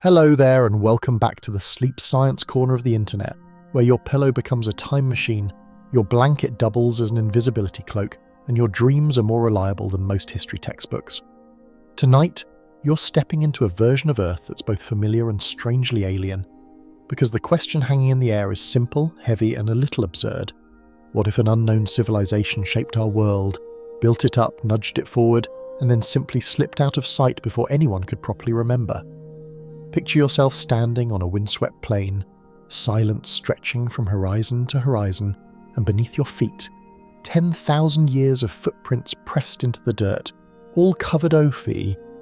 Hello there and welcome back to the sleep science corner of the internet, where your pillow becomes a time machine, your blanket doubles as an invisibility cloak, and your dreams are more reliable than most history textbooks. Tonight, you're stepping into a version of Earth that's both familiar and strangely alien, because the question hanging in the air is simple, heavy, and a little absurd. What if an unknown civilization shaped our world, built it up, nudged it forward, and then simply slipped out of sight before anyone could properly remember? Picture yourself standing on a windswept plain, silence stretching from horizon to horizon, and beneath your feet, 10,000 years of footprints pressed into the dirt, all covered over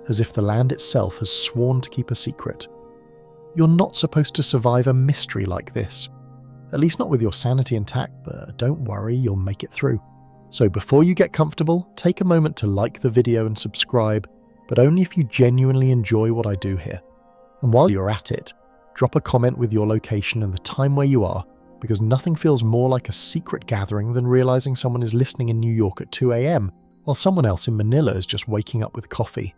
as if the land itself has sworn to keep a secret. You're not supposed to survive a mystery like this. At least not with your sanity intact, but don't worry, you'll make it through. So before you get comfortable, take a moment to like the video and subscribe, but only if you genuinely enjoy what I do here. And while you're at it, drop a comment with your location and the time where you are, because nothing feels more like a secret gathering than realizing someone is listening in New York at 2 a.m, while someone else in Manila is just waking up with coffee.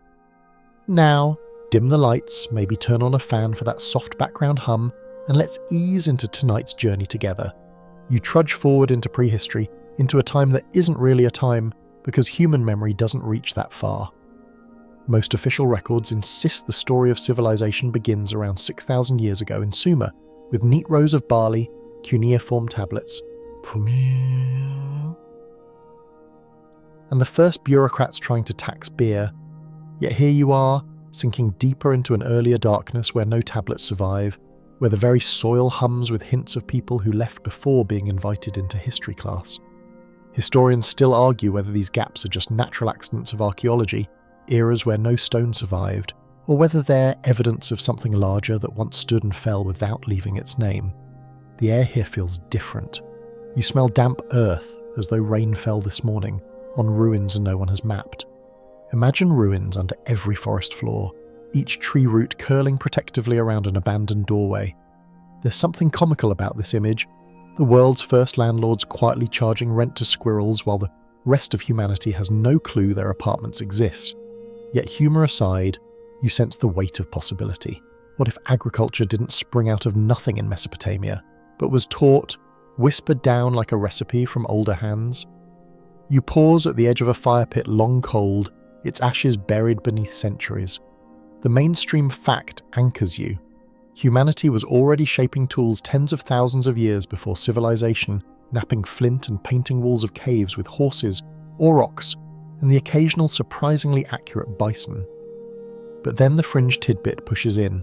Now, dim the lights, maybe turn on a fan for that soft background hum, and let's ease into tonight's journey together. You trudge forward into prehistory, into a time that isn't really a time, because human memory doesn't reach that far. Most official records insist the story of civilization begins around 6,000 years ago in Sumer, with neat rows of barley, cuneiform tablets, and the first bureaucrats trying to tax beer. Yet here you are, sinking deeper into an earlier darkness where no tablets survive, where the very soil hums with hints of people who left before being invited into history class. Historians still argue whether these gaps are just natural accidents of archaeology, eras where no stone survived, or whether they're evidence of something larger that once stood and fell without leaving its name. The air here feels different. You smell damp earth, as though rain fell this morning, on ruins no one has mapped. Imagine ruins under every forest floor, each tree root curling protectively around an abandoned doorway. There's something comical about this image, the world's first landlords quietly charging rent to squirrels while the rest of humanity has no clue their apartments exist. Yet humour aside, you sense the weight of possibility. What if agriculture didn't spring out of nothing in Mesopotamia, but was taught, whispered down like a recipe from older hands? You pause at the edge of a fire pit long cold, its ashes buried beneath centuries. The mainstream fact anchors you. Humanity was already shaping tools tens of thousands of years before civilization, napping flint and painting walls of caves with horses, aurochs, and the occasional surprisingly accurate bison. But then the fringe tidbit pushes in.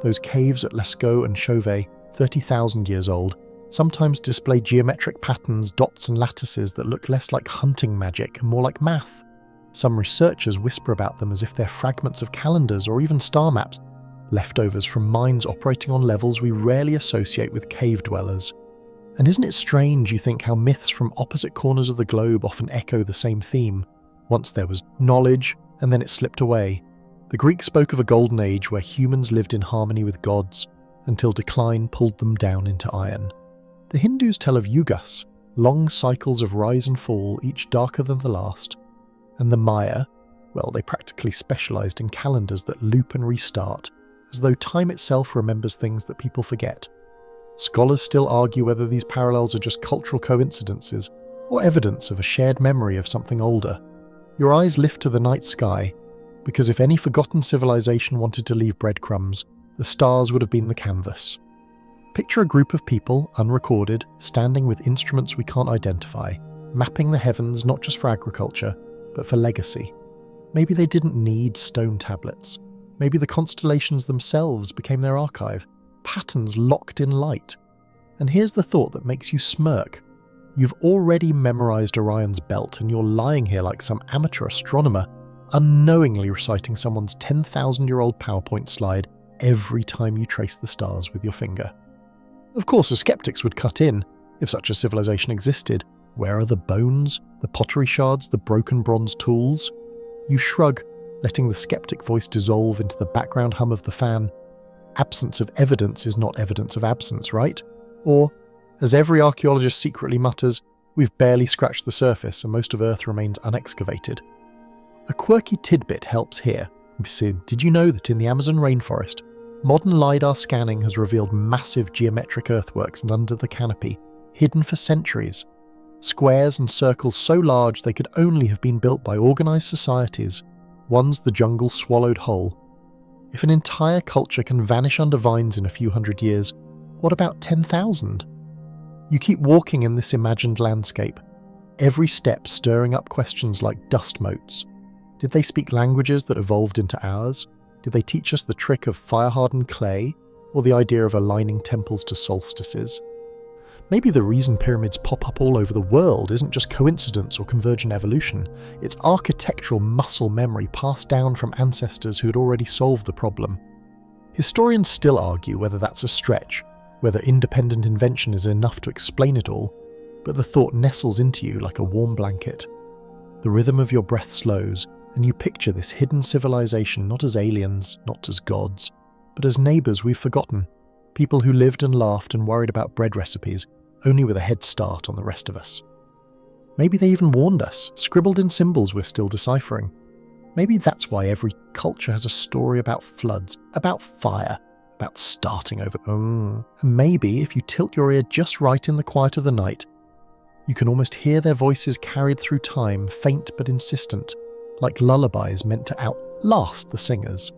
Those caves at Lascaux and Chauvet, 30,000 years old, sometimes display geometric patterns, dots and lattices that look less like hunting magic and more like math. Some researchers whisper about them as if they're fragments of calendars or even star maps, leftovers from minds operating on levels we rarely associate with cave dwellers. And isn't it strange, you think, how myths from opposite corners of the globe often echo the same theme? Once there was knowledge, and then it slipped away. The Greeks spoke of a golden age where humans lived in harmony with gods, until decline pulled them down into iron. The Hindus tell of yugas, long cycles of rise and fall, each darker than the last. And the Maya, well, they practically specialised in calendars that loop and restart, as though time itself remembers things that people forget. Scholars still argue whether these parallels are just cultural coincidences, or evidence of a shared memory of something older. Your eyes lift to the night sky, because if any forgotten civilization wanted to leave breadcrumbs, the stars would have been the canvas. Picture a group of people, unrecorded, standing with instruments we can't identify, mapping the heavens not just for agriculture, but for legacy. Maybe they didn't need stone tablets. Maybe the constellations themselves became their archive, patterns locked in light. And here's the thought that makes you smirk. You've already memorized Orion's belt and you're lying here like some amateur astronomer, unknowingly reciting someone's 10,000-year-old PowerPoint slide every time you trace the stars with your finger. Of course, the skeptics would cut in. If such a civilization existed, where are the bones, the pottery shards, the broken bronze tools? You shrug, letting the skeptic voice dissolve into the background hum of the fan. Absence of evidence is not evidence of absence, right? Or, as every archaeologist secretly mutters, we've barely scratched the surface and most of Earth remains unexcavated. A quirky tidbit helps here. Did you know that in the Amazon rainforest, Modern LiDAR scanning has revealed massive geometric earthworks under the canopy, hidden for centuries. Squares and circles so large they could only have been built by organised societies, ones the jungle swallowed whole. If an entire culture can vanish under vines in a few hundred years, what about 10,000? You keep walking in this imagined landscape, every step stirring up questions like dust motes. Did they speak languages that evolved into ours? Did they teach us the trick of fire-hardened clay, or the idea of aligning temples to solstices? Maybe the reason pyramids pop up all over the world isn't just coincidence or convergent evolution, it's architectural muscle memory passed down from ancestors who had already solved the problem. Historians still argue whether that's a stretch, whether independent invention is enough to explain it all, but the thought nestles into you like a warm blanket. The rhythm of your breath slows, and you picture this hidden civilization not as aliens, not as gods, but as neighbours we've forgotten, people who lived and laughed and worried about bread recipes, only with a head start on the rest of us. Maybe they even warned us, scribbled in symbols we're still deciphering. Maybe that's why every culture has a story about floods, about fire, about starting over. And maybe if you tilt your ear just right in the quiet of the night, you can almost hear their voices carried through time, faint but insistent, like lullabies meant to outlast the singers.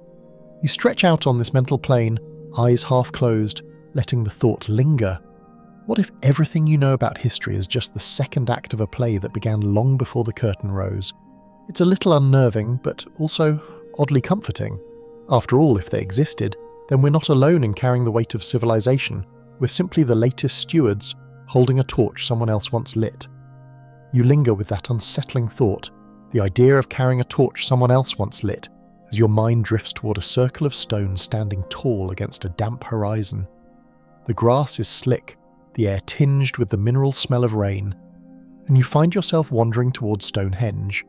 You stretch out on this mental plane, eyes half closed, letting the thought linger. What if everything you know about history is just the second act of a play that began long before the curtain rose? It's a little unnerving, but also oddly comforting. After all, if they existed, then we're not alone in carrying the weight of civilization. We're simply the latest stewards, holding a torch someone else once lit. You linger with that unsettling thought, the idea of carrying a torch someone else once lit, as your mind drifts toward a circle of stone standing tall against a damp horizon. The grass is slick, the air tinged with the mineral smell of rain, and you find yourself wandering towards Stonehenge,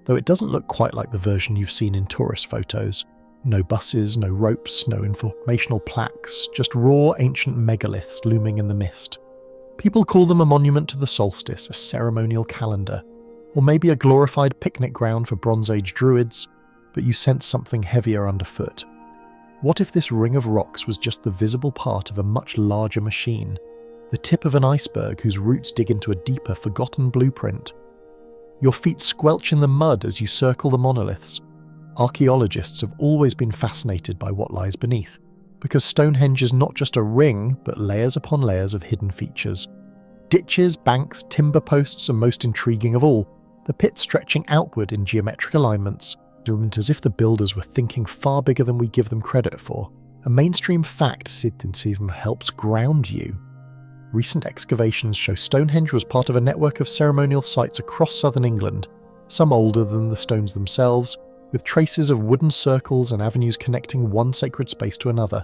though it doesn't look quite like the version you've seen in tourist photos. No buses, no ropes, no informational plaques, just raw ancient megaliths looming in the mist. People call them a monument to the solstice, a ceremonial calendar, or maybe a glorified picnic ground for Bronze Age druids, but you sense something heavier underfoot. What if this ring of rocks was just the visible part of a much larger machine, the tip of an iceberg whose roots dig into a deeper, forgotten blueprint? Your feet squelch in the mud as you circle the monoliths. Archaeologists have always been fascinated by what lies beneath, because Stonehenge is not just a ring, but layers upon layers of hidden features. Ditches, banks, timber posts, and most intriguing of all, the pit stretching outward in geometric alignments, as if the builders were thinking far bigger than we give them credit for. A mainstream fact season helps ground you. Recent excavations show Stonehenge was part of a network of ceremonial sites across southern England, some older than the stones themselves, with traces of wooden circles and avenues connecting one sacred space to another.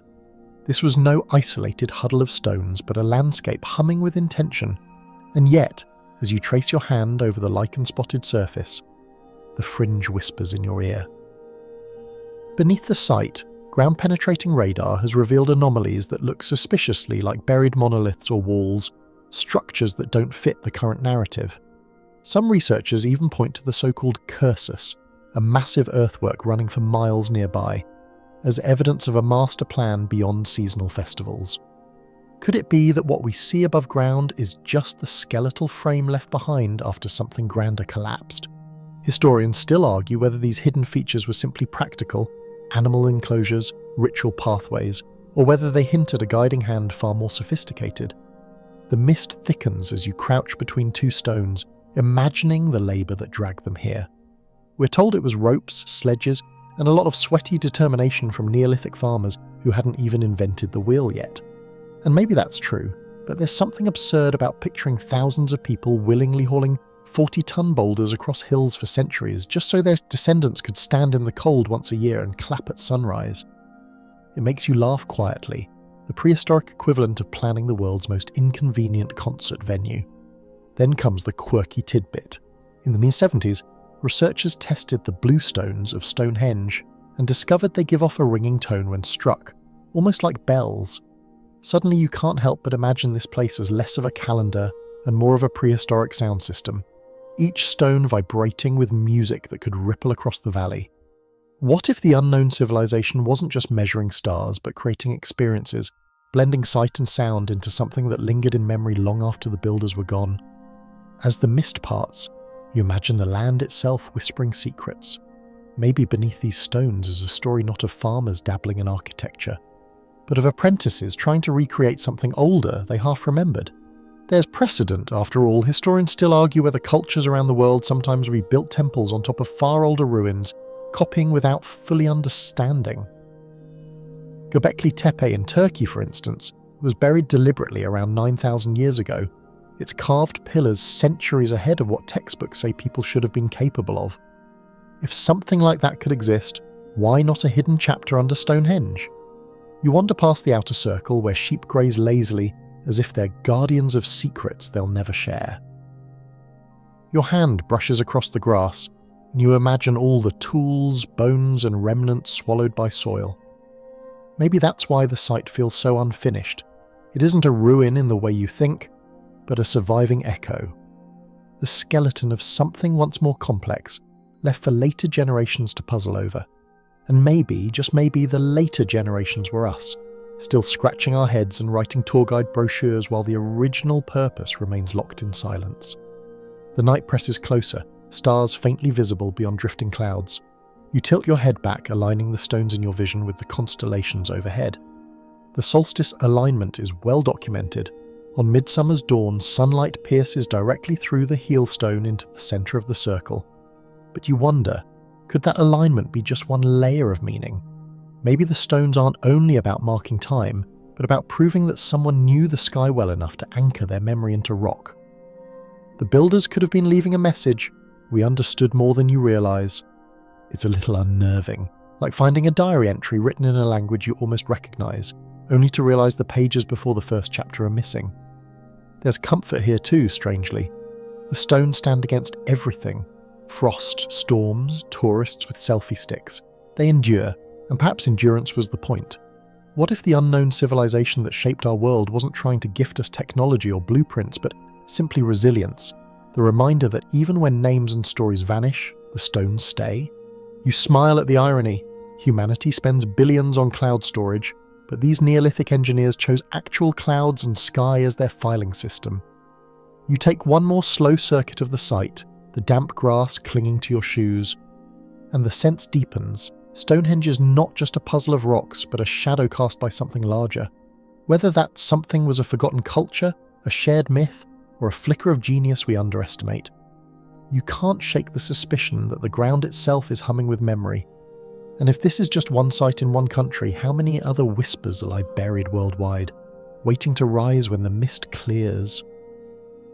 This was no isolated huddle of stones, but a landscape humming with intention. And yet, as you trace your hand over the lichen-spotted surface, the fringe whispers in your ear. Beneath the site, ground-penetrating radar has revealed anomalies that look suspiciously like buried monoliths or walls, structures that don't fit the current narrative. Some researchers even point to the so-called cursus, a massive earthwork running for miles nearby, as evidence of a master plan beyond seasonal festivals. Could it be that what we see above ground is just the skeletal frame left behind after something grander collapsed? Historians still argue whether these hidden features were simply practical, animal enclosures, ritual pathways, or whether they hint at a guiding hand far more sophisticated. The mist thickens as you crouch between two stones, imagining the labour that dragged them here. We're told it was ropes, sledges, and a lot of sweaty determination from Neolithic farmers who hadn't even invented the wheel yet. And maybe that's true, but there's something absurd about picturing thousands of people willingly hauling 40-ton boulders across hills for centuries just so their descendants could stand in the cold once a year and clap at sunrise. It makes you laugh quietly, the prehistoric equivalent of planning the world's most inconvenient concert venue. Then comes the quirky tidbit. In the mid-70s, researchers tested the bluestones of Stonehenge and discovered they give off a ringing tone when struck, almost like bells. Suddenly you can't help but imagine this place as less of a calendar and more of a prehistoric sound system, each stone vibrating with music that could ripple across the valley. What if the unknown civilization wasn't just measuring stars, but creating experiences, blending sight and sound into something that lingered in memory long after the builders were gone? As the mist parts, you imagine the land itself whispering secrets. Maybe beneath these stones is a story not of farmers dabbling in architecture, but of apprentices trying to recreate something older they half remembered. There's precedent, after all. Historians still argue whether cultures around the world sometimes rebuilt temples on top of far older ruins, copying without fully understanding. Göbekli Tepe in Turkey, for instance, was buried deliberately around 9,000 years ago, its carved pillars centuries ahead of what textbooks say people should have been capable of. If something like that could exist, why not a hidden chapter under Stonehenge? You wander past the outer circle where sheep graze lazily as if they're guardians of secrets they'll never share. Your hand brushes across the grass, and you imagine all the tools, bones, and remnants swallowed by soil. Maybe that's why the site feels so unfinished. It isn't a ruin in the way you think, but a surviving echo. The skeleton of something once more complex, left for later generations to puzzle over. And maybe, just maybe, the later generations were us, still scratching our heads and writing tour guide brochures while the original purpose remains locked in silence. The night presses closer, stars faintly visible beyond drifting clouds. You tilt your head back, aligning the stones in your vision with the constellations overhead. The solstice alignment is well documented. On midsummer's dawn, sunlight pierces directly through the heel stone into the centre of the circle. But you wonder, could that alignment be just one layer of meaning? Maybe the stones aren't only about marking time, but about proving that someone knew the sky well enough to anchor their memory into rock. The builders could have been leaving a message. We understood more than you realise. It's a little unnerving, like finding a diary entry written in a language you almost recognise, only to realise the pages before the first chapter are missing. There's comfort here too, strangely. The stones stand against everything. Frost, storms, tourists with selfie sticks. They endure, and perhaps endurance was the point. What if the unknown civilization that shaped our world wasn't trying to gift us technology or blueprints, but simply resilience? The reminder that even when names and stories vanish, the stones stay? You smile at the irony. Humanity spends billions on cloud storage, but these Neolithic engineers chose actual clouds and sky as their filing system. You take one more slow circuit of the site, the damp grass clinging to your shoes, and the sense deepens. Stonehenge is not just a puzzle of rocks, but a shadow cast by something larger. Whether that something was a forgotten culture, a shared myth, or a flicker of genius we underestimate, you can't shake the suspicion that the ground itself is humming with memory. And if this is just one site in one country, how many other whispers lie buried worldwide, waiting to rise when the mist clears?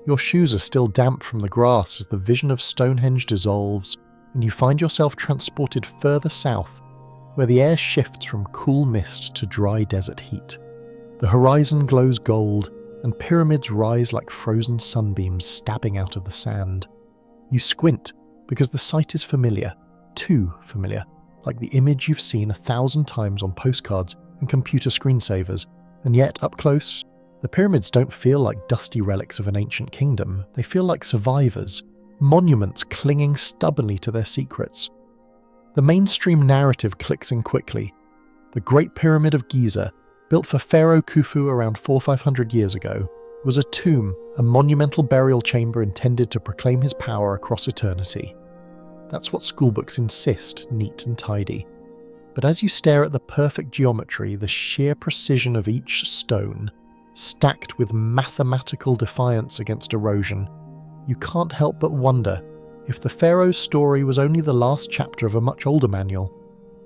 Your shoes are still damp from the grass as the vision of Stonehenge dissolves, and you find yourself transported further south, where the air shifts from cool mist to dry desert heat. The horizon glows gold, and pyramids rise like frozen sunbeams stabbing out of the sand. You squint, because the sight is familiar, too familiar, like the image you've seen 1,000 times on postcards and computer screensavers, and yet, up close, the pyramids don't feel like dusty relics of an ancient kingdom. They feel like survivors, monuments clinging stubbornly to their secrets. The mainstream narrative clicks in quickly. The Great Pyramid of Giza, built for Pharaoh Khufu around 400-500 years ago, was a tomb, a monumental burial chamber intended to proclaim his power across eternity. That's what schoolbooks insist, neat and tidy. But as you stare at the perfect geometry, the sheer precision of each stone, stacked with mathematical defiance against erosion, you can't help but wonder if the pharaoh's story was only the last chapter of a much older manual.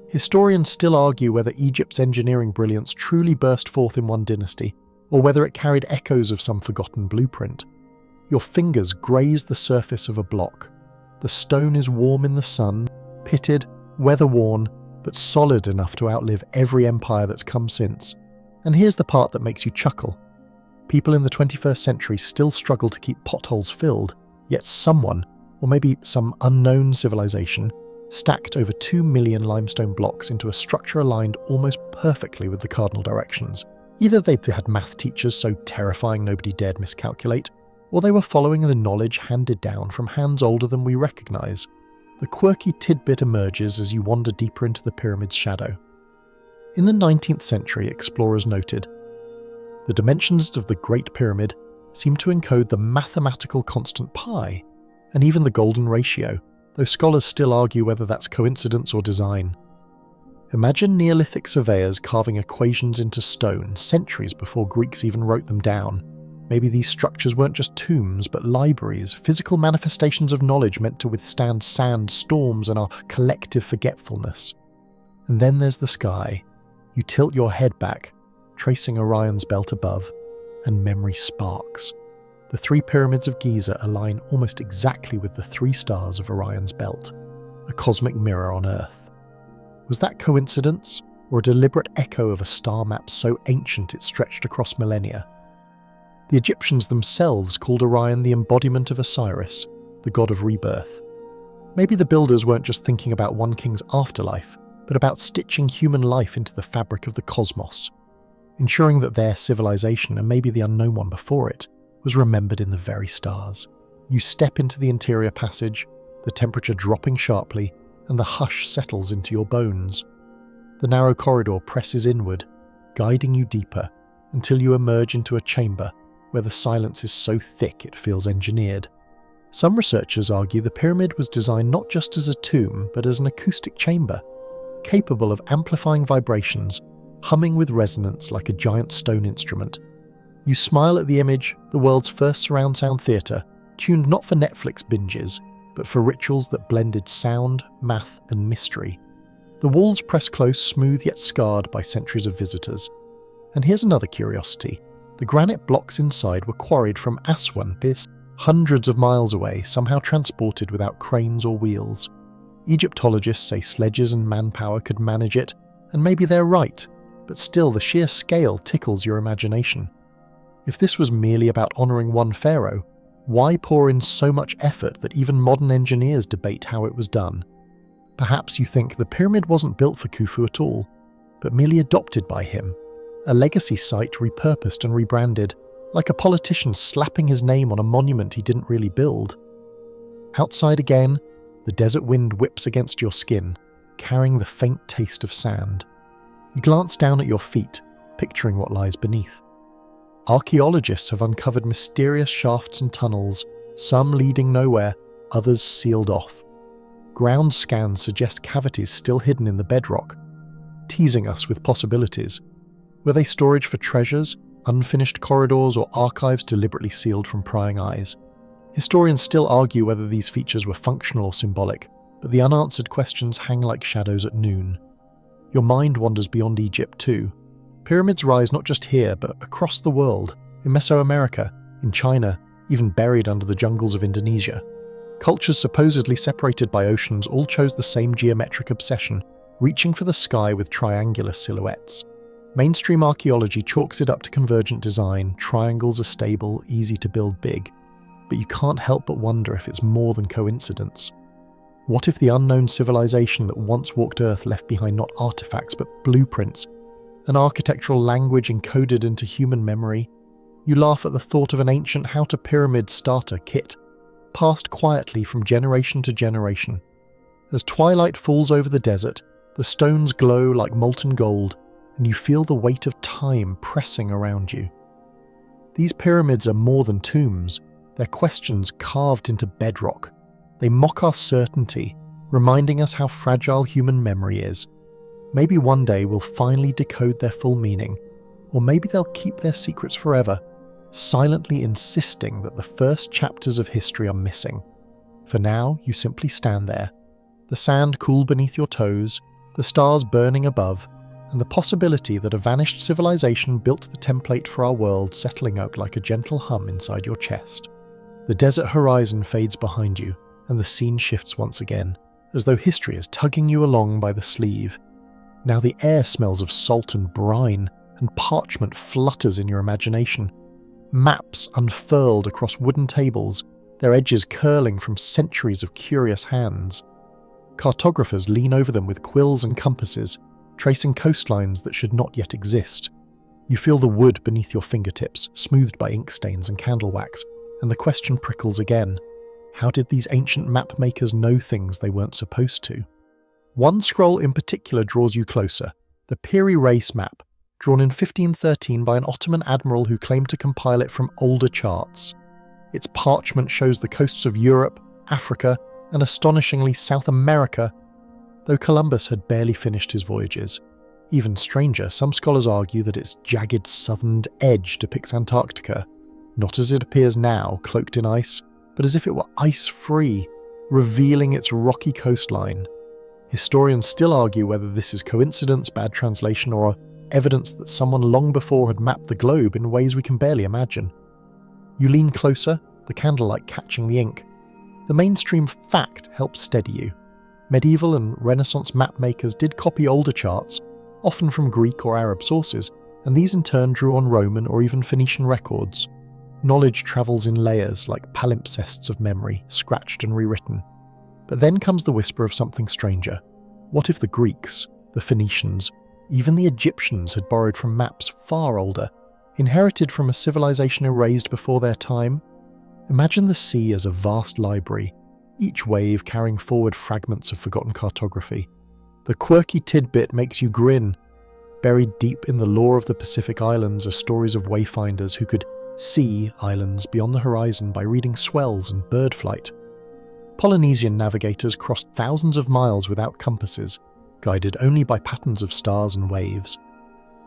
Historians still argue whether Egypt's engineering brilliance truly burst forth in one dynasty, or whether it carried echoes of some forgotten blueprint. Your fingers graze the surface of a block. The stone is warm in the sun, pitted, weather-worn, but solid enough to outlive every empire that's come since. And here's the part that makes you chuckle. People in the 21st century still struggle to keep potholes filled, yet someone, or maybe some unknown civilization, stacked over 2 million limestone blocks into a structure aligned almost perfectly with the cardinal directions. Either they'd had math teachers so terrifying nobody dared miscalculate, or they were following the knowledge handed down from hands older than we recognise. the quirky tidbit emerges as you wander deeper into the pyramid's shadow. In the 19th century, explorers noted, the dimensions of the Great Pyramid seem to encode the mathematical constant pi, and even the golden ratio, though scholars still argue whether that's coincidence or design. Imagine Neolithic surveyors carving equations into stone centuries before Greeks even wrote them down. Maybe these structures weren't just tombs, but libraries, physical manifestations of knowledge meant to withstand sand storms and our collective forgetfulness. And then there's the sky. You tilt your head back, tracing Orion's belt above, and memory sparks. The 3 pyramids of Giza align almost exactly with the 3 stars of Orion's belt, a cosmic mirror on Earth. Was that coincidence, or a deliberate echo of a star map so ancient it stretched across millennia? The Egyptians themselves called Orion the embodiment of Osiris, the god of rebirth. Maybe the builders weren't just thinking about one king's afterlife, but about stitching human life into the fabric of the cosmos, ensuring that their civilization, and maybe the unknown one before it, was remembered in the very stars. You step into the interior passage, the temperature dropping sharply, and the hush settles into your bones. The narrow corridor presses inward, guiding you deeper, until you emerge into a chamber where the silence is so thick it feels engineered. Some researchers argue the pyramid was designed not just as a tomb, but as an acoustic chamber, capable of amplifying vibrations, humming with resonance like a giant stone instrument. You smile at the image, the world's first surround sound theatre, tuned not for Netflix binges, but for rituals that blended sound, math, and mystery. The walls press close, smooth yet scarred by centuries of visitors. And here's another curiosity. The granite blocks inside were quarried from Aswan, hundreds of miles away, somehow transported without cranes or wheels. Egyptologists say sledges and manpower could manage it, and maybe they're right, but still the sheer scale tickles your imagination. If this was merely about honouring one pharaoh, why pour in so much effort that even modern engineers debate how it was done? Perhaps you think the pyramid wasn't built for Khufu at all, but merely adopted by him, a legacy site repurposed and rebranded, like a politician slapping his name on a monument he didn't really build. Outside again, the desert wind whips against your skin, carrying the faint taste of sand. You glance down at your feet, picturing what lies beneath. Archaeologists have uncovered mysterious shafts and tunnels, some leading nowhere, others sealed off. Ground scans suggest cavities still hidden in the bedrock, teasing us with possibilities. Were they storage for treasures, unfinished corridors, or archives deliberately sealed from prying eyes? Historians still argue whether these features were functional or symbolic, but the unanswered questions hang like shadows at noon. Your mind wanders beyond Egypt too. Pyramids rise not just here, but across the world, in Mesoamerica, in China, even buried under the jungles of Indonesia. Cultures supposedly separated by oceans all chose the same geometric obsession, reaching for the sky with triangular silhouettes. Mainstream archaeology chalks it up to convergent design, triangles are stable, easy to build big. But you can't help but wonder if it's more than coincidence. What if the unknown civilization that once walked Earth left behind not artifacts but blueprints, an architectural language encoded into human memory? You laugh at the thought of an ancient how-to-pyramid starter kit, passed quietly from generation to generation. As twilight falls over the desert, the stones glow like molten gold, and you feel the weight of time pressing around you. These pyramids are more than tombs. They're questions carved into bedrock. They mock our certainty, reminding us how fragile human memory is. Maybe one day we'll finally decode their full meaning, or maybe they'll keep their secrets forever, silently insisting that the first chapters of history are missing. For now, you simply stand there, the sand cool beneath your toes, the stars burning above, and the possibility that a vanished civilization built the template for our world settling out like a gentle hum inside your chest. The desert horizon fades behind you, and the scene shifts once again, as though history is tugging you along by the sleeve. Now the air smells of salt and brine, and parchment flutters in your imagination. Maps unfurled across wooden tables, their edges curling from centuries of curious hands. Cartographers lean over them with quills and compasses, tracing coastlines that should not yet exist. You feel the wood beneath your fingertips, smoothed by ink stains and candle wax, and the question prickles again. How did these ancient map makers know things they weren't supposed to? One scroll in particular draws you closer, the Piri Reis map, drawn in 1513 by an Ottoman admiral who claimed to compile it from older charts. Its parchment shows the coasts of Europe, Africa, and astonishingly South America, though Columbus had barely finished his voyages. Even stranger, some scholars argue that its jagged southern edge depicts Antarctica, not as it appears now, cloaked in ice, but as if it were ice-free, revealing its rocky coastline. Historians still argue whether this is coincidence, bad translation, or evidence that someone long before had mapped the globe in ways we can barely imagine. You lean closer, the candlelight catching the ink. The mainstream fact helps steady you. Medieval and Renaissance map makers did copy older charts, often from Greek or Arab sources, and these in turn drew on Roman or even Phoenician records. Knowledge travels in layers like palimpsests of memory, scratched and rewritten. But then comes the whisper of something stranger. What if the Greeks, the Phoenicians, even the Egyptians had borrowed from maps far older, inherited from a civilization erased before their time? Imagine the sea as a vast library, each wave carrying forward fragments of forgotten cartography. The quirky tidbit makes you grin. Buried deep in the lore of the Pacific Islands are stories of wayfinders who could see islands beyond the horizon by reading swells and bird flight. Polynesian navigators crossed thousands of miles without compasses, guided only by patterns of stars and waves.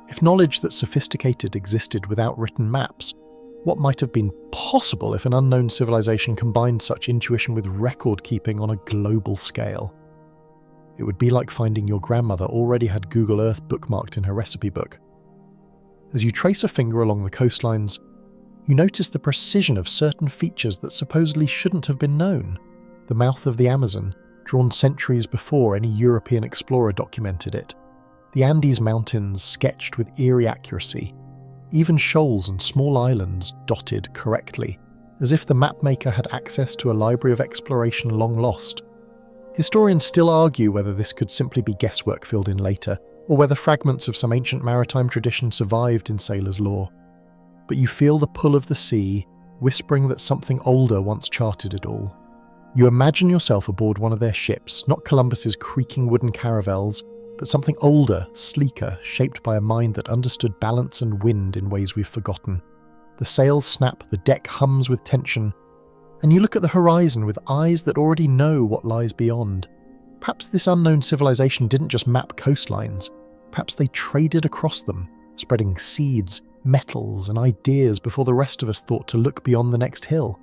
If knowledge that sophisticated existed without written maps, what might have been possible if an unknown civilization combined such intuition with record-keeping on a global scale? It would be like finding your grandmother already had Google Earth bookmarked in her recipe book. As you trace a finger along the coastlines, you notice the precision of certain features that supposedly shouldn't have been known. The mouth of the Amazon, drawn centuries before any European explorer documented it. The Andes Mountains sketched with eerie accuracy. Even shoals and small islands dotted correctly, as if the mapmaker had access to a library of exploration long lost. Historians still argue whether this could simply be guesswork filled in later, or whether fragments of some ancient maritime tradition survived in sailors' lore. But you feel the pull of the sea, whispering that something older once charted it all. You imagine yourself aboard one of their ships, not Columbus's creaking wooden caravels, but something older, sleeker, shaped by a mind that understood balance and wind in ways we've forgotten. The sails snap, the deck hums with tension, and you look at the horizon with eyes that already know what lies beyond. Perhaps this unknown civilization didn't just map coastlines, perhaps they traded across them, spreading seeds, metals, and ideas before the rest of us thought to look beyond the next hill.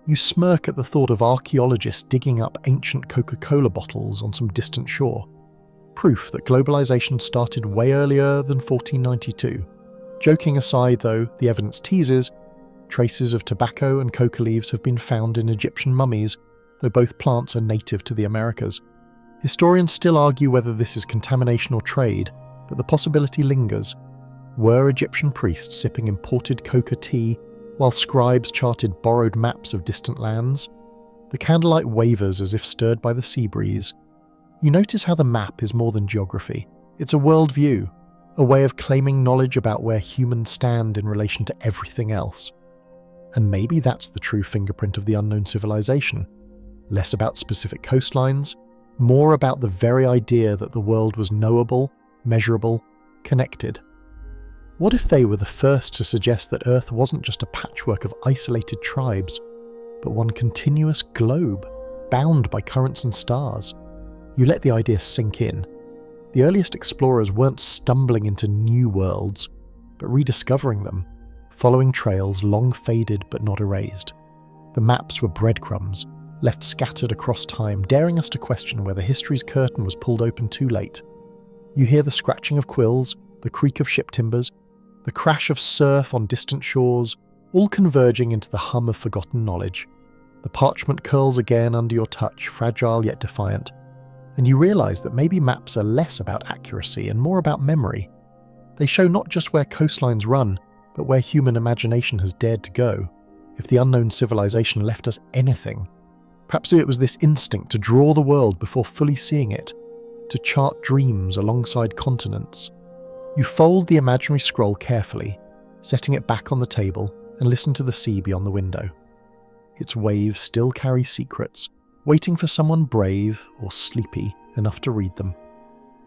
You smirk at the thought of archaeologists digging up ancient Coca-Cola bottles on some distant shore. Proof that globalization started way earlier than 1492. Joking aside though, the evidence teases, traces of tobacco and coca leaves have been found in Egyptian mummies, though both plants are native to the Americas. Historians still argue whether this is contamination or trade, but the possibility lingers. Were Egyptian priests sipping imported coca tea while scribes charted borrowed maps of distant lands? The candlelight wavers as if stirred by the sea breeze. You notice how the map is more than geography. It's a worldview, a way of claiming knowledge about where humans stand in relation to everything else. And maybe that's the true fingerprint of the unknown civilization. Less about specific coastlines, more about the very idea that the world was knowable, measurable, connected. What if they were the first to suggest that Earth wasn't just a patchwork of isolated tribes, but one continuous globe, bound by currents and stars? You let the idea sink in. The earliest explorers weren't stumbling into new worlds, but rediscovering them, following trails long faded but not erased. The maps were breadcrumbs, left scattered across time, daring us to question whether history's curtain was pulled open too late. You hear the scratching of quills, the creak of ship timbers, the crash of surf on distant shores, all converging into the hum of forgotten knowledge. The parchment curls again under your touch, fragile yet defiant, and you realise that maybe maps are less about accuracy and more about memory. They show not just where coastlines run, but where human imagination has dared to go. If the unknown civilization left us anything, perhaps it was this instinct to draw the world before fully seeing it, to chart dreams alongside continents. You fold the imaginary scroll carefully, setting it back on the table, and listen to the sea beyond the window. its waves still carry secrets, waiting for someone brave or sleepy enough to read them.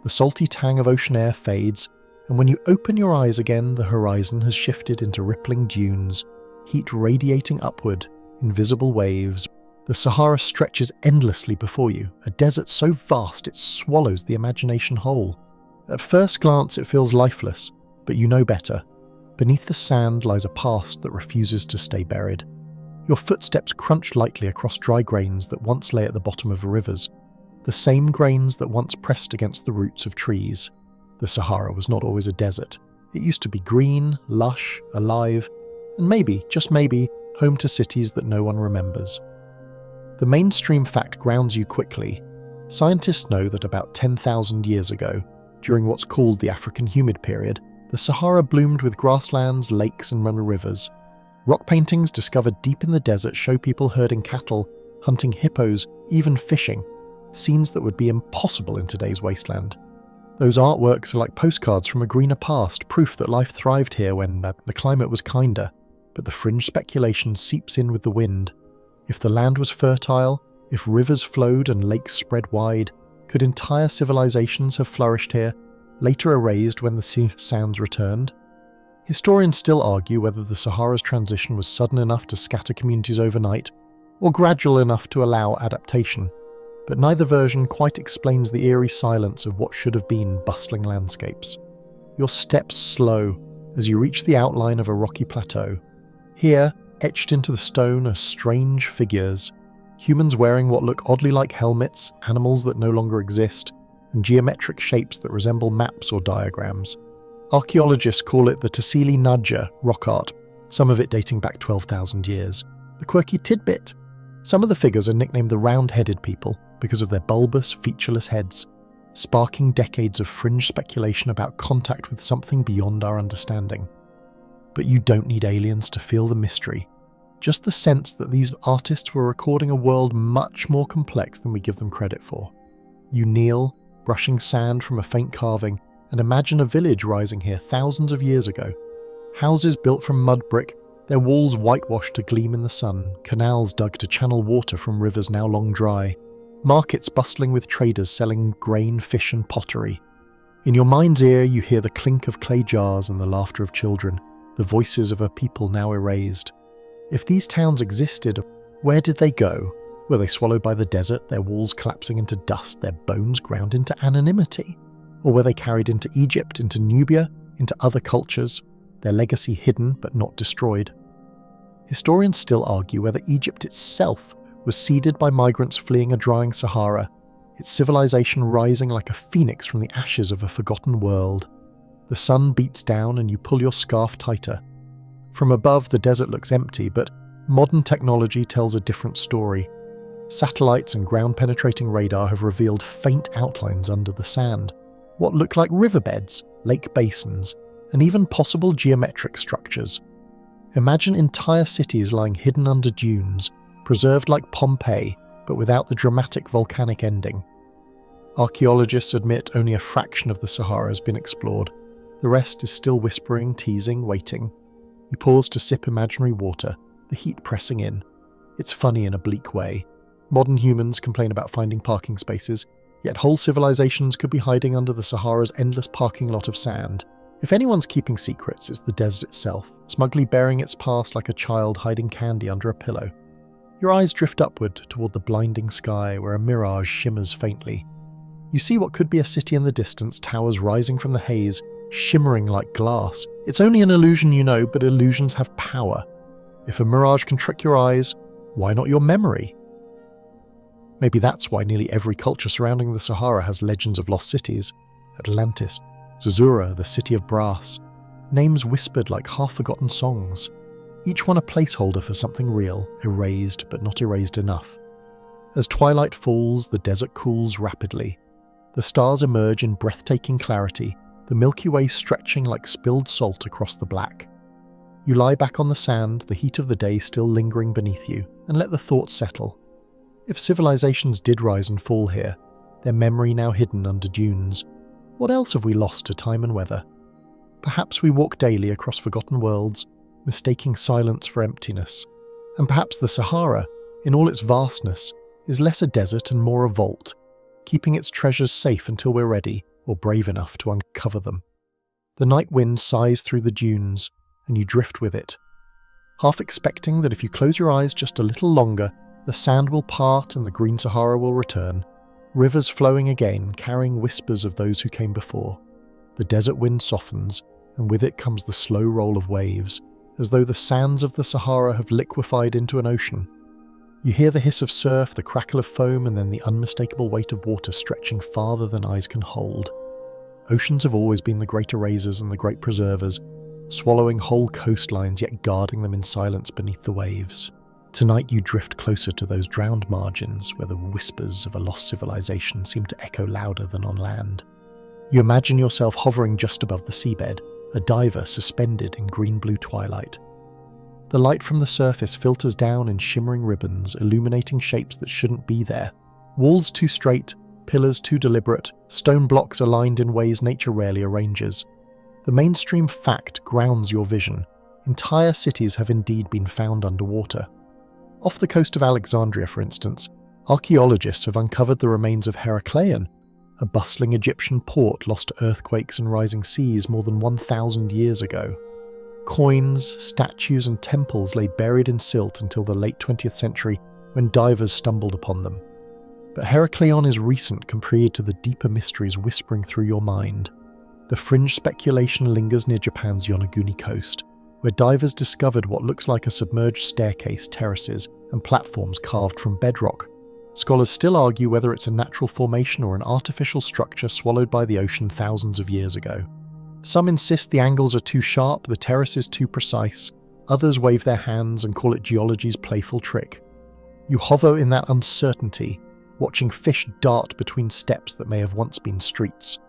The salty tang of ocean air fades, and when you open your eyes again, the horizon has shifted into rippling dunes, heat radiating upward, invisible waves. The Sahara stretches endlessly before you, a desert so vast it swallows the imagination whole. At first glance it feels lifeless, but you know better. Beneath the sand lies a past that refuses to stay buried. Your footsteps crunch lightly across dry grains that once lay at the bottom of rivers, the same grains that once pressed against the roots of trees. The Sahara was not always a desert. It used to be green, lush, alive, and maybe, just maybe, home to cities that no one remembers. The mainstream fact grounds you quickly. Scientists know that about 10,000 years ago, during what's called the African humid period, the Sahara bloomed with grasslands, lakes and rivers. Rock paintings discovered deep in the desert show people herding cattle, hunting hippos, even fishing, scenes that would be impossible in today's wasteland. Those artworks are like postcards from a greener past, proof that life thrived here when the climate was kinder. But the fringe speculation seeps in with the wind. If the land was fertile, if rivers flowed and lakes spread wide, could entire civilizations have flourished here, later erased when the sea sands returned? Historians still argue whether the Sahara's transition was sudden enough to scatter communities overnight, or gradual enough to allow adaptation. But neither version quite explains the eerie silence of what should have been bustling landscapes. Your steps slow as you reach the outline of a rocky plateau. Here, etched into the stone, are strange figures. Humans wearing what look oddly like helmets, animals that no longer exist, and geometric shapes that resemble maps or diagrams. Archaeologists call it the Tassili Nadja rock art, some of it dating back 12,000 years. The quirky tidbit: some of the figures are nicknamed the round-headed people because of their bulbous, featureless heads, sparking decades of fringe speculation about contact with something beyond our understanding. But you don't need aliens to feel the mystery, just the sense that these artists were recording a world much more complex than we give them credit for. You kneel, brushing sand from a faint carving, and imagine a village rising here thousands of years ago. Houses built from mud brick, their walls whitewashed to gleam in the sun, canals dug to channel water from rivers now long dry, markets bustling with traders selling grain, fish and pottery. In your mind's ear you hear the clink of clay jars and the laughter of children, the voices of a people now erased. If these towns existed, where did they go? Were they swallowed by the desert, their walls collapsing into dust, their bones ground into anonymity? Or were they carried into Egypt, into Nubia, into other cultures, their legacy hidden but not destroyed? Historians still argue whether Egypt itself was seeded by migrants fleeing a drying Sahara, its civilization rising like a phoenix from the ashes of a forgotten world. The sun beats down and you pull your scarf tighter. From above, the desert looks empty, but modern technology tells a different story. Satellites and ground-penetrating radar have revealed faint outlines under the sand, what look like riverbeds, lake basins, and even possible geometric structures. Imagine entire cities lying hidden under dunes, preserved like Pompeii, but without the dramatic volcanic ending. Archaeologists admit only a fraction of the Sahara has been explored. The rest is still whispering, teasing, waiting. You pause to sip imaginary water, the heat pressing in. It's funny in a bleak way. Modern humans complain about finding parking spaces, yet whole civilizations could be hiding under the Sahara's endless parking lot of sand. If anyone's keeping secrets, it's the desert itself, smugly bearing its past like a child hiding candy under a pillow. Your eyes drift upward toward the blinding sky where a mirage shimmers faintly. You see what could be a city in the distance, towers rising from the haze, shimmering like glass. It's only an illusion, you know, but illusions have power. If a mirage can trick your eyes, why not your memory? Maybe that's why nearly every culture surrounding the Sahara has legends of lost cities. Atlantis, Zazura, the city of brass. Names whispered like half-forgotten songs. Each one a placeholder for something real, erased but not erased enough. As twilight falls, the desert cools rapidly. The stars emerge in breathtaking clarity, the Milky Way stretching like spilled salt across the black. You lie back on the sand, the heat of the day still lingering beneath you, and let the thoughts settle. If civilizations did rise and fall here, their memory now hidden under dunes, what else have we lost to time and weather? Perhaps we walk daily across forgotten worlds, mistaking silence for emptiness, And perhaps the Sahara, in all its vastness, is less a desert and more a vault, keeping its treasures safe until we're ready or brave enough to uncover them. The night wind sighs through the dunes, and you drift with it, half expecting that if you close your eyes just a little longer, the sand will part and the green Sahara will return, rivers flowing again, carrying whispers of those who came before. The desert wind softens, and with it comes the slow roll of waves, as though the sands of the Sahara have liquefied into an ocean. You hear the hiss of surf, the crackle of foam, and then the unmistakable weight of water stretching farther than eyes can hold. Oceans have always been the great erasers and the great preservers, swallowing whole coastlines yet guarding them in silence beneath the waves. Tonight you drift closer to those drowned margins where the whispers of a lost civilization seem to echo louder than on land. You imagine yourself hovering just above the seabed, a diver suspended in green-blue twilight. The light from the surface filters down in shimmering ribbons, illuminating shapes that shouldn't be there. Walls too straight, pillars too deliberate, stone blocks aligned in ways nature rarely arranges. The mainstream fact grounds your vision. Entire cities have indeed been found underwater. Off the coast of Alexandria, for instance, archaeologists have uncovered the remains of Herakleion, a bustling Egyptian port lost to earthquakes and rising seas more than 1,000 years ago. Coins, statues and temples lay buried in silt until the late 20th century when divers stumbled upon them. But Herakleion is recent compared to the deeper mysteries whispering through your mind. The fringe speculation lingers near Japan's Yonaguni coast, where divers discovered what looks like a submerged staircase, terraces, and platforms carved from bedrock. Scholars still argue whether it's a natural formation or an artificial structure swallowed by the ocean thousands of years ago. Some insist the angles are too sharp, the terraces too precise. Others wave their hands and call it geology's playful trick. You hover in that uncertainty, watching fish dart between steps that may have once been streets.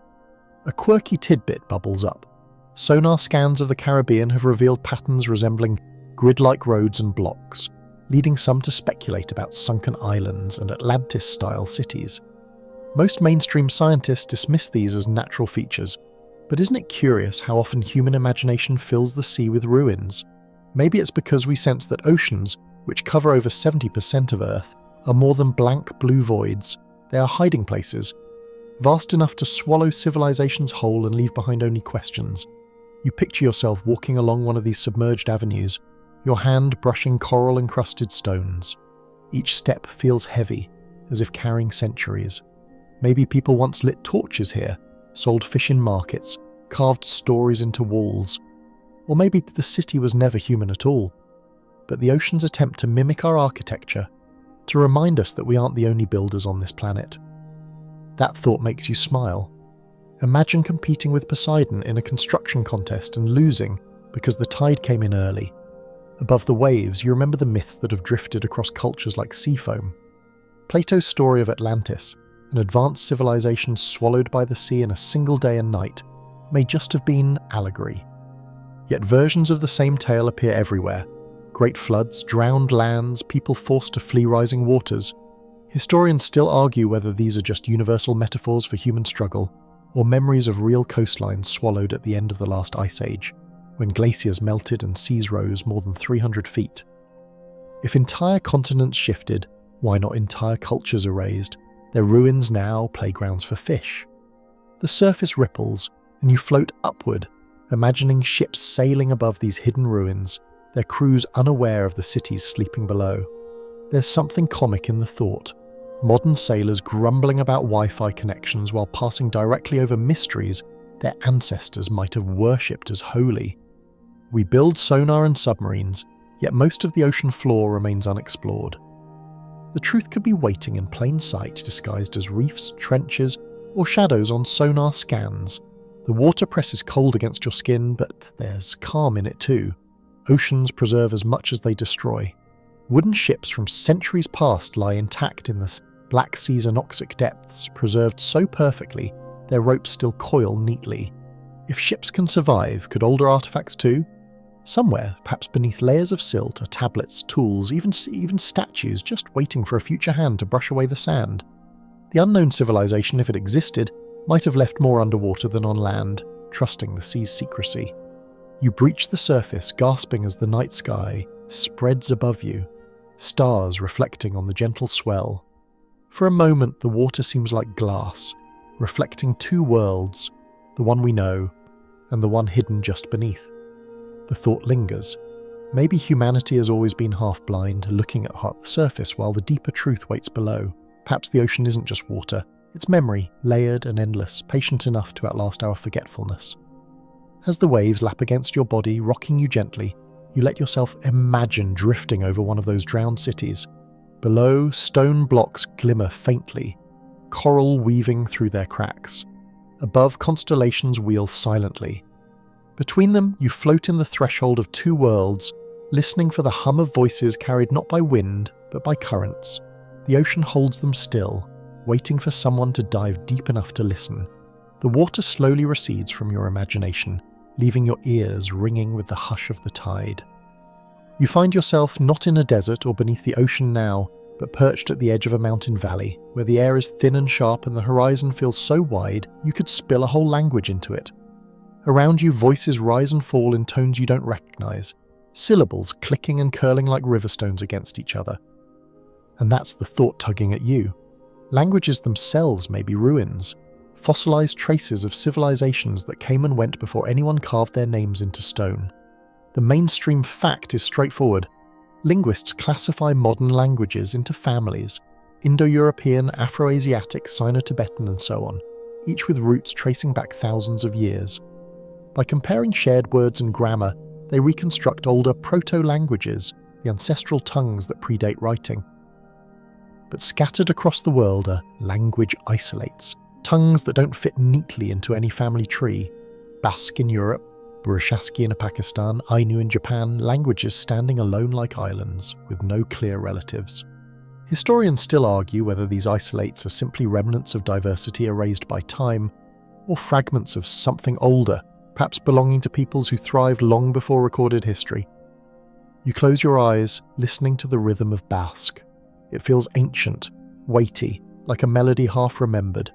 A quirky tidbit bubbles up. Sonar scans of the Caribbean have revealed patterns resembling grid-like roads and blocks, leading some to speculate about sunken islands and Atlantis-style cities. Most mainstream scientists dismiss these as natural features, but isn't it curious how often human imagination fills the sea with ruins? Maybe it's because we sense that oceans, which cover over 70% of Earth, are more than blank blue voids. They are hiding places, vast enough to swallow civilizations whole and leave behind only questions. You picture yourself walking along one of these submerged avenues, your hand brushing coral-encrusted stones. Each step feels heavy, as if carrying centuries. Maybe people once lit torches here, sold fish in markets, carved stories into walls. Or maybe the city was never human at all. But the oceans attempt to mimic our architecture, to remind us that we aren't the only builders on this planet. That thought makes you smile. Imagine competing with Poseidon in a construction contest and losing because the tide came in early. Above the waves, you remember the myths that have drifted across cultures like sea foam. Plato's story of Atlantis, an advanced civilization swallowed by the sea in a single day and night, may just have been allegory. Yet versions of the same tale appear everywhere. Great floods, drowned lands, people forced to flee rising waters. Historians still argue whether these are just universal metaphors for human struggle, or memories of real coastlines swallowed at the end of the last ice age, when glaciers melted and seas rose more than 300 feet. If entire continents shifted, why not entire cultures erased? Their ruins now playgrounds for fish. The surface ripples, and you float upward, imagining ships sailing above these hidden ruins, their crews unaware of the cities sleeping below. There's something comic in the thought. Modern sailors grumbling about Wi-Fi connections while passing directly over mysteries their ancestors might have worshipped as holy. We build sonar and submarines, yet most of the ocean floor remains unexplored. The truth could be waiting in plain sight, disguised as reefs, trenches, or shadows on sonar scans. The water presses cold against your skin, but there's calm in it too. Oceans preserve as much as they destroy. Wooden ships from centuries past lie intact in the Black Sea's anoxic depths, preserved so perfectly their ropes still coil neatly. If ships can survive, could older artifacts too? Somewhere, perhaps beneath layers of silt, are tablets, tools, even statues just waiting for a future hand to brush away the sand. The unknown civilization, if it existed, might have left more underwater than on land, trusting the sea's secrecy. You breach the surface, gasping as the night sky spreads above you, stars reflecting on the gentle swell. For a moment, the water seems like glass, reflecting two worlds, the one we know and the one hidden just beneath. The thought lingers. Maybe humanity has always been half blind, looking at the surface while the deeper truth waits below. Perhaps the ocean isn't just water, it's memory, layered and endless, patient enough to outlast our forgetfulness. As the waves lap against your body, rocking you gently, you let yourself imagine drifting over one of those drowned cities. Below, stone blocks glimmer faintly, coral weaving through their cracks. Above, constellations wheel silently. Between them, you float in the threshold of two worlds, listening for the hum of voices carried not by wind, but by currents. The ocean holds them still, waiting for someone to dive deep enough to listen. The water slowly recedes from your imagination, leaving your ears ringing with the hush of the tide. You find yourself not in a desert or beneath the ocean now, but perched at the edge of a mountain valley, where the air is thin and sharp and the horizon feels so wide you could spill a whole language into it. Around you, voices rise and fall in tones you don't recognize, syllables clicking and curling like river stones against each other. And that's the thought tugging at you. Languages themselves may be ruins, fossilized traces of civilizations that came and went before anyone carved their names into stone. The mainstream fact is straightforward. Linguists classify modern languages into families: Indo-European, Afro-Asiatic, Sino-Tibetan, and so on, each with roots tracing back thousands of years. By comparing shared words and grammar, they reconstruct older proto-languages, the ancestral tongues that predate writing. But scattered across the world are language isolates, tongues that don't fit neatly into any family tree. Basque in Europe, Burushaski in Pakistan, Ainu in Japan, languages standing alone like islands, with no clear relatives. Historians still argue whether these isolates are simply remnants of diversity erased by time, or fragments of something older, perhaps belonging to peoples who thrived long before recorded history. You close your eyes, listening to the rhythm of Basque. It feels ancient, weighty, like a melody half remembered.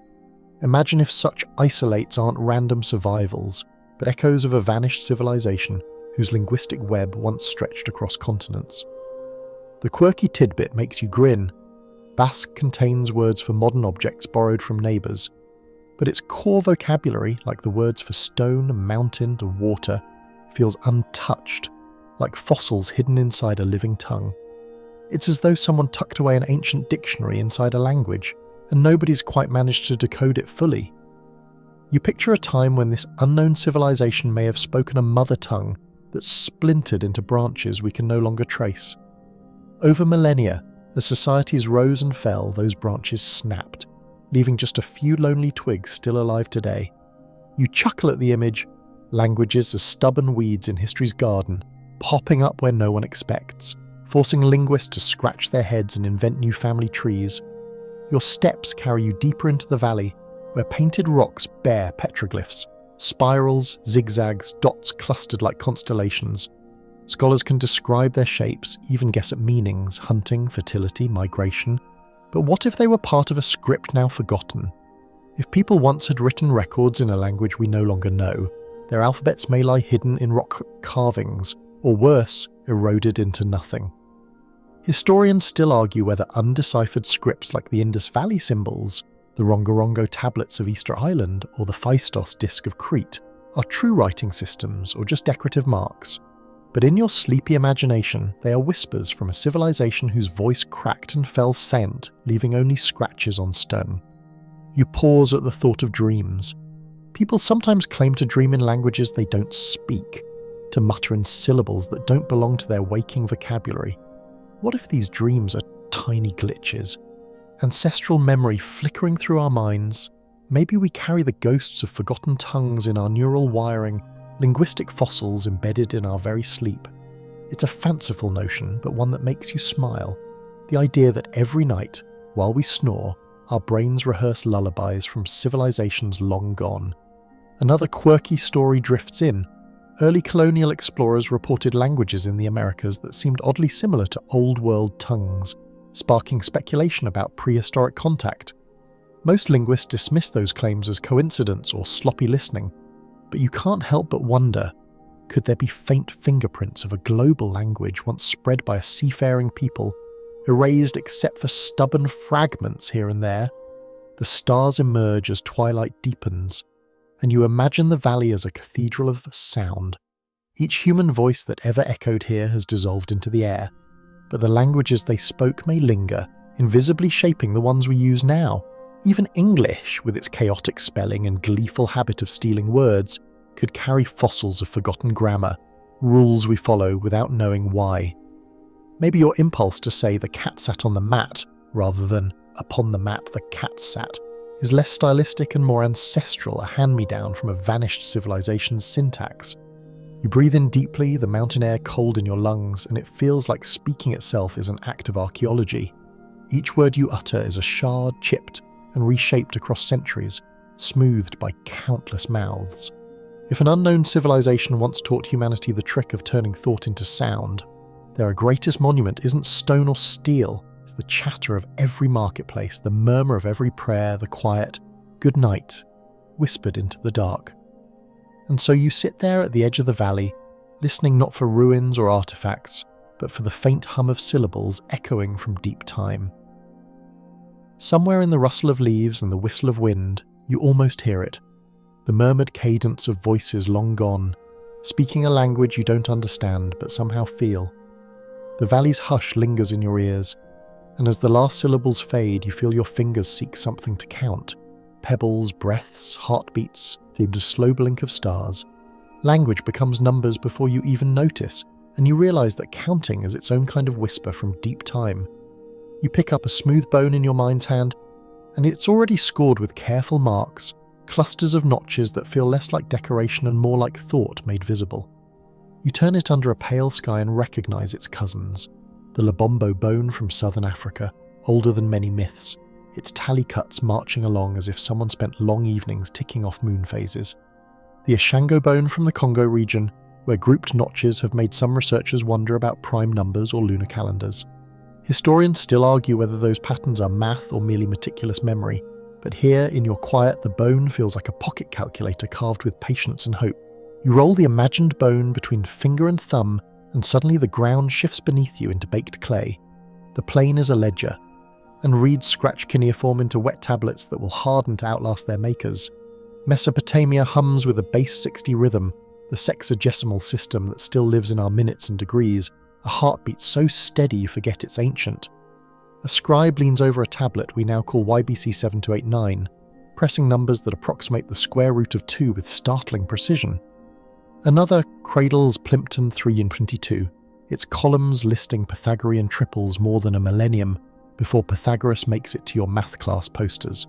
Imagine if such isolates aren't random survivals, but echoes of a vanished civilization whose linguistic web once stretched across continents. The quirky tidbit makes you grin. Basque contains words for modern objects borrowed from neighbours, but its core vocabulary, like the words for stone, mountain, and water, feels untouched, like fossils hidden inside a living tongue. It's as though someone tucked away an ancient dictionary inside a language, and nobody's quite managed to decode it fully. You picture a time when this unknown civilization may have spoken a mother tongue that splintered into branches we can no longer trace. Over millennia, as societies rose and fell, those branches snapped, leaving just a few lonely twigs still alive today. You chuckle at the image, languages as stubborn weeds in history's garden, popping up where no one expects, forcing linguists to scratch their heads and invent new family trees. Your steps carry you deeper into the valley, where painted rocks bear petroglyphs, spirals, zigzags, dots clustered like constellations. Scholars can describe their shapes, even guess at meanings: hunting, fertility, migration. But what if they were part of a script now forgotten? If people once had written records in a language we no longer know, their alphabets may lie hidden in rock carvings, or worse, eroded into nothing. Historians still argue whether undeciphered scripts like the Indus Valley symbols, the Rongorongo tablets of Easter Island, or the Phaistos disc of Crete are true writing systems or just decorative marks. But in your sleepy imagination, they are whispers from a civilization whose voice cracked and fell scent, leaving only scratches on stone. You pause at the thought of dreams. People sometimes claim to dream in languages they don't speak, to mutter in syllables that don't belong to their waking vocabulary. What if these dreams are tiny glitches? Ancestral memory flickering through our minds? Maybe we carry the ghosts of forgotten tongues in our neural wiring, linguistic fossils embedded in our very sleep. It's a fanciful notion, but one that makes you smile. The idea that every night, while we snore, our brains rehearse lullabies from civilizations long gone. Another quirky story drifts in. Early colonial explorers reported languages in the Americas that seemed oddly similar to Old World tongues, sparking speculation about prehistoric contact. Most linguists dismiss those claims as coincidence or sloppy listening, but you can't help but wonder, could there be faint fingerprints of a global language once spread by a seafaring people erased except for stubborn fragments here and there. The stars emerge as twilight deepens, and you imagine the valley as a cathedral of sound. Each human voice that ever echoed here has dissolved into the air, but the languages they spoke may linger, invisibly shaping the ones we use now. Even English, with its chaotic spelling and gleeful habit of stealing words, could carry fossils of forgotten grammar, rules we follow without knowing why. Maybe your impulse to say the cat sat on the mat, rather than upon the mat the cat sat, is less stylistic and more ancestral, a hand-me-down from a vanished civilization's syntax. You breathe in deeply, the mountain air cold in your lungs, and it feels like speaking itself is an act of archaeology. Each word you utter is a shard chipped and reshaped across centuries, smoothed by countless mouths. If an unknown civilization once taught humanity the trick of turning thought into sound, their greatest monument isn't stone or steel, it's the chatter of every marketplace, the murmur of every prayer, the quiet "good night" whispered into the dark. And so you sit there at the edge of the valley, listening not for ruins or artifacts, but for the faint hum of syllables echoing from deep time. Somewhere in the rustle of leaves and the whistle of wind, you almost hear it, the murmured cadence of voices long gone, speaking a language you don't understand but somehow feel. The valley's hush lingers in your ears, and as the last syllables fade, you feel your fingers seek something to count. Pebbles, breaths, heartbeats, the slow blink of stars. Language becomes numbers before you even notice, and you realize that counting is its own kind of whisper from deep time. You pick up a smooth bone in your mind's hand, and it's already scored with careful marks, clusters of notches that feel less like decoration and more like thought made visible. You turn it under a pale sky and recognize its cousins. The Lobombo bone from southern Africa, older than many myths, its tally cuts marching along as if someone spent long evenings ticking off moon phases. The Ashango bone from the Congo region, where grouped notches have made some researchers wonder about prime numbers or lunar calendars. Historians still argue whether those patterns are math or merely meticulous memory, but here, in your quiet, the bone feels like a pocket calculator carved with patience and hope. You roll the imagined bone between finger and thumb, and suddenly the ground shifts beneath you into baked clay. The plane is a ledger, and reeds scratch cuneiform into wet tablets that will harden to outlast their makers. Mesopotamia hums with a base 60 rhythm, the sexagesimal system that still lives in our minutes and degrees, a heartbeat so steady you forget it's ancient. A scribe leans over a tablet we now call YBC 7289, pressing numbers that approximate the square root of 2 with startling precision. Another cradles Plimpton 322, its columns listing Pythagorean triples more than a millennium before Pythagoras makes it to your math class posters.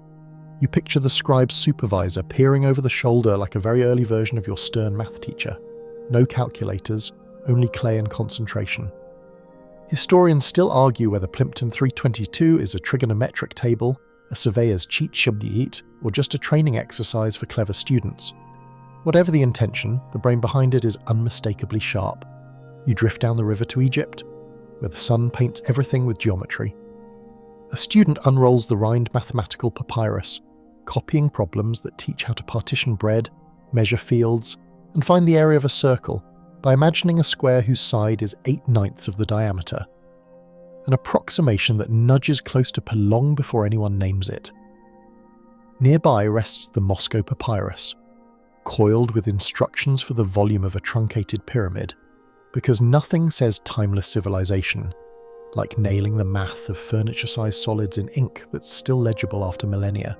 You picture the scribe's supervisor peering over the shoulder like a very early version of your stern math teacher. No calculators, only clay and concentration. Historians still argue whether Plimpton 322 is a trigonometric table, a surveyor's cheat sheet, or just a training exercise for clever students. Whatever the intention, the brain behind it is unmistakably sharp. You drift down the river to Egypt, where the sun paints everything with geometry. A student unrolls the rind mathematical papyrus, copying problems that teach how to partition bread, measure fields, and find the area of a circle by imagining a square whose side is 8/9 of the diameter. An approximation that nudges close to long before anyone names it. Nearby rests the Moscow papyrus, coiled with instructions for the volume of a truncated pyramid, because nothing says timeless civilization like nailing the math of furniture-sized solids in ink that's still legible after millennia.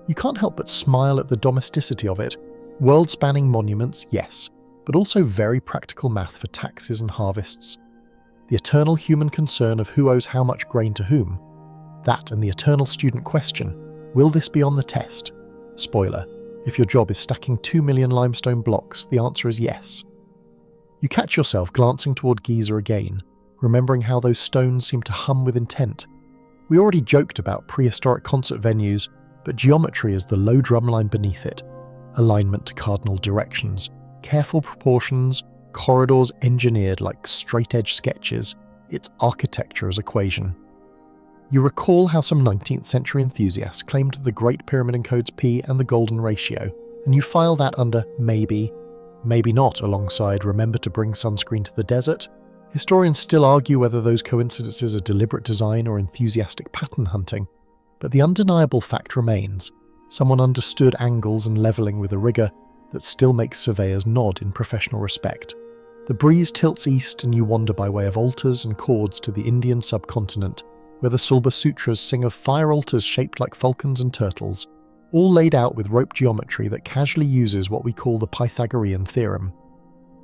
You can't help but smile at the domesticity of it. World-spanning monuments, yes, but also very practical math for taxes and harvests. The eternal human concern of who owes how much grain to whom. That and the eternal student question, will this be on the test? Spoiler, if your job is stacking 2 million limestone blocks, the answer is yes. You catch yourself glancing toward Giza again, remembering how those stones seem to hum with intent. We already joked about prehistoric concert venues, but geometry is the low drumline beneath it. Alignment to cardinal directions, careful proportions, corridors engineered like straight-edge sketches, it's architecture as equation. You recall how some 19th century enthusiasts claimed the Great Pyramid encodes P and the golden ratio, and you file that under maybe, maybe not alongside remember to bring sunscreen to the desert, Historians still argue whether those coincidences are deliberate design or enthusiastic pattern hunting, but the undeniable fact remains: someone understood angles and levelling with a rigour that still makes surveyors nod in professional respect. The breeze tilts east and you wander by way of altars and chords to the Indian subcontinent, where the Sulba Sutras sing of fire altars shaped like falcons and turtles, all laid out with rope geometry that casually uses what we call the Pythagorean theorem.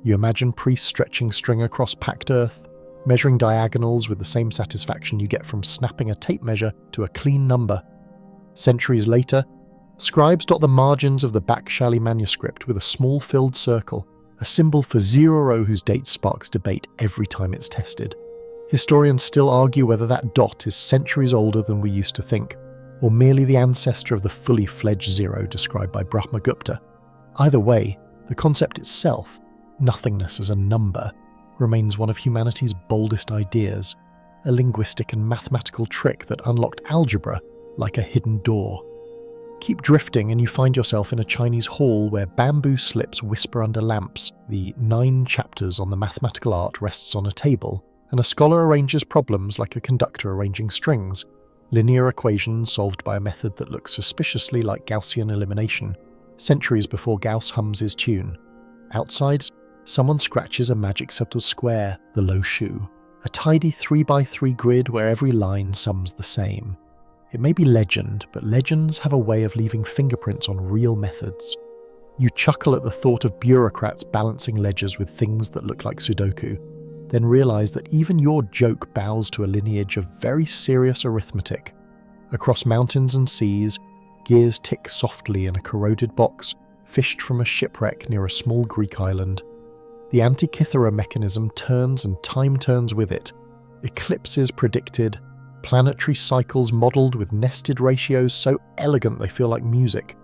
You imagine priests stretching string across packed earth, measuring diagonals with the same satisfaction you get from snapping a tape measure to a clean number. Centuries later, scribes dot the margins of the Bakshali manuscript with a small filled circle, a symbol for zero whose date sparks debate every time it's tested. Historians still argue whether that dot is centuries older than we used to think, or merely the ancestor of the fully fledged zero described by Brahmagupta. Either way, the concept itself, nothingness as a number, remains one of humanity's boldest ideas, a linguistic and mathematical trick that unlocked algebra like a hidden door. Keep drifting and you find yourself in a Chinese hall where bamboo slips whisper under lamps, the 9 chapters on the mathematical art rests on a table, and a scholar arranges problems like a conductor arranging strings, linear equations solved by a method that looks suspiciously like Gaussian elimination, centuries before Gauss hums his tune. Outside, someone scratches a magic subtle square, the low shoe, a tidy 3x3 grid where every line sums the same. It may be legend, but legends have a way of leaving fingerprints on real methods. You chuckle at the thought of bureaucrats balancing ledgers with things that look like Sudoku, then realise that even your joke bows to a lineage of very serious arithmetic. Across mountains and seas, gears tick softly in a corroded box, fished from a shipwreck near a small Greek island. The Antikythera mechanism turns and time turns with it. Eclipses predicted, planetary cycles modelled with nested ratios so elegant they feel like music.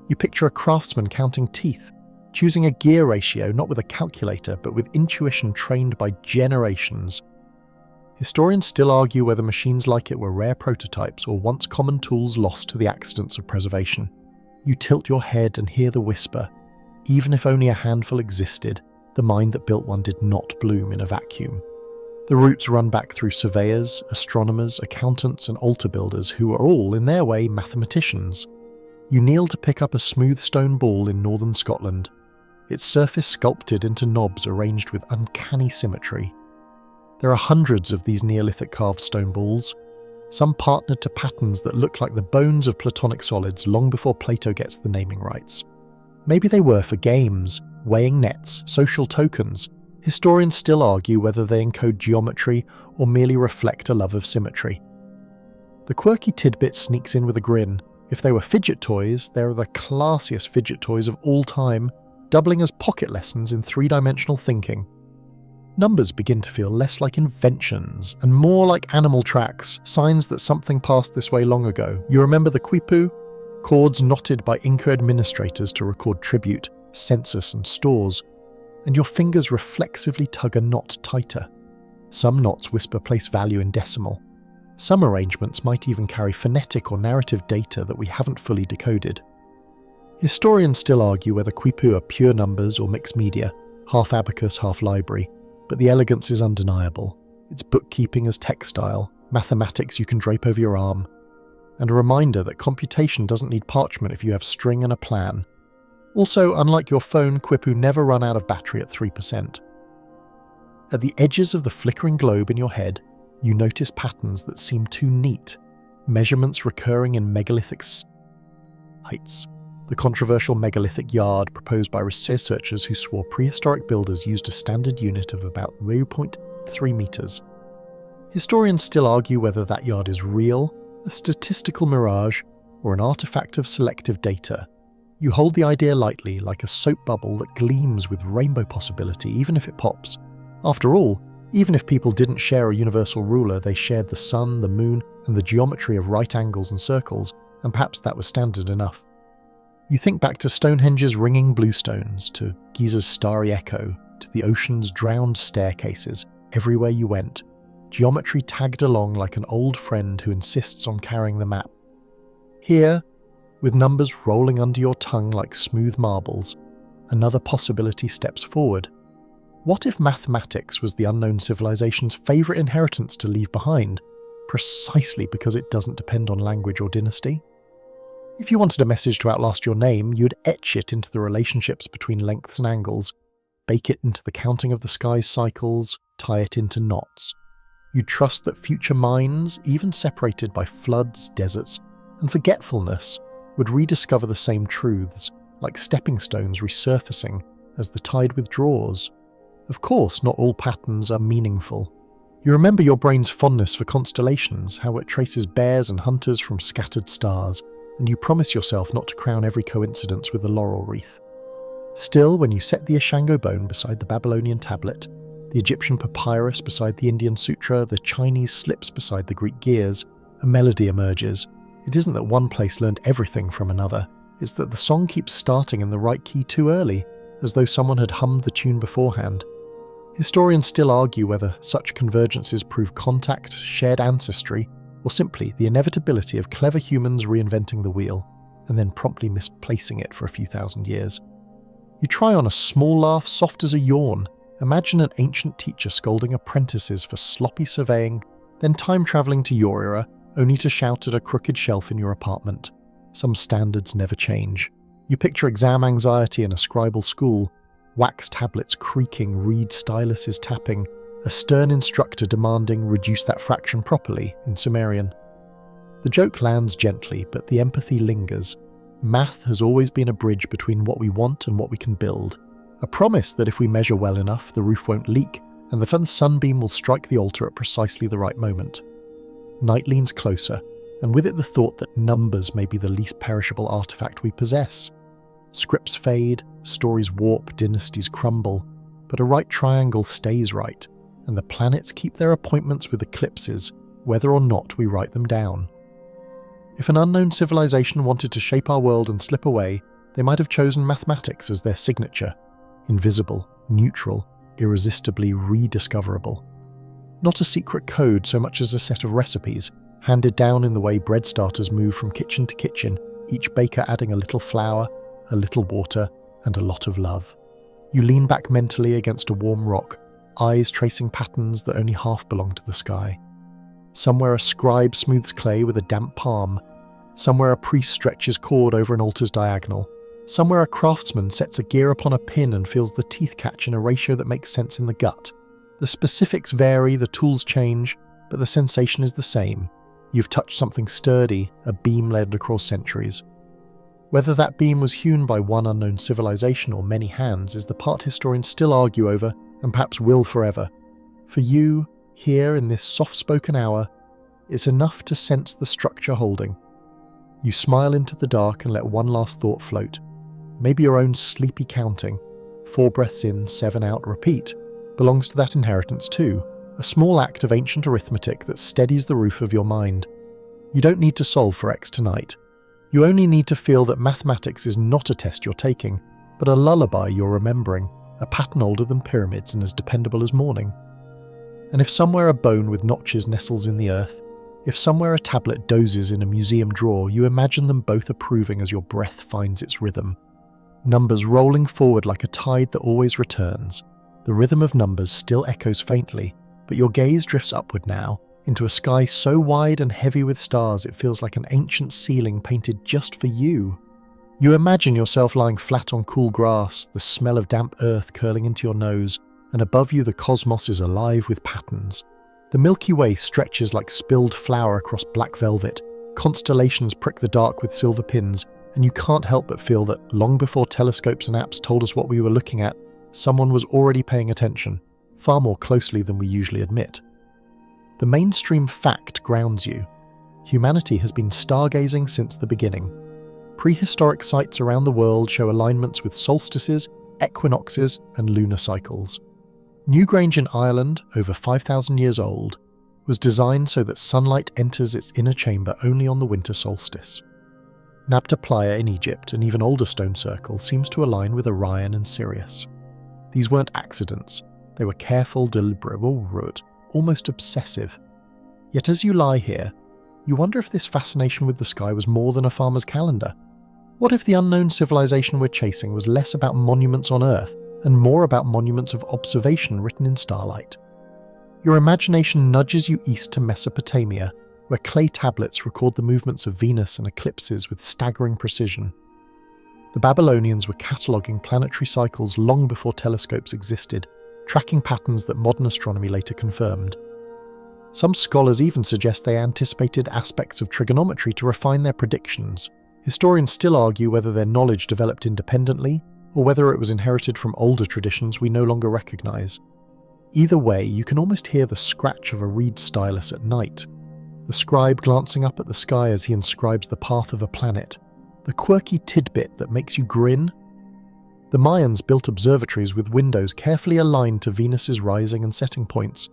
You picture a craftsman counting teeth, choosing a gear ratio not with a calculator but with intuition trained by generations. Historians still argue whether machines like it were rare prototypes or once common tools lost to the accidents of preservation. You tilt your head and hear the whisper: even if only a handful existed, the mind that built one did not bloom in a vacuum. The roots run back through surveyors, astronomers, accountants and altar builders who are all, in their way, mathematicians. You kneel to pick up a smooth stone ball in northern Scotland, its surface sculpted into knobs arranged with uncanny symmetry. There are hundreds of these Neolithic carved stone balls, some partnered to patterns that look like the bones of Platonic solids long before Plato gets the naming rights. Maybe they were for games, weighing nets, social tokens. Historians still argue whether they encode geometry or merely reflect a love of symmetry. The quirky tidbit sneaks in with a grin. If they were fidget toys, they're the classiest fidget toys of all time, doubling as pocket lessons in 3-dimensional thinking. Numbers begin to feel less like inventions and more like animal tracks, signs that something passed this way long ago. You remember the quipu? Cords knotted by Inca administrators to record tribute, census and stores, and your fingers reflexively tug a knot tighter. Some knots whisper place value in decimal. Some arrangements might even carry phonetic or narrative data that we haven't fully decoded. Historians still argue whether quipu are pure numbers or mixed media, half abacus, half library, but the elegance is undeniable. It's bookkeeping as textile, mathematics you can drape over your arm, and a reminder that computation doesn't need parchment if you have string and a plan. Also, unlike your phone, quipu never run out of battery at 3%. At the edges of the flickering globe in your head, you notice patterns that seem too neat, measurements recurring in megalithic heights. The controversial megalithic yard proposed by researchers who swore prehistoric builders used a standard unit of about 0.3 meters. Historians still argue whether that yard is real, a statistical mirage, or an artifact of selective data. You hold the idea lightly, like a soap bubble that gleams with rainbow possibility even if it pops. After all, even if people didn't share a universal ruler, they shared the sun, the moon, and the geometry of right angles and circles, and perhaps that was standard enough. You think back to Stonehenge's ringing bluestones, to Giza's starry echo, to the ocean's drowned staircases. Everywhere you went, geometry tagged along like an old friend who insists on carrying the map. Here, with numbers rolling under your tongue like smooth marbles, another possibility steps forward. What if mathematics was the unknown civilization's favourite inheritance to leave behind, precisely because it doesn't depend on language or dynasty? If you wanted a message to outlast your name, you'd etch it into the relationships between lengths and angles, bake it into the counting of the sky's cycles, tie it into knots. You'd trust that future minds, even separated by floods, deserts, and forgetfulness, would rediscover the same truths, like stepping stones resurfacing as the tide withdraws. Of course, not all patterns are meaningful. You remember your brain's fondness for constellations, how it traces bears and hunters from scattered stars, and you promise yourself not to crown every coincidence with a laurel wreath. Still, when you set the Ashango bone beside the Babylonian tablet, the Egyptian papyrus beside the Indian sutra, the Chinese slips beside the Greek gears, a melody emerges. It isn't that one place learned everything from another, it's that the song keeps starting in the right key too early, as though someone had hummed the tune beforehand. Historians still argue whether such convergences prove contact, shared ancestry, or simply the inevitability of clever humans reinventing the wheel, and then promptly misplacing it for a few thousand years. You try on a small laugh soft as a yawn. Imagine an ancient teacher scolding apprentices for sloppy surveying, then time-travelling to your era, only to shout at a crooked shelf in your apartment. Some standards never change. You picture exam anxiety in a scribal school, wax tablets creaking, reed styluses tapping, a stern instructor demanding reduce that fraction properly in Sumerian. The joke lands gently, but the empathy lingers. Math has always been a bridge between what we want and what we can build. A promise that if we measure well enough, the roof won't leak, and the sunbeam will strike the altar at precisely the right moment. Night leans closer, and with it the thought that numbers may be the least perishable artifact we possess. Scripts fade, stories warp, dynasties crumble, but a right triangle stays right, and the planets keep their appointments with eclipses, whether or not we write them down. If an unknown civilization wanted to shape our world and slip away, they might have chosen mathematics as their signature. Invisible, neutral, irresistibly rediscoverable. Not a secret code so much as a set of recipes, handed down in the way bread starters move from kitchen to kitchen, each baker adding a little flour, a little water, and a lot of love. You lean back mentally against a warm rock, eyes tracing patterns that only half belong to the sky. Somewhere a scribe smooths clay with a damp palm. Somewhere a priest stretches cord over an altar's diagonal. Somewhere a craftsman sets a gear upon a pin and feels the teeth catch in a ratio that makes sense in the gut. The specifics vary, the tools change, but the sensation is the same. You've touched something sturdy, a beam led across centuries. Whether that beam was hewn by one unknown civilization or many hands is the part historians still argue over, and perhaps will forever. For you, here in this soft-spoken hour, it's enough to sense the structure holding. You smile into the dark and let one last thought float. Maybe your own sleepy counting, 4 breaths in, 7 out, repeat, belongs to that inheritance too, a small act of ancient arithmetic that steadies the roof of your mind. You don't need to solve for X tonight. You only need to feel that mathematics is not a test you're taking, but a lullaby you're remembering, a pattern older than pyramids and as dependable as morning. And if somewhere a bone with notches nestles in the earth, if somewhere a tablet dozes in a museum drawer, you imagine them both approving as your breath finds its rhythm. Numbers rolling forward like a tide that always returns. The rhythm of numbers still echoes faintly, but your gaze drifts upward now, into a sky so wide and heavy with stars it feels like an ancient ceiling painted just for you. You imagine yourself lying flat on cool grass, the smell of damp earth curling into your nose, and above you the cosmos is alive with patterns. The Milky Way stretches like spilled flour across black velvet, constellations prick the dark with silver pins, and you can't help but feel that long before telescopes and apps told us what we were looking at, someone was already paying attention, far more closely than we usually admit. The mainstream fact grounds you. Humanity has been stargazing since the beginning. Prehistoric sites around the world show alignments with solstices, equinoxes, and lunar cycles. Newgrange in Ireland, over 5,000 years old, was designed so that sunlight enters its inner chamber only on the winter solstice. Nabta Playa in Egypt, an even older stone circle, seems to align with Orion and Sirius. These weren't accidents. They were careful, deliberate, almost obsessive. Yet as you lie here, you wonder if this fascination with the sky was more than a farmer's calendar. What if the unknown civilization we're chasing was less about monuments on Earth and more about monuments of observation written in starlight. Your imagination nudges you east to Mesopotamia, where clay tablets record the movements of Venus and eclipses with staggering precision. The Babylonians were cataloguing planetary cycles long before telescopes existed, tracking patterns that modern astronomy later confirmed. Some scholars even suggest they anticipated aspects of trigonometry to refine their predictions. Historians still argue whether their knowledge developed independently, or whether it was inherited from older traditions we no longer recognize. Either way, you can almost hear the scratch of a reed stylus at night, the scribe glancing up at the sky as he inscribes the path of a planet, the quirky tidbit that makes you grin. The Mayans built observatories with windows carefully aligned to Venus's rising and setting points,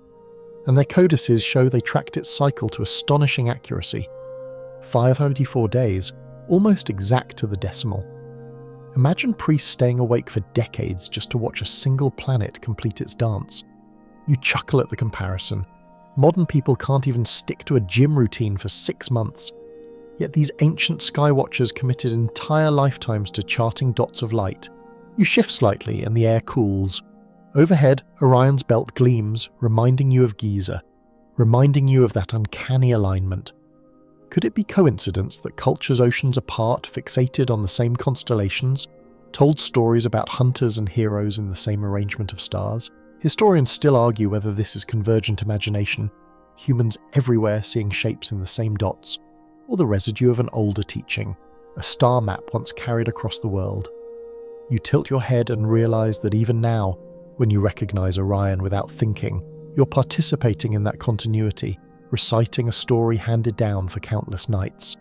and their codices show they tracked its cycle to astonishing accuracy. 584 days, almost exact to the decimal. Imagine priests staying awake for decades just to watch a single planet complete its dance. You chuckle at the comparison. Modern people can't even stick to a gym routine for 6 months. Yet these ancient skywatchers committed entire lifetimes to charting dots of light. You shift slightly and the air cools. Overhead, Orion's belt gleams, reminding you of Giza, reminding you of that uncanny alignment. Could it be coincidence that cultures oceans apart fixated on the same constellations, told stories about hunters and heroes in the same arrangement of stars? Historians still argue whether this is convergent imagination, humans everywhere seeing shapes in the same dots, or the residue of an older teaching, a star map once carried across the world. You tilt your head and realize that even now, when you recognize Orion without thinking, you're participating in that continuity, reciting a story handed down for countless nights.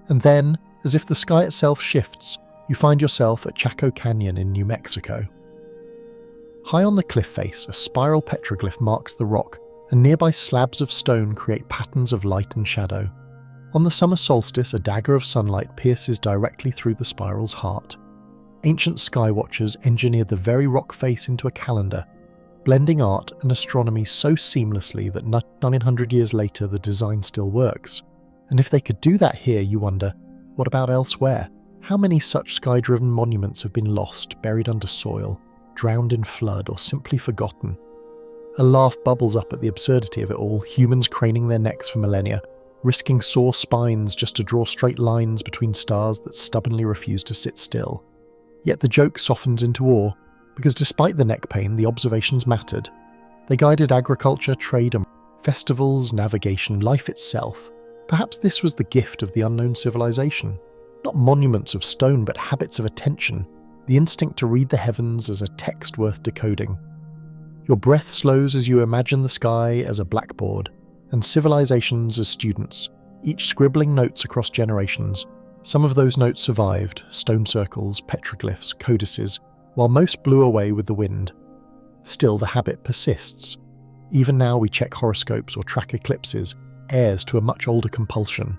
And then, as if the sky itself shifts, you find yourself at Chaco Canyon in New Mexico. High on the cliff face, a spiral petroglyph marks the rock, and nearby slabs of stone create patterns of light and shadow. On the summer solstice, a dagger of sunlight pierces directly through the spiral's heart. Ancient skywatchers engineered the very rock face into a calendar, blending art and astronomy so seamlessly that 900 years later the design still works. And if they could do that here, you wonder, what about elsewhere? How many such sky-driven monuments have been lost, buried under soil, drowned in flood, or simply forgotten? A laugh bubbles up at the absurdity of it all, humans craning their necks for millennia, risking sore spines just to draw straight lines between stars that stubbornly refuse to sit still. Yet the joke softens into awe, because despite the neck pain, the observations mattered. They guided agriculture, trade, and festivals, navigation, life itself. Perhaps this was the gift of the unknown civilization. Not monuments of stone, but habits of attention, the instinct to read the heavens as a text worth decoding. Your breath slows as you imagine the sky as a blackboard, and civilizations as students, each scribbling notes across generations. Some of those notes survived, stone circles, petroglyphs, codices, while most blew away with the wind. Still, the habit persists. Even now we check horoscopes or track eclipses, heirs to a much older compulsion.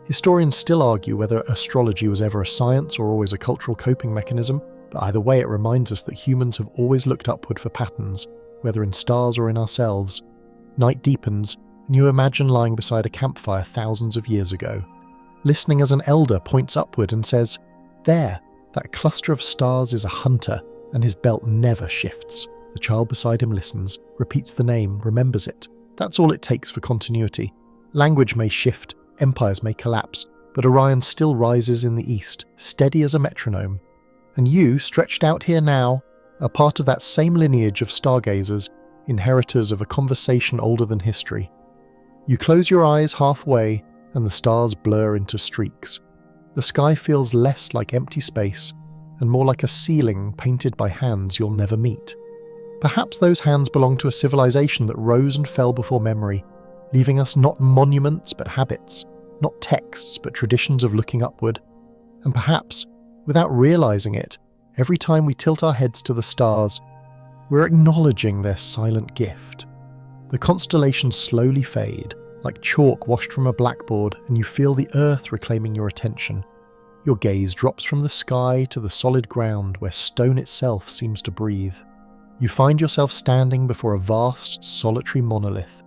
Historians still argue whether astrology was ever a science or always a cultural coping mechanism, but either way it reminds us that humans have always looked upward for patterns, whether in stars or in ourselves. Night deepens, and you imagine lying beside a campfire thousands of years ago, listening as an elder points upward and says, "There, that cluster of stars is a hunter, and his belt never shifts." The child beside him listens, repeats the name, remembers it. That's all it takes for continuity. Language may shift, empires may collapse, but Orion still rises in the east, steady as a metronome. And you, stretched out here now, are part of that same lineage of stargazers, inheritors of a conversation older than history. You close your eyes halfway, and the stars blur into streaks. The sky feels less like empty space, and more like a ceiling painted by hands you'll never meet. Perhaps those hands belong to a civilization that rose and fell before memory, leaving us not monuments but habits, not texts but traditions of looking upward. And perhaps, without realizing it, every time we tilt our heads to the stars, we're acknowledging their silent gift. The constellations slowly fade, like chalk washed from a blackboard, and you feel the earth reclaiming your attention. Your gaze drops from the sky to the solid ground where stone itself seems to breathe. You find yourself standing before a vast, solitary monolith,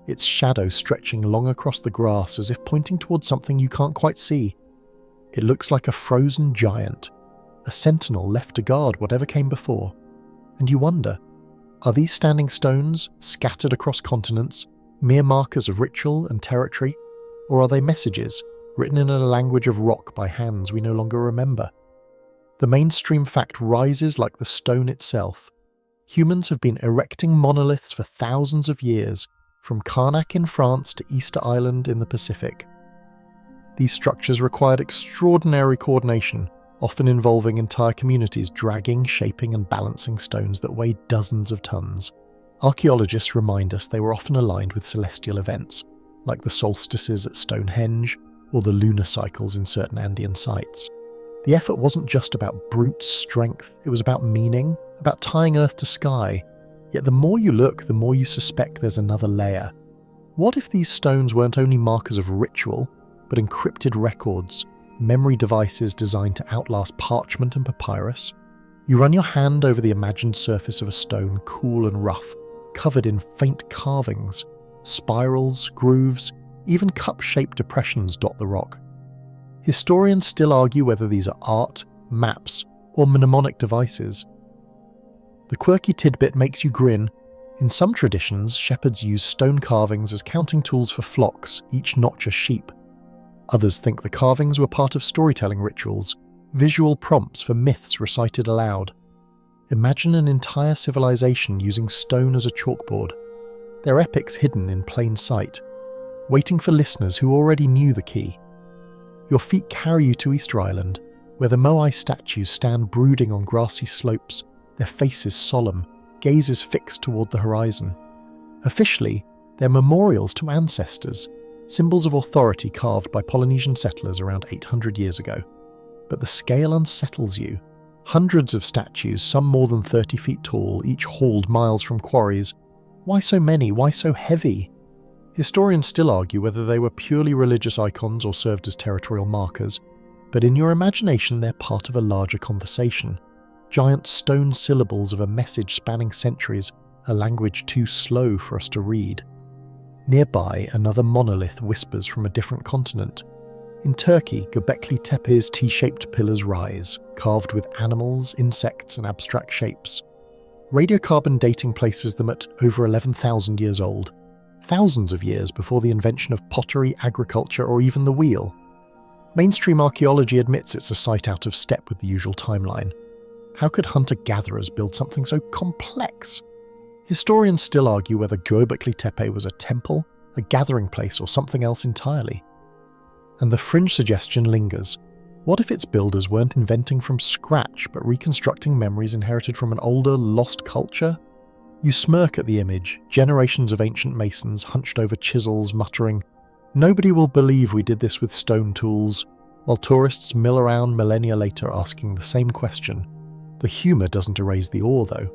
its shadow stretching long across the grass as if pointing towards something you can't quite see. It looks like a frozen giant, a sentinel left to guard whatever came before. And you wonder, are these standing stones, scattered across continents, mere markers of ritual and territory, or are they messages written in a language of rock by hands we no longer remember? The mainstream fact rises like the stone itself. Humans have been erecting monoliths for thousands of years, from Karnak in France to Easter Island in the Pacific. These structures required extraordinary coordination, often involving entire communities dragging, shaping and balancing stones that weighed dozens of tons. Archaeologists remind us they were often aligned with celestial events, like the solstices at Stonehenge or the lunar cycles in certain Andean sites. The effort wasn't just about brute strength, it was about meaning, about tying earth to sky. Yet the more you look, the more you suspect there's another layer. What if these stones weren't only markers of ritual, but encrypted records, memory devices designed to outlast parchment and papyrus? You run your hand over the imagined surface of a stone, cool and rough, covered in faint carvings. Spirals, grooves, even cup-shaped depressions dot the rock. Historians still argue whether these are art, maps, or mnemonic devices. The quirky tidbit makes you grin. In some traditions, shepherds use stone carvings as counting tools for flocks, each notch a sheep. Others think the carvings were part of storytelling rituals, visual prompts for myths recited aloud. Imagine an entire civilization using stone as a chalkboard. Their epics hidden in plain sight, waiting for listeners who already knew the key. Your feet carry you to Easter Island, where the Moai statues stand brooding on grassy slopes, their faces solemn, gazes fixed toward the horizon. Officially, they're memorials to ancestors, symbols of authority carved by Polynesian settlers around 800 years ago. But the scale unsettles you. Hundreds of statues, some more than 30 feet tall, each hauled miles from quarries. Why so many? Why so heavy? Historians still argue whether they were purely religious icons or served as territorial markers, but in your imagination they're part of a larger conversation. Giant stone syllables of a message spanning centuries, a language too slow for us to read. Nearby, another monolith whispers from a different continent. In Turkey, Göbekli Tepe's T-shaped pillars rise, carved with animals, insects and abstract shapes. Radiocarbon dating places them at over 11,000 years old, thousands of years before the invention of pottery, agriculture or even the wheel. Mainstream archaeology admits it's a site out of step with the usual timeline. How could hunter-gatherers build something so complex? Historians still argue whether Göbekli Tepe was a temple, a gathering place or something else entirely. And the fringe suggestion lingers. What if its builders weren't inventing from scratch but reconstructing memories inherited from an older, lost culture? You smirk at the image, generations of ancient masons hunched over chisels muttering, "Nobody will believe we did this with stone tools," while tourists mill around millennia later asking the same question. The humour doesn't erase the awe though.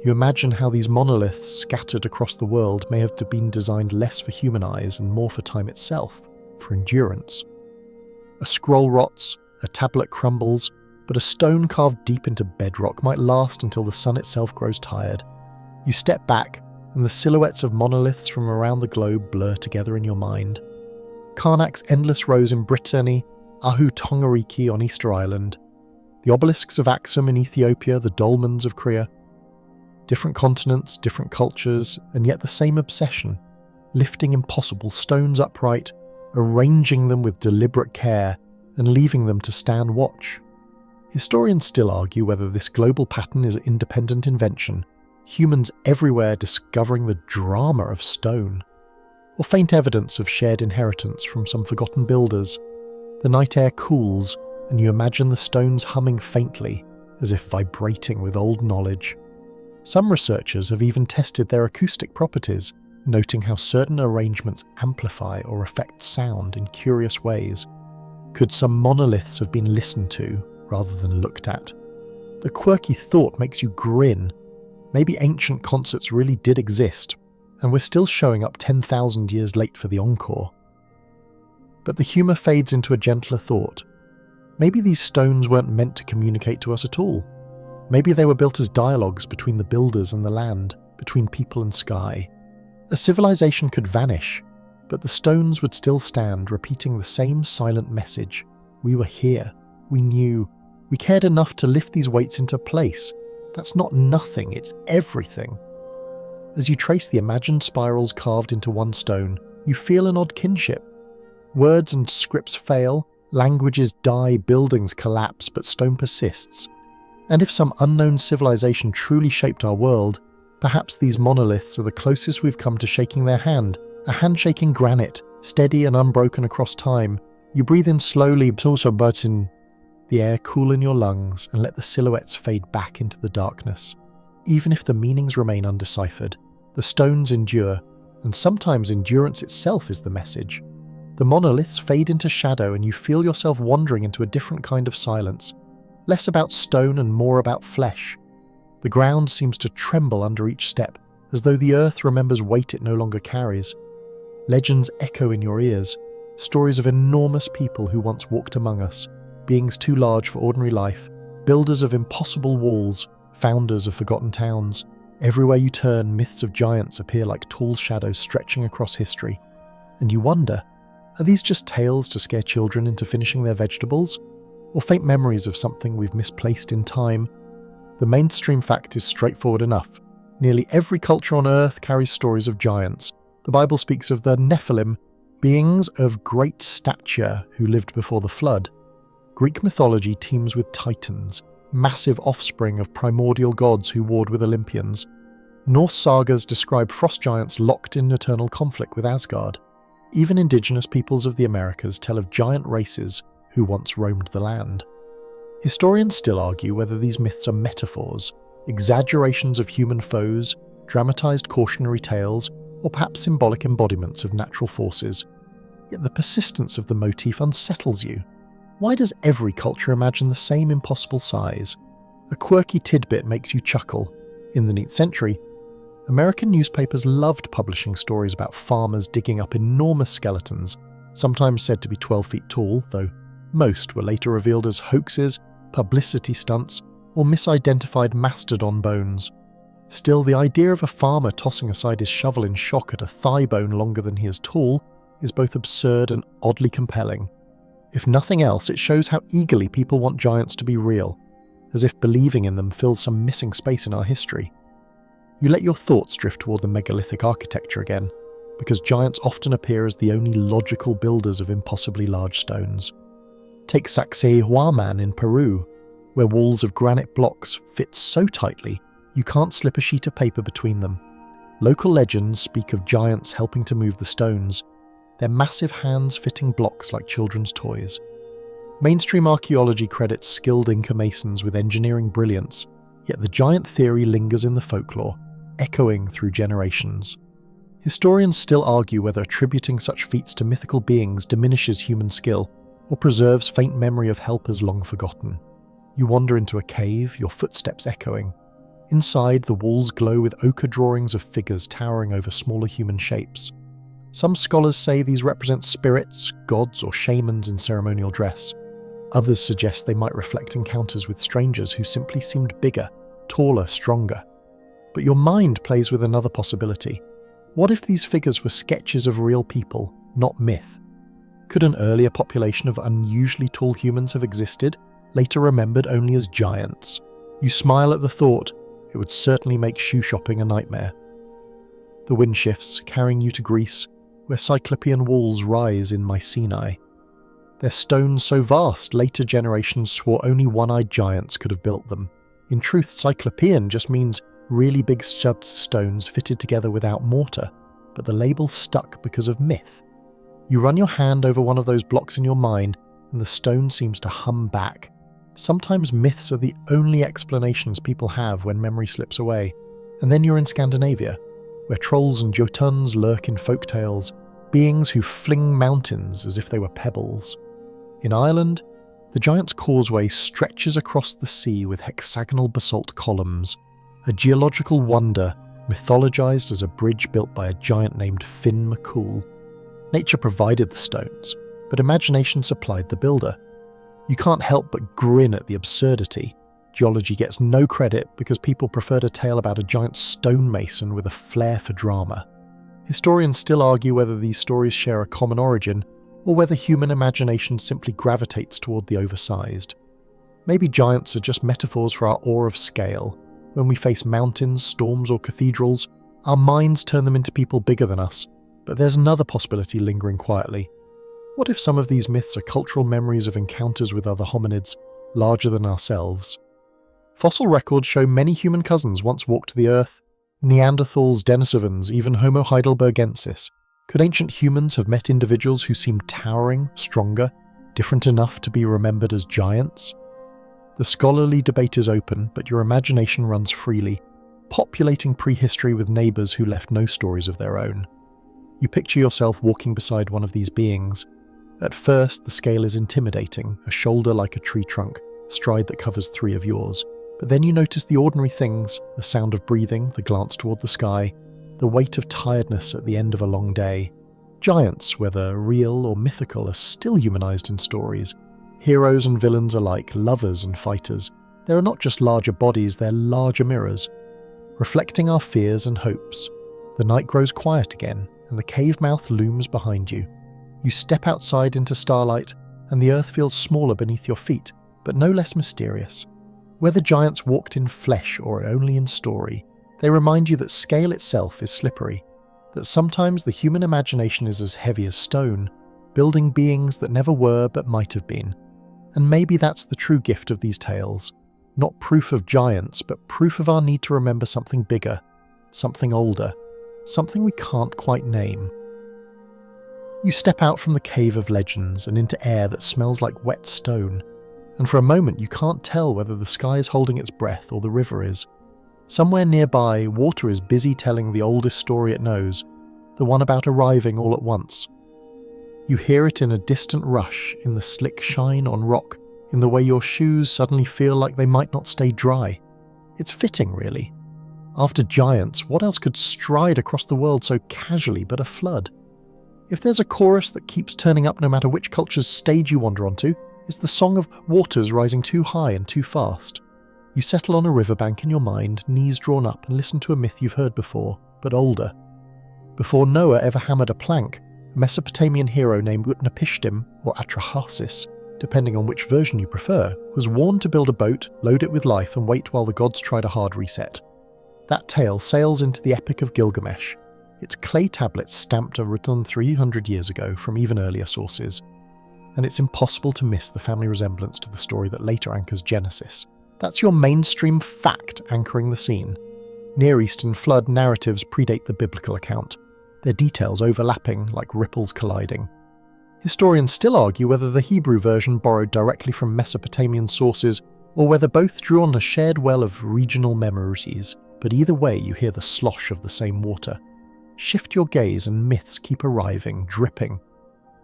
You imagine how these monoliths scattered across the world may have been designed less for human eyes and more for time itself, for endurance. A scroll rots, a tablet crumbles, but a stone carved deep into bedrock might last until the sun itself grows tired. You step back, and the silhouettes of monoliths from around the globe blur together in your mind. Karnak's endless rows in Brittany, Ahu Tongariki on Easter Island, the obelisks of Aksum in Ethiopia, the dolmens of Krea. Different continents, different cultures, and yet the same obsession, lifting impossible stones upright, arranging them with deliberate care, and leaving them to stand watch. Historians still argue whether this global pattern is an independent invention, humans everywhere discovering the drama of stone, or faint evidence of shared inheritance from some forgotten builders. The night air cools, and you imagine the stones humming faintly, as if vibrating with old knowledge. Some researchers have even tested their acoustic properties, noting how certain arrangements amplify or affect sound in curious ways. Could some monoliths have been listened to rather than looked at? The quirky thought makes you grin. Maybe ancient concerts really did exist, and we're still showing up 10,000 years late for the encore. But the humour fades into a gentler thought. Maybe these stones weren't meant to communicate to us at all. Maybe they were built as dialogues between the builders and the land, between people and sky. A civilization could vanish, but the stones would still stand, repeating the same silent message. We were here. We knew. We cared enough to lift these weights into place. That's not nothing, it's everything. As you trace the imagined spirals carved into one stone, you feel an odd kinship. Words and scripts fail, languages die, buildings collapse, but stone persists. And if some unknown civilization truly shaped our world, perhaps these monoliths are the closest we've come to shaking their hand, a handshake in granite, steady and unbroken across time. You breathe in slowly, but also in the air cool in your lungs and let the silhouettes fade back into the darkness. Even if the meanings remain undeciphered, the stones endure, and sometimes endurance itself is the message. The monoliths fade into shadow and you feel yourself wandering into a different kind of silence, less about stone and more about flesh. The ground seems to tremble under each step, as though the earth remembers weight it no longer carries. Legends echo in your ears, stories of enormous people who once walked among us, beings too large for ordinary life, builders of impossible walls, founders of forgotten towns. Everywhere you turn, myths of giants appear like tall shadows stretching across history. And you wonder, are these just tales to scare children into finishing their vegetables? Or faint memories of something we've misplaced in time? The mainstream fact is straightforward enough. Nearly every culture on Earth carries stories of giants. The Bible speaks of the Nephilim, beings of great stature who lived before the flood. Greek mythology teems with titans, massive offspring of primordial gods who warred with Olympians. Norse sagas describe frost giants locked in eternal conflict with Asgard. Even indigenous peoples of the Americas tell of giant races who once roamed the land. Historians still argue whether these myths are metaphors, exaggerations of human foes, dramatized cautionary tales, or perhaps symbolic embodiments of natural forces. Yet the persistence of the motif unsettles you. Why does every culture imagine the same impossible size? A quirky tidbit makes you chuckle. In the 9th century, American newspapers loved publishing stories about farmers digging up enormous skeletons, sometimes said to be 12 feet tall, though most were later revealed as hoaxes, publicity stunts, or misidentified mastodon bones. Still, the idea of a farmer tossing aside his shovel in shock at a thigh bone longer than he is tall is both absurd and oddly compelling. If nothing else, it shows how eagerly people want giants to be real, as if believing in them fills some missing space in our history. You let your thoughts drift toward the megalithic architecture again, because giants often appear as the only logical builders of impossibly large stones. Take Sacsayhuaman in Peru, where walls of granite blocks fit so tightly you can't slip a sheet of paper between them. Local legends speak of giants helping to move the stones, their massive hands fitting blocks like children's toys. Mainstream archaeology credits skilled Inca masons with engineering brilliance, yet the giant theory lingers in the folklore, echoing through generations. Historians still argue whether attributing such feats to mythical beings diminishes human skill or preserves faint memory of helpers long forgotten. You wander into a cave, your footsteps echoing. Inside, the walls glow with ochre drawings of figures towering over smaller human shapes. Some scholars say these represent spirits, gods, or shamans in ceremonial dress. Others suggest they might reflect encounters with strangers who simply seemed bigger, taller, stronger. But your mind plays with another possibility. What if these figures were sketches of real people, not myth? Could an earlier population of unusually tall humans have existed, later remembered only as giants? You smile at the thought. It would certainly make shoe shopping a nightmare. The wind shifts, carrying you to Greece, where Cyclopean walls rise in Mycenae. Their stones so vast, later generations swore only one-eyed giants could have built them. In truth, Cyclopean just means really big stones fitted together without mortar, but the label stuck because of myth. You run your hand over one of those blocks in your mind, and the stone seems to hum back. Sometimes myths are the only explanations people have when memory slips away. And then you're in Scandinavia, where trolls and jotuns lurk in folktales, beings who fling mountains as if they were pebbles. In Ireland, the Giant's Causeway stretches across the sea with hexagonal basalt columns, a geological wonder mythologized as a bridge built by a giant named Finn McCool. Nature provided the stones, but imagination supplied the builder. You can't help but grin at the absurdity. Geology gets no credit because people preferred a tale about a giant stonemason with a flair for drama. Historians still argue whether these stories share a common origin, or whether human imagination simply gravitates toward the oversized. Maybe giants are just metaphors for our awe of scale, When we face mountains, storms, or cathedrals, our minds turn them into people bigger than us. But there's another possibility lingering quietly. What if some of these myths are cultural memories of encounters with other hominids, larger than ourselves? Fossil records show many human cousins once walked the earth. Neanderthals, Denisovans, even Homo heidelbergensis. Could ancient humans have met individuals who seemed towering, stronger, different enough to be remembered as giants? The scholarly debate is open, but your imagination runs freely, populating prehistory with neighbours who left no stories of their own. You picture yourself walking beside one of these beings. At first, the scale is intimidating, a shoulder like a tree trunk, a stride that covers 3 of yours. But then you notice the ordinary things, the sound of breathing, the glance toward the sky, the weight of tiredness at the end of a long day. Giants, whether real or mythical, are still humanized in stories. Heroes and villains alike, lovers and fighters. There are not just larger bodies, they're larger mirrors, reflecting our fears and hopes. The night grows quiet again, and the cave mouth looms behind you. You step outside into starlight, and the earth feels smaller beneath your feet, but no less mysterious. Whether giants walked in flesh or only in story, they remind you that scale itself is slippery, that sometimes the human imagination is as heavy as stone, building beings that never were but might have been. And maybe that's the true gift of these tales. Not proof of giants, but proof of our need to remember something bigger, something older, something we can't quite name. You step out from the cave of legends and into air that smells like wet stone, and for a moment you can't tell whether the sky is holding its breath or the river is. Somewhere nearby, water is busy telling the oldest story it knows, the one about arriving all at once. You hear it in a distant rush, in the slick shine on rock, in the way your shoes suddenly feel like they might not stay dry. It's fitting, really. After giants, what else could stride across the world so casually but a flood? If there's a chorus that keeps turning up no matter which culture's stage you wander onto, it's the song of waters rising too high and too fast. You settle on a riverbank in your mind, knees drawn up, and listen to a myth you've heard before, but older. Before Noah ever hammered a plank, a Mesopotamian hero named Utnapishtim, or Atrahasis, depending on which version you prefer, was warned to build a boat, load it with life, and wait while the gods tried a hard reset. That tale sails into the Epic of Gilgamesh. Its clay tablets stamped are written 300 years ago from even earlier sources, and it's impossible to miss the family resemblance to the story that later anchors Genesis. That's your mainstream fact anchoring the scene. Near Eastern flood narratives predate the biblical account, their details overlapping like ripples colliding. Historians still argue whether the Hebrew version borrowed directly from Mesopotamian sources or whether both drew on a shared well of regional memories, but either way you hear the slosh of the same water. Shift your gaze and myths keep arriving, dripping.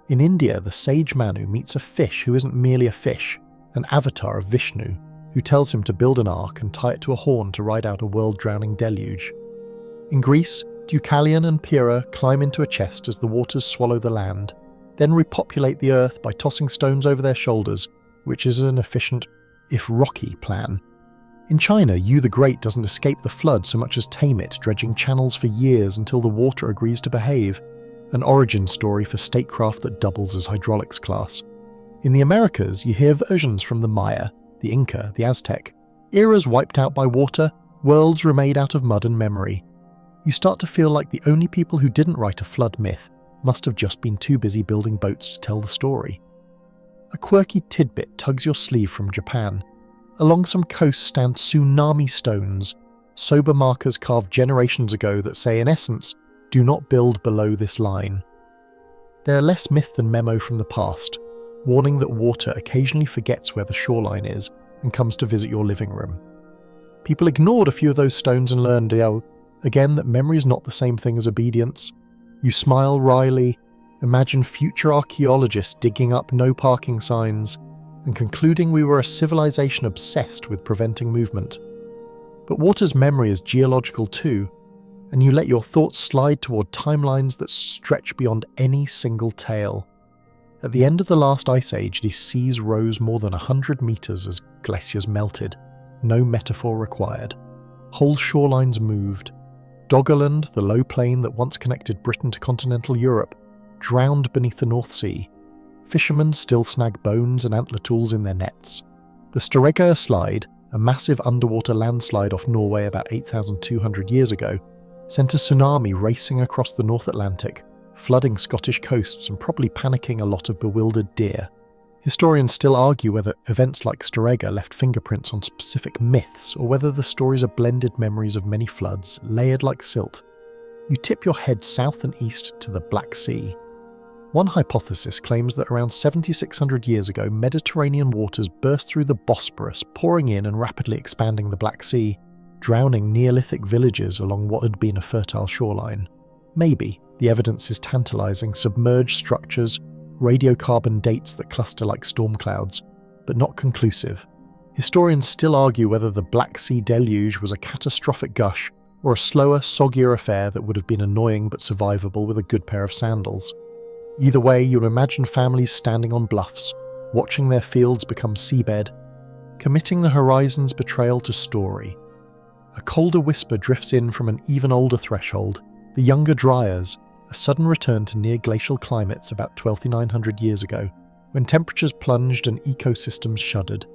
In India, the sage Manu meets a fish who isn't merely a fish, an avatar of Vishnu, who tells him to build an ark and tie it to a horn to ride out a world-drowning deluge. In Greece, Deucalion and Pyrrha climb into a chest as the waters swallow the land, then repopulate the earth by tossing stones over their shoulders, which is an efficient, if rocky, plan. In China, Yu the Great doesn't escape the flood so much as tame it, dredging channels for years until the water agrees to behave, an origin story for statecraft that doubles as hydraulics class. In the Americas, you hear versions from the Maya, the Inca, the Aztec. Eras wiped out by water, worlds remade out of mud and memory. You start to feel like the only people who didn't write a flood myth must have just been too busy building boats to tell the story. A quirky tidbit tugs your sleeve from Japan. Along some coasts stand tsunami stones, sober markers carved generations ago that say, in essence, do not build below this line. They're less myth than memo from the past, warning that water occasionally forgets where the shoreline is and comes to visit your living room. People ignored a few of those stones and learned, again, that memory is not the same thing as obedience. You smile wryly, imagine future archaeologists digging up no parking signs, and concluding we were a civilization obsessed with preventing movement. But water's memory is geological too, and you let your thoughts slide toward timelines that stretch beyond any single tale. At the end of the last ice age, these seas rose more than 100 meters as glaciers melted, no metaphor required. Whole shorelines moved. Doggerland, the low plain that once connected Britain to continental Europe, drowned beneath the North Sea. Fishermen still snag bones and antler tools in their nets. The Storegga slide, a massive underwater landslide off Norway about 8,200 years ago, sent a tsunami racing across the North Atlantic, flooding Scottish coasts and probably panicking a lot of bewildered deer. Historians still argue whether events like Stonehenge left fingerprints on specific myths or whether the stories are blended memories of many floods, layered like silt. You tip your head south and east to the Black Sea. One hypothesis claims that around 7,600 years ago, Mediterranean waters burst through the Bosporus, pouring in and rapidly expanding the Black Sea, drowning Neolithic villages along what had been a fertile shoreline. Maybe the evidence is tantalizing: submerged structures, radiocarbon dates that cluster like storm clouds, but not conclusive. Historians still argue whether the Black Sea deluge was a catastrophic gush or a slower, soggier affair that would have been annoying but survivable with a good pair of sandals. Either way, you'll imagine families standing on bluffs, watching their fields become seabed, committing the horizon's betrayal to story. A colder whisper drifts in from an even older threshold, the Younger Dryas, a sudden return to near-glacial climates about 12,900 years ago, when temperatures plunged and ecosystems shuddered.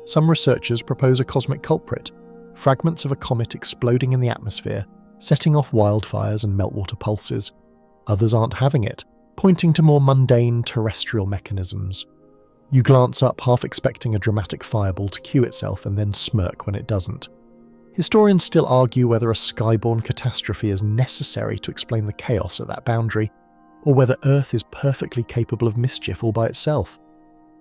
Some researchers propose a cosmic culprit, fragments of a comet exploding in the atmosphere, setting off wildfires and meltwater pulses. Others aren't having it, pointing to more mundane terrestrial mechanisms. You glance up, half expecting a dramatic fireball to cue itself, and then smirk when it doesn't. Historians still argue whether a skyborne catastrophe is necessary to explain the chaos at that boundary, or whether Earth is perfectly capable of mischief all by itself.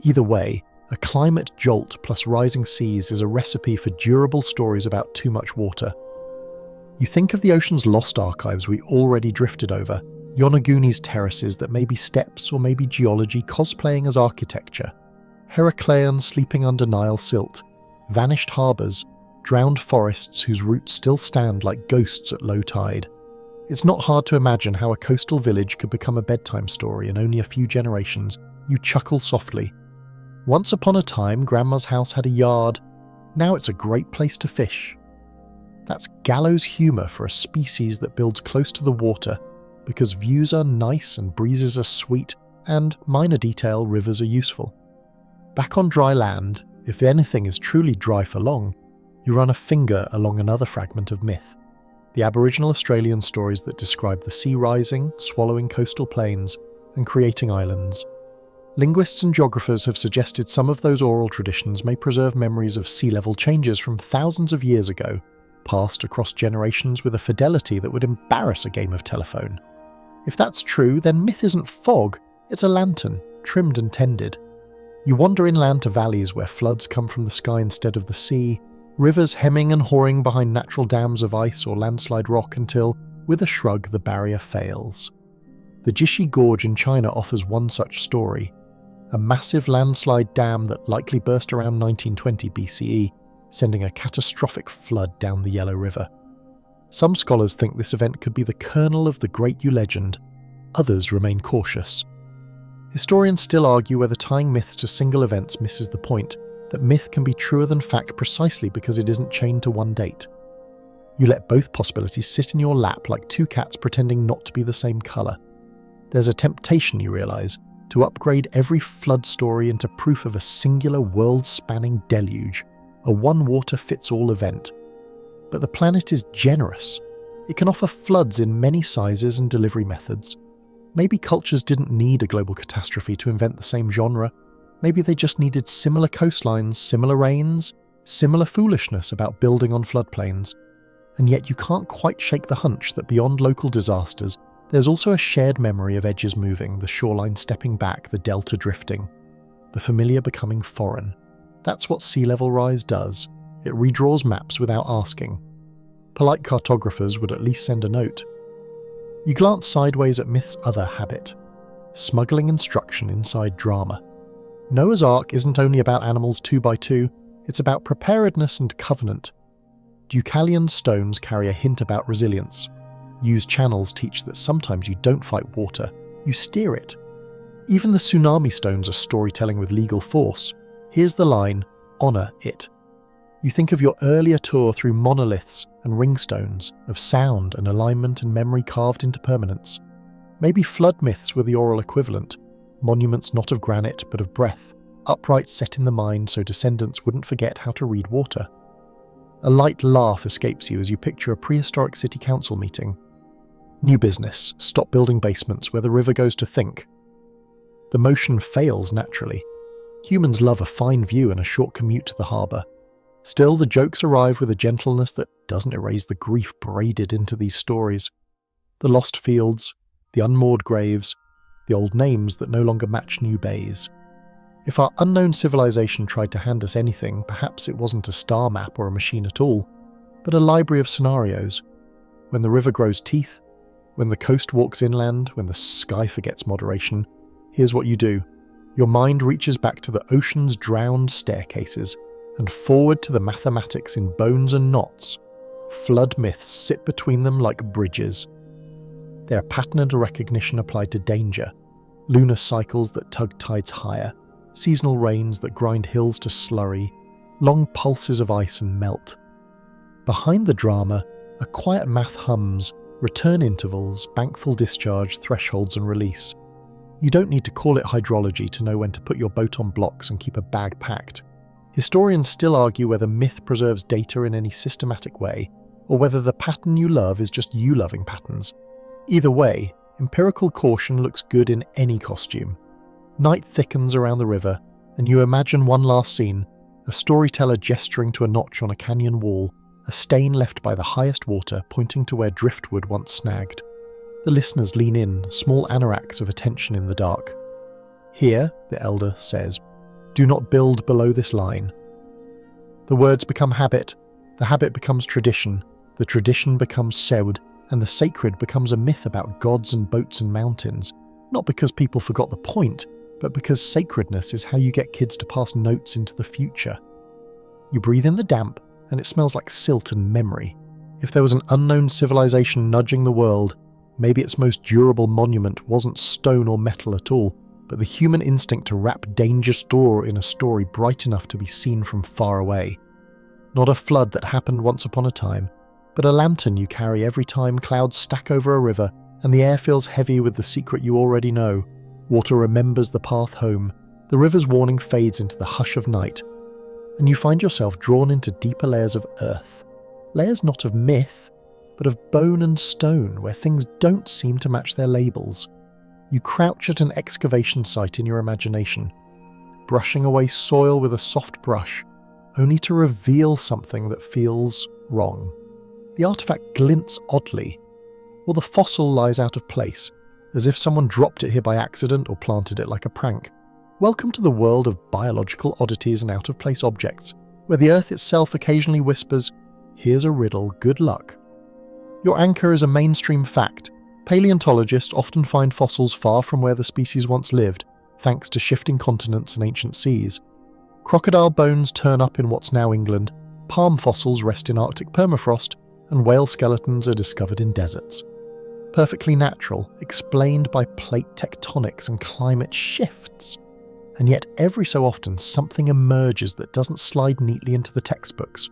Either way, a climate jolt plus rising seas is a recipe for durable stories about too much water. You think of the ocean's lost archives we already drifted over, Yonaguni's terraces that may be steps or maybe geology cosplaying as architecture, Heraclean sleeping under Nile silt, vanished harbours, drowned forests whose roots still stand like ghosts at low tide. It's not hard to imagine how a coastal village could become a bedtime story in only a few generations. You chuckle softly. Once upon a time, Grandma's house had a yard. Now it's a great place to fish. That's gallows humour for a species that builds close to the water, because views are nice and breezes are sweet, and, minor detail, rivers are useful. Back on dry land, if anything is truly dry for long, you run a finger along another fragment of myth. The Aboriginal Australian stories that describe the sea rising, swallowing coastal plains, and creating islands. Linguists and geographers have suggested some of those oral traditions may preserve memories of sea level changes from thousands of years ago, passed across generations with a fidelity that would embarrass a game of telephone. If that's true, then myth isn't fog, it's a lantern, trimmed and tended. You wander inland to valleys where floods come from the sky instead of the sea, rivers hemming and hawing behind natural dams of ice or landslide rock until, with a shrug, the barrier fails. The Jishi Gorge in China offers one such story, a massive landslide dam that likely burst around 1920 BCE, sending a catastrophic flood down the Yellow River. Some scholars think this event could be the kernel of the Great Yu legend. Others remain cautious. Historians still argue whether tying myths to single events misses the point, that myth can be truer than fact precisely because it isn't chained to one date. You let both possibilities sit in your lap like two cats pretending not to be the same colour. There's a temptation, you realise, to upgrade every flood story into proof of a singular world-spanning deluge, a one-water-fits-all event. But the planet is generous. It can offer floods in many sizes and delivery methods. Maybe cultures didn't need a global catastrophe to invent the same genre. Maybe they just needed similar coastlines, similar rains, similar foolishness about building on floodplains. And yet you can't quite shake the hunch that beyond local disasters, there's also a shared memory of edges moving, the shoreline stepping back, the delta drifting, the familiar becoming foreign. That's what sea level rise does. It redraws maps without asking. Polite cartographers would at least send a note. You glance sideways at myth's other habit, smuggling instruction inside drama. Noah's Ark isn't only about animals 2x2, it's about preparedness and covenant. Deucalion stones carry a hint about resilience. Used channels teach that sometimes you don't fight water, you steer it. Even the tsunami stones are storytelling with legal force. Here's the line, honour it. You think of your earlier tour through monoliths and ringstones, of sound and alignment and memory carved into permanence. Maybe flood myths were the oral equivalent, monuments not of granite but of breath, upright set in the mind so descendants wouldn't forget how to read water. A light laugh escapes you as you picture a prehistoric city council meeting. New business, stop building basements where the river goes to think. The motion fails naturally. Humans love a fine view and a short commute to the harbour. Still, the jokes arrive with a gentleness that doesn't erase the grief braided into these stories. The lost fields, the unmoored graves, the old names that no longer match new bays. If our unknown civilization tried to hand us anything, perhaps it wasn't a star map or a machine at all, but a library of scenarios. When the river grows teeth, when the coast walks inland, when the sky forgets moderation, here's what you do. Your mind reaches back to the ocean's drowned staircases and forward to the mathematics in bones and knots. Flood myths sit between them like bridges. They are patterned recognition applied to danger, lunar cycles that tug tides higher, seasonal rains that grind hills to slurry, long pulses of ice and melt. Behind the drama, a quiet math hums, return intervals, bankful discharge, thresholds and release. You don't need to call it hydrology to know when to put your boat on blocks and keep a bag packed. Historians still argue whether myth preserves data in any systematic way, or whether the pattern you love is just you loving patterns. Either way, empirical caution looks good in any costume. Night thickens around the river, and you imagine one last scene, a storyteller gesturing to a notch on a canyon wall, a stain left by the highest water pointing to where driftwood once snagged. The listeners lean in, small anoraks of attention in the dark. Here, the elder says, do not build below this line. The words become habit, the habit becomes tradition, the tradition becomes sewed, and the sacred becomes a myth about gods and boats and mountains, not because people forgot the point, but because sacredness is how you get kids to pass notes into the future. You breathe in the damp, and it smells like silt and memory. If there was an unknown civilization nudging the world, maybe its most durable monument wasn't stone or metal at all, but the human instinct to wrap danger store in a story bright enough to be seen from far away. Not a flood that happened once upon a time, but a lantern you carry every time clouds stack over a river and the air feels heavy with the secret you already know. Water remembers the path home, the river's warning fades into the hush of night, and you find yourself drawn into deeper layers of earth. Layers not of myth, but of bone and stone where things don't seem to match their labels. You crouch at an excavation site in your imagination, brushing away soil with a soft brush, only to reveal something that feels wrong. The artifact glints oddly, or the fossil lies out of place, as if someone dropped it here by accident or planted it like a prank. Welcome to the world of biological oddities and out-of-place objects, where the earth itself occasionally whispers, here's a riddle, good luck. Your anchor is a mainstream fact. Paleontologists often find fossils far from where the species once lived, thanks to shifting continents and ancient seas. Crocodile bones turn up in what's now England, palm fossils rest in Arctic permafrost, and whale skeletons are discovered in deserts. Perfectly natural, explained by plate tectonics and climate shifts. And yet every so often something emerges that doesn't slide neatly into the textbooks.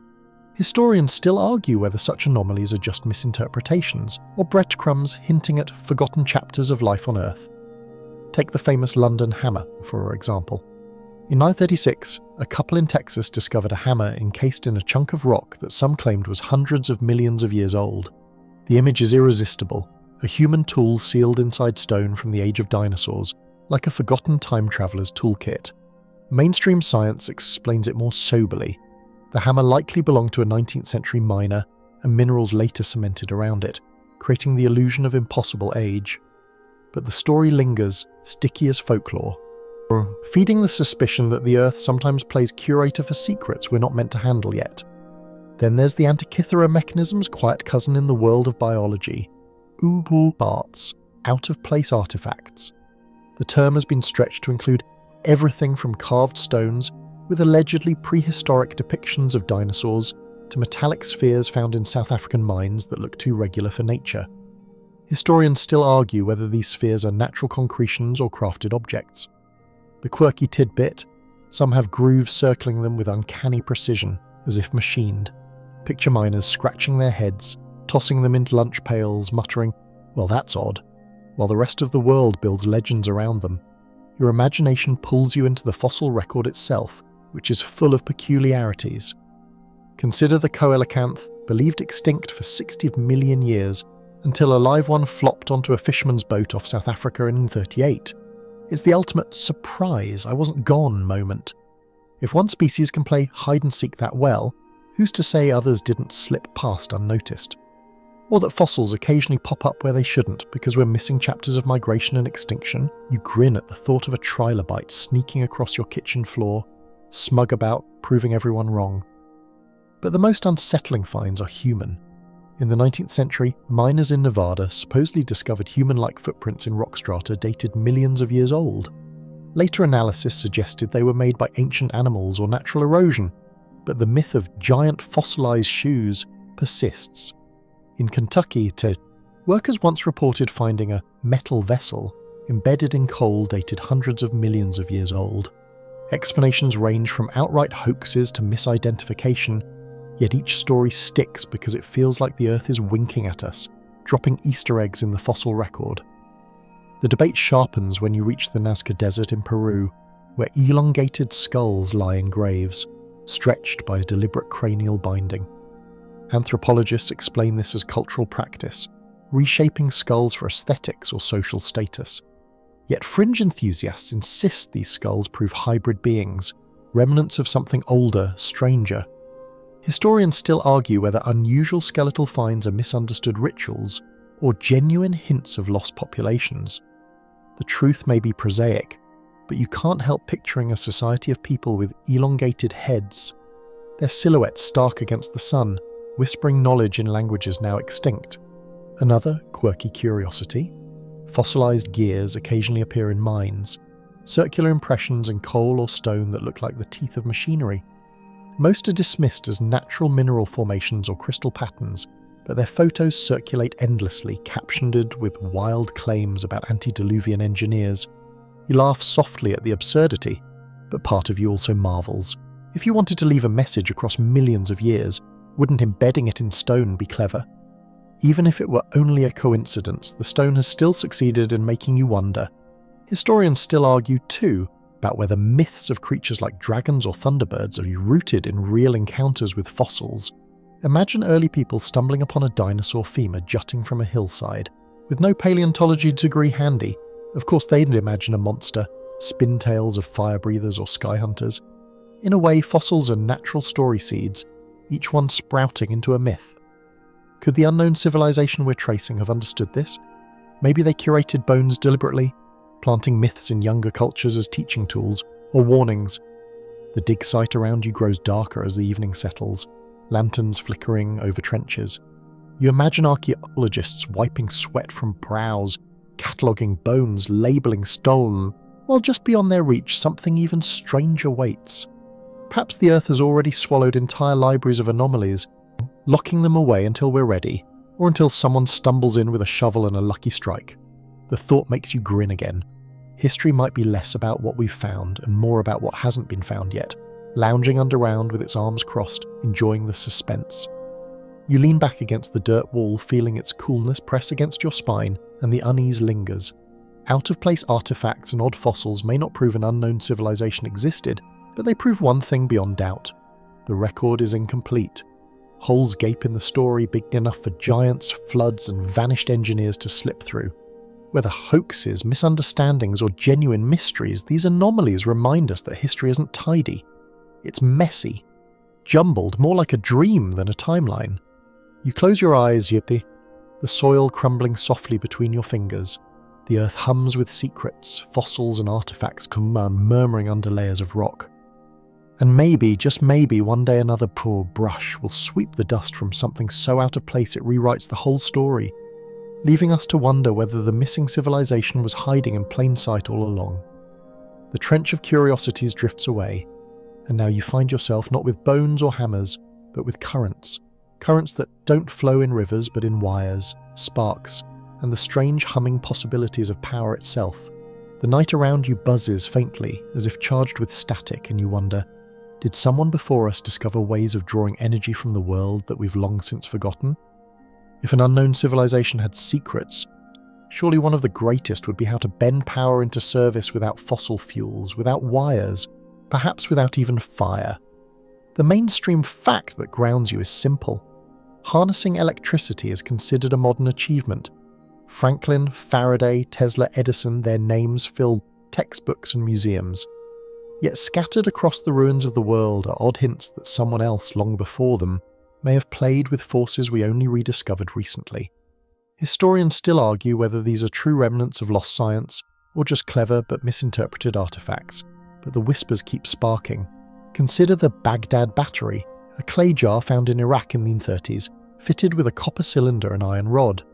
Historians still argue whether such anomalies are just misinterpretations, or breadcrumbs hinting at forgotten chapters of life on Earth. Take the famous London hammer, for example. In 936, a couple in Texas discovered a hammer encased in a chunk of rock that some claimed was hundreds of millions of years old. The image is irresistible, a human tool sealed inside stone from the age of dinosaurs, like a forgotten time traveler's toolkit. Mainstream science explains it more soberly. The hammer likely belonged to a 19th century miner, and minerals later cemented around it, creating the illusion of impossible age. But the story lingers, sticky as folklore, feeding the suspicion that the Earth sometimes plays curator for secrets we're not meant to handle yet. Then there's the Antikythera mechanism's quiet cousin in the world of biology, UBARTs, out-of-place artifacts. The term has been stretched to include everything from carved stones with allegedly prehistoric depictions of dinosaurs to metallic spheres found in South African mines that look too regular for nature. Historians still argue whether these spheres are natural concretions or crafted objects. The quirky tidbit, some have grooves circling them with uncanny precision, as if machined. Picture miners scratching their heads, tossing them into lunch pails, muttering, well that's odd, while the rest of the world builds legends around them. your imagination pulls you into the fossil record itself, which is full of peculiarities. Consider the coelacanth, believed extinct for 60 million years, until a live one flopped onto a fisherman's boat off South Africa in 1938. It's the ultimate surprise, I wasn't gone moment. If one species can play hide-and-seek that well, who's to say others didn't slip past unnoticed? Or that fossils occasionally pop up where they shouldn't because we're missing chapters of migration and extinction? You grin at the thought of a trilobite sneaking across your kitchen floor, smug about, proving everyone wrong. But the most unsettling finds are human. In the 19th century, miners in Nevada supposedly discovered human-like footprints in rock strata dated millions of years old. Later analysis suggested they were made by ancient animals or natural erosion, but the myth of giant fossilized shoes persists. In Kentucky, workers once reported finding a metal vessel embedded in coal dated hundreds of millions of years old. Explanations range from outright hoaxes to misidentification, yet each story sticks because it feels like the Earth is winking at us, dropping Easter eggs in the fossil record. The debate sharpens when you reach the Nazca Desert in Peru, where elongated skulls lie in graves, stretched by a deliberate cranial binding. Anthropologists explain this as cultural practice, reshaping skulls for aesthetics or social status. Yet fringe enthusiasts insist these skulls prove hybrid beings, remnants of something older, stranger. Historians still argue whether unusual skeletal finds are misunderstood rituals or genuine hints of lost populations. The truth may be prosaic, but you can't help picturing a society of people with elongated heads, their silhouettes stark against the sun, whispering knowledge in languages now extinct. Another quirky curiosity: fossilized gears occasionally appear in mines, circular impressions in coal or stone that look like the teeth of machinery. Most are dismissed as natural mineral formations or crystal patterns, but their photos circulate endlessly, captioned with wild claims about antediluvian engineers. You laugh softly at the absurdity, but part of you also marvels. If you wanted to leave a message across millions of years, wouldn't embedding it in stone be clever? Even if it were only a coincidence, the stone has still succeeded in making you wonder. Historians still argue, too, about whether myths of creatures like dragons or thunderbirds are rooted in real encounters with fossils. Imagine early people stumbling upon a dinosaur femur jutting from a hillside. With no paleontology degree handy, of course they'd imagine a monster, spintails of fire breathers or sky hunters. In a way, fossils are natural story seeds, each one sprouting into a myth. Could the unknown civilization we're tracing have understood this? Maybe they curated bones deliberately, planting myths in younger cultures as teaching tools or warnings. The dig site around you grows darker as the evening settles, lanterns flickering over trenches. You imagine archaeologists wiping sweat from brows, cataloguing bones, labelling stolen, while just beyond their reach something even stranger waits. Perhaps the Earth has already swallowed entire libraries of anomalies, locking them away until we're ready, or until someone stumbles in with a shovel and a lucky strike. The thought makes you grin again. History might be less about what we've found and more about what hasn't been found yet, lounging underground with its arms crossed, enjoying the suspense. You lean back against the dirt wall, feeling its coolness press against your spine, and the unease lingers. Out-of-place artifacts and odd fossils may not prove an unknown civilization existed, but they prove one thing beyond doubt. The record is incomplete. Holes gape in the story big enough for giants, floods, and vanished engineers to slip through. Whether hoaxes, misunderstandings, or genuine mysteries, these anomalies remind us that history isn't tidy. It's messy, jumbled, more like a dream than a timeline. You close your eyes, Yippee, the soil crumbling softly between your fingers. The earth hums with secrets, fossils and artifacts come murmuring under layers of rock. And maybe, just maybe, one day another poor brush will sweep the dust from something so out of place it rewrites the whole story, leaving us to wonder whether the missing civilization was hiding in plain sight all along. The trench of curiosities drifts away, and now you find yourself not with bones or hammers, but with currents. Currents that don't flow in rivers but in wires, sparks, and the strange humming possibilities of power itself. The night around you buzzes faintly, as if charged with static, and you wonder, did someone before us discover ways of drawing energy from the world that we've long since forgotten? If an unknown civilization had secrets, Surely one of the greatest would be how to bend power into service without fossil fuels, without wires, perhaps without even fire. The mainstream fact that grounds you is simple. Harnessing electricity is considered a modern achievement. Franklin, Faraday, Tesla, Edison, their names fill textbooks and museums. Yet scattered across the ruins of the world are odd hints that someone else long before them may have played with forces we only rediscovered recently. Historians still argue whether these are true remnants of lost science or just clever but misinterpreted artifacts, but the whispers keep sparking. Consider the Baghdad Battery, a clay jar found in Iraq in the 1930s, fitted with a copper cylinder and iron rod.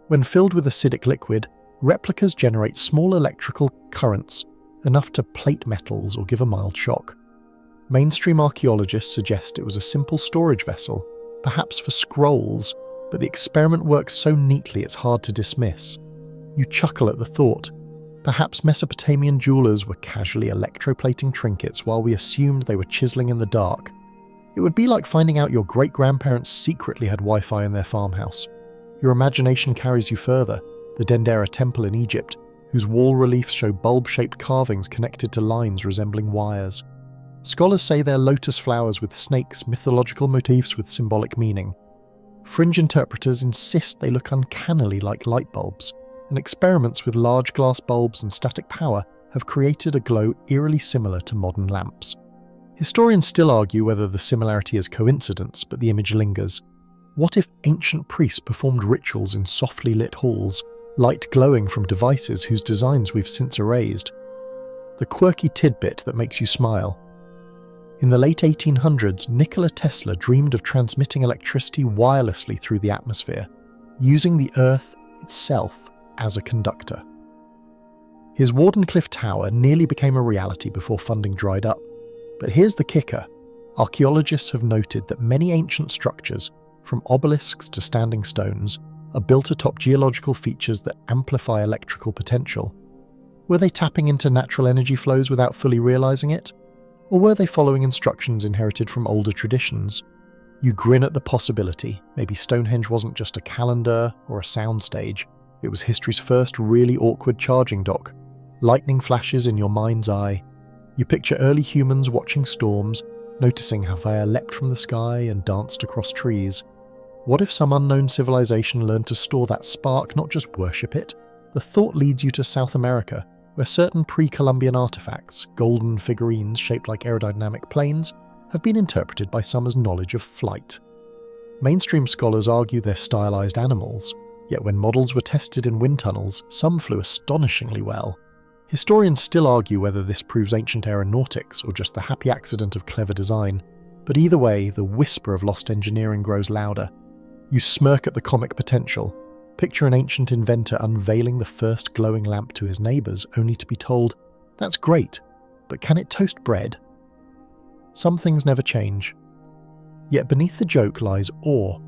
When filled with acidic liquid, replicas generate small electrical currents, enough to plate metals or give a mild shock. Mainstream archaeologists suggest it was a simple storage vessel, perhaps for scrolls, but the experiment works so neatly it's hard to dismiss. You chuckle at the thought. Perhaps Mesopotamian jewelers were casually electroplating trinkets while we assumed they were chiseling in the dark. It would be like finding out your great-grandparents secretly had Wi-Fi in their farmhouse. Your imagination carries you further. The Dendera Temple in Egypt, whose wall reliefs show bulb-shaped carvings connected to lines resembling wires. Scholars say they're lotus flowers with snakes, mythological motifs with symbolic meaning. Fringe interpreters insist they look uncannily like light bulbs, and experiments with large glass bulbs and static power have created a glow eerily similar to modern lamps. Historians still argue whether the similarity is coincidence, but the image lingers. What if ancient priests performed rituals in softly lit halls, light glowing from devices whose designs we've since erased? The quirky tidbit that makes you smile. In the late 1800s, Nikola Tesla dreamed of transmitting electricity wirelessly through the atmosphere, using the Earth itself as a conductor. His Wardenclyffe Tower nearly became a reality before funding dried up. But here's the kicker. Archaeologists have noted that many ancient structures, from obelisks to standing stones, are built atop geological features that amplify electrical potential. Were they tapping into natural energy flows without fully realizing it? Or were they following instructions inherited from older traditions? You grin at the possibility. Maybe Stonehenge wasn't just a calendar or a soundstage. It was history's first really awkward charging dock. Lightning flashes in your mind's eye. You picture early humans watching storms, noticing how fire leapt from the sky and danced across trees. What if some unknown civilization learned to store that spark, not just worship it? The thought leads you to South America, where certain pre-Columbian artifacts, golden figurines shaped like aerodynamic planes, have been interpreted by some as knowledge of flight. Mainstream scholars argue they're stylized animals, yet when models were tested in wind tunnels, some flew astonishingly well. Historians still argue whether this proves ancient aeronautics or just the happy accident of clever design, but either way, the whisper of lost engineering grows louder. You smirk at the comic potential. Picture an ancient inventor unveiling the first glowing lamp to his neighbours, only to be told, "That's great, but can it toast bread?" Some things never change. Yet beneath the joke lies awe.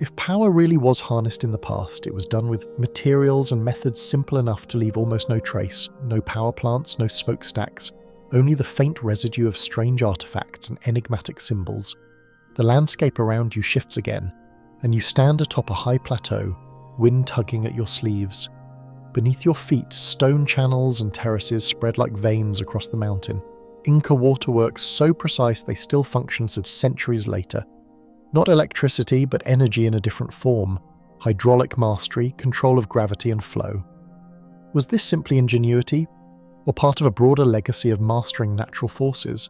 If power really was harnessed in the past, it was done with materials and methods simple enough to leave almost no trace, no power plants, no smokestacks, only the faint residue of strange artifacts and enigmatic symbols. The landscape around you shifts again, and you stand atop a high plateau, wind tugging at your sleeves. Beneath your feet, stone channels and terraces spread like veins across the mountain. Inca waterworks so precise they still function centuries later. Not electricity, but energy in a different form. Hydraulic mastery, control of gravity and flow. Was this simply ingenuity, or part of a broader legacy of mastering natural forces?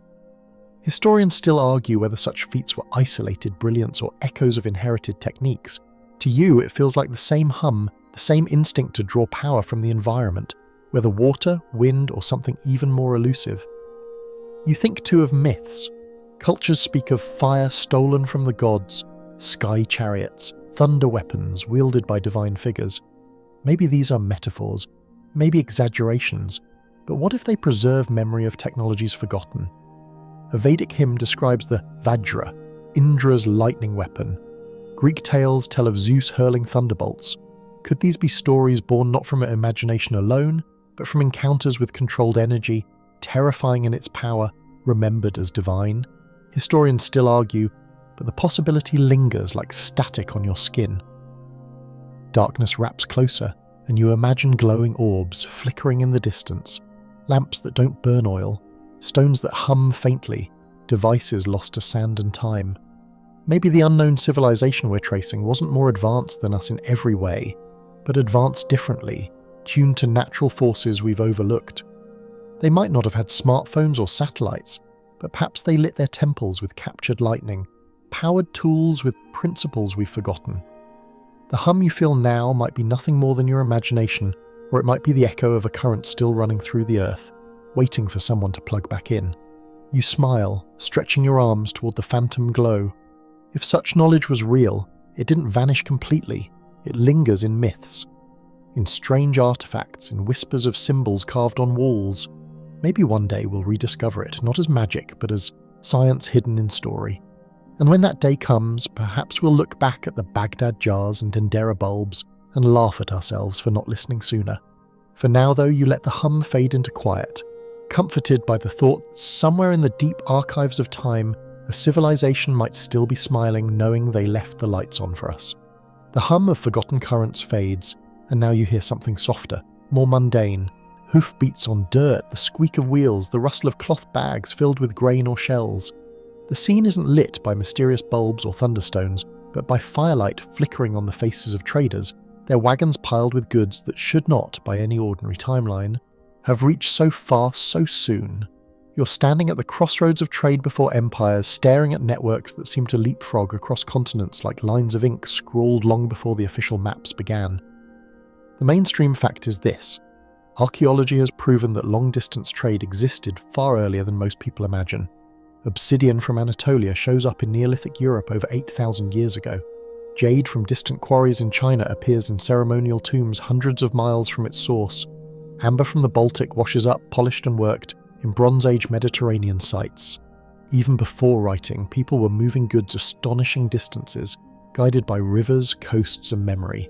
Historians still argue whether such feats were isolated brilliance or echoes of inherited techniques. To you, it feels like the same hum, the same instinct to draw power from the environment, whether water, wind, or something even more elusive. You think too of myths. Cultures speak of fire stolen from the gods, sky chariots, thunder weapons wielded by divine figures. Maybe these are metaphors, maybe exaggerations, but what if they preserve memory of technologies forgotten? A Vedic hymn describes the Vajra, Indra's lightning weapon. Greek tales tell of Zeus hurling thunderbolts. Could these be stories born not from imagination alone, but from encounters with controlled energy, terrifying in its power, remembered as divine? Historians still argue, but the possibility lingers like static on your skin. Darkness wraps closer, and you imagine glowing orbs flickering in the distance, lamps that don't burn oil, stones that hum faintly, devices lost to sand and time. Maybe the unknown civilization we're tracing wasn't more advanced than us in every way, but advanced differently, tuned to natural forces we've overlooked. They might not have had smartphones or satellites, but perhaps they lit their temples with captured lightning, powered tools with principles we've forgotten. The hum you feel now might be nothing more than your imagination, or it might be the echo of a current still running through the earth, waiting for someone to plug back in. You smile, stretching your arms toward the phantom glow. If such knowledge was real, it didn't vanish completely. It lingers in myths, in strange artifacts, in whispers of symbols carved on walls. Maybe one day we'll rediscover it, not as magic, but as science hidden in story. And when that day comes, perhaps we'll look back at the Baghdad jars and Dendera bulbs and laugh at ourselves for not listening sooner. For now, though, you let the hum fade into quiet, comforted by the thought that somewhere in the deep archives of time, a civilization might still be smiling, knowing they left the lights on for us. The hum of forgotten currents fades, and now you hear something softer, more mundane. Hoofbeats on dirt, the squeak of wheels, the rustle of cloth bags filled with grain or shells. The scene isn't lit by mysterious bulbs or thunderstones, but by firelight flickering on the faces of traders, their wagons piled with goods that should not, by any ordinary timeline, have reached so far so soon. You're standing at the crossroads of trade before empires, staring at networks that seem to leapfrog across continents like lines of ink scrawled long before the official maps began. The mainstream fact is this: archaeology has proven that long-distance trade existed far earlier than most people imagine. Obsidian from Anatolia shows up in Neolithic Europe over 8,000 years ago. Jade from distant quarries in China appears in ceremonial tombs hundreds of miles from its source. Amber from the Baltic washes up, polished and worked, in Bronze Age Mediterranean sites. Even before writing, people were moving goods astonishing distances, guided by rivers, coasts and memory.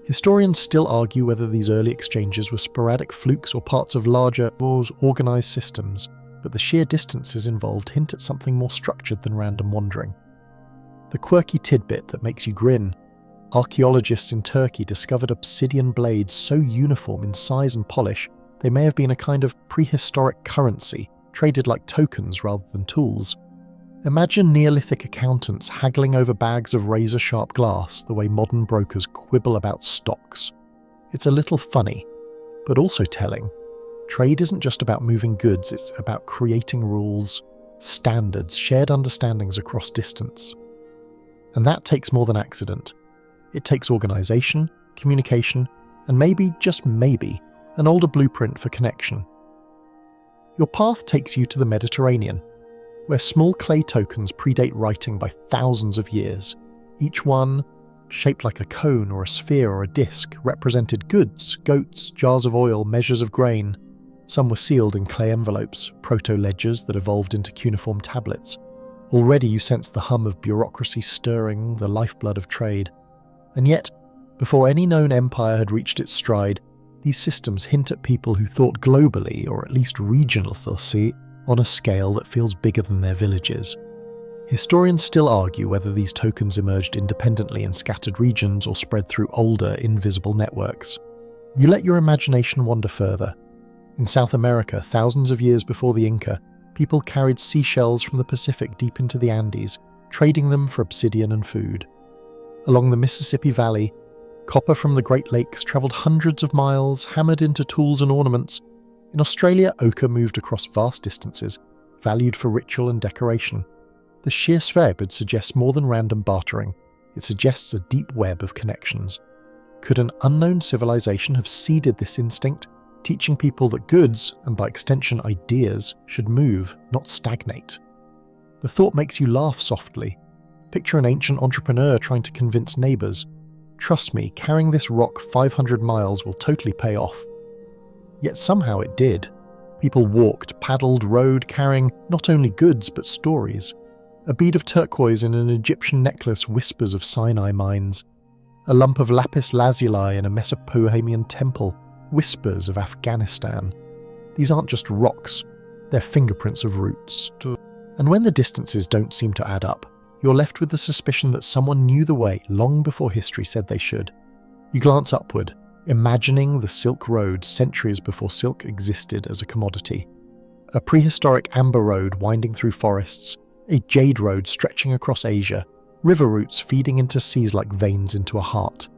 Historians still argue whether these early exchanges were sporadic flukes or parts of larger, more organised systems, but the sheer distances involved hint at something more structured than random wandering. The quirky tidbit that makes you grin: archaeologists in Turkey discovered obsidian blades so uniform in size and polish they may have been a kind of prehistoric currency, traded like tokens rather than tools. Imagine Neolithic accountants haggling over bags of razor-sharp glass the way modern brokers quibble about stocks. It's a little funny, but also telling. Trade isn't just about moving goods, it's about creating rules, standards, shared understandings across distance. And that takes more than accident. It takes organisation, communication, and maybe, just maybe, an older blueprint for connection. Your path takes you to the Mediterranean, where small clay tokens predate writing by thousands of years. Each one, shaped like a cone or a sphere or a disc, represented goods, goats, jars of oil, measures of grain. Some were sealed in clay envelopes, proto-ledgers that evolved into cuneiform tablets. Already you sense the hum of bureaucracy stirring, the lifeblood of trade. And yet, before any known empire had reached its stride, these systems hint at people who thought globally, or at least regionally, on a scale that feels bigger than their villages. Historians still argue whether these tokens emerged independently in scattered regions or spread through older, invisible networks. You let your imagination wander further. In South America, thousands of years before the Inca, people carried seashells from the Pacific deep into the Andes, trading them for obsidian and food. Along the Mississippi Valley, copper from the Great Lakes travelled hundreds of miles, hammered into tools and ornaments. In Australia, ochre moved across vast distances, valued for ritual and decoration. The sheer svärdbud suggests more than random bartering. It suggests a deep web of connections. Could an unknown civilization have seeded this instinct, teaching people that goods, and by extension ideas, should move, not stagnate? The thought makes you laugh softly. Picture an ancient entrepreneur trying to convince neighbours, "Trust me, carrying this rock 500 miles will totally pay off." Yet somehow it did. People walked, paddled, rowed, carrying not only goods but stories. A bead of turquoise in an Egyptian necklace whispers of Sinai mines. A lump of lapis lazuli in a Mesopotamian temple whispers of Afghanistan. These aren't just rocks, they're fingerprints of roots. And when the distances don't seem to add up, you're left with the suspicion that someone knew the way long before history said they should. You glance upward, imagining the Silk Road centuries before silk existed as a commodity. A prehistoric amber road winding through forests, a jade road stretching across Asia, river routes feeding into seas like veins into a heart.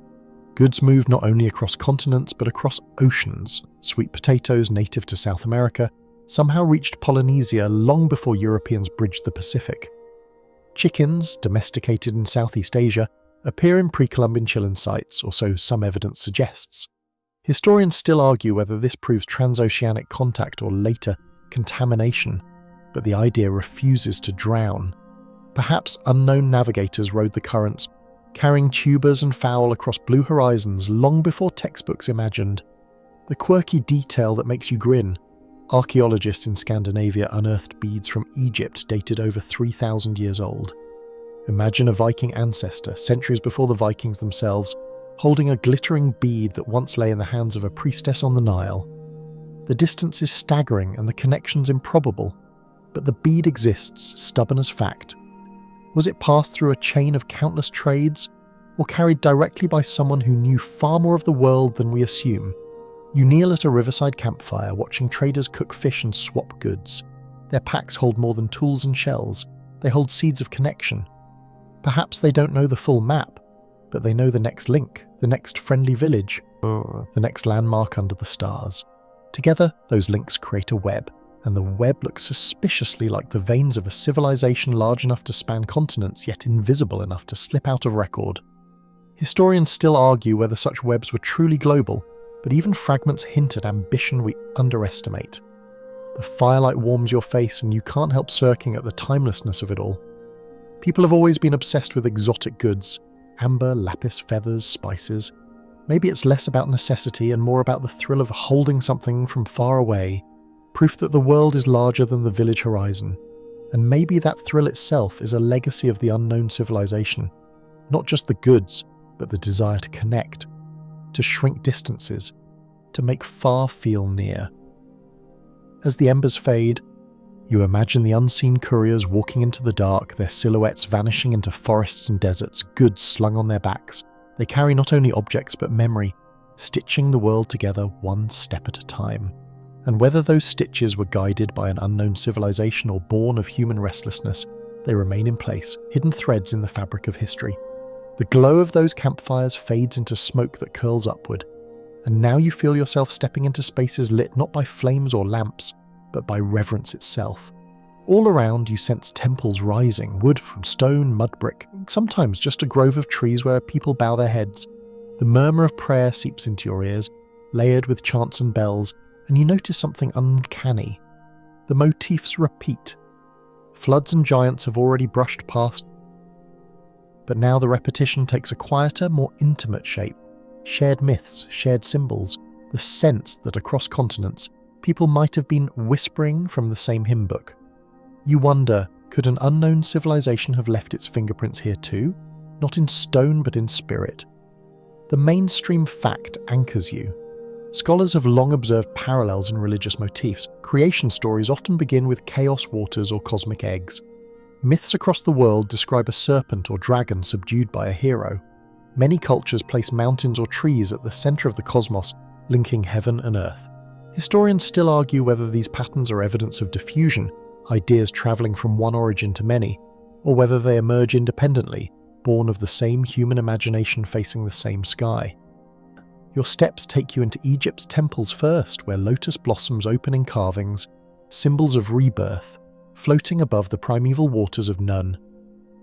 Goods moved not only across continents but across oceans. Sweet potatoes native to South America somehow reached Polynesia long before Europeans bridged the Pacific. Chickens, domesticated in Southeast Asia, appear in pre-Columbian Chilean sites, or so some evidence suggests. Historians still argue whether this proves transoceanic contact or later contamination, but the idea refuses to drown. Perhaps unknown navigators rode the currents, carrying tubers and fowl across blue horizons long before textbooks imagined. The quirky detail that makes you grin. Archaeologists in Scandinavia unearthed beads from Egypt dated over 3,000 years old. Imagine a Viking ancestor, centuries before the Vikings themselves, holding a glittering bead that once lay in the hands of a priestess on the Nile. The distance is staggering and the connections improbable, but the bead exists, stubborn as fact. Was it passed through a chain of countless trades, or carried directly by someone who knew far more of the world than we assume? You kneel at a riverside campfire, watching traders cook fish and swap goods. Their packs hold more than tools and shells. They hold seeds of connection. Perhaps they don't know the full map, but they know the next link, the next friendly village, the next landmark under the stars. Together, those links create a web, and the web looks suspiciously like the veins of a civilization large enough to span continents, yet invisible enough to slip out of record. Historians still argue whether such webs were truly global, but even fragments hint at ambition we underestimate. The firelight warms your face and you can't help smirking at the timelessness of it all. People have always been obsessed with exotic goods, amber, lapis, feathers, spices. Maybe it's less about necessity and more about the thrill of holding something from far away, proof that the world is larger than the village horizon. And maybe that thrill itself is a legacy of the unknown civilization. Not just the goods, but the desire to connect, to shrink distances, to make far feel near. As the embers fade, you imagine the unseen couriers walking into the dark, their silhouettes vanishing into forests and deserts, goods slung on their backs. They carry not only objects but memory, stitching the world together one step at a time. And whether those stitches were guided by an unknown civilization or born of human restlessness, they remain in place, hidden threads in the fabric of history. The glow of those campfires fades into smoke that curls upward, and now you feel yourself stepping into spaces lit not by flames or lamps, but by reverence itself. All around you sense temples rising, wood from stone, mud brick, sometimes just a grove of trees where people bow their heads. The murmur of prayer seeps into your ears, layered with chants and bells, and you notice something uncanny. The motifs repeat. Floods and giants have already brushed past, but now the repetition takes a quieter, more intimate shape. Shared myths, shared symbols, the sense that across continents, people might have been whispering from the same hymn book. You wonder, could an unknown civilization have left its fingerprints here too? Not in stone, but in spirit. The mainstream fact anchors you. Scholars have long observed parallels in religious motifs. Creation stories often begin with chaos waters or cosmic eggs. Myths across the world describe a serpent or dragon subdued by a hero. Many cultures place mountains or trees at the center of the cosmos, linking heaven and earth. Historians still argue whether these patterns are evidence of diffusion, ideas traveling from one origin to many, or whether they emerge independently, born of the same human imagination facing the same sky. Your steps take you into Egypt's temples first, where lotus blossoms open in carvings, symbols of rebirth, floating above the primeval waters of Nun.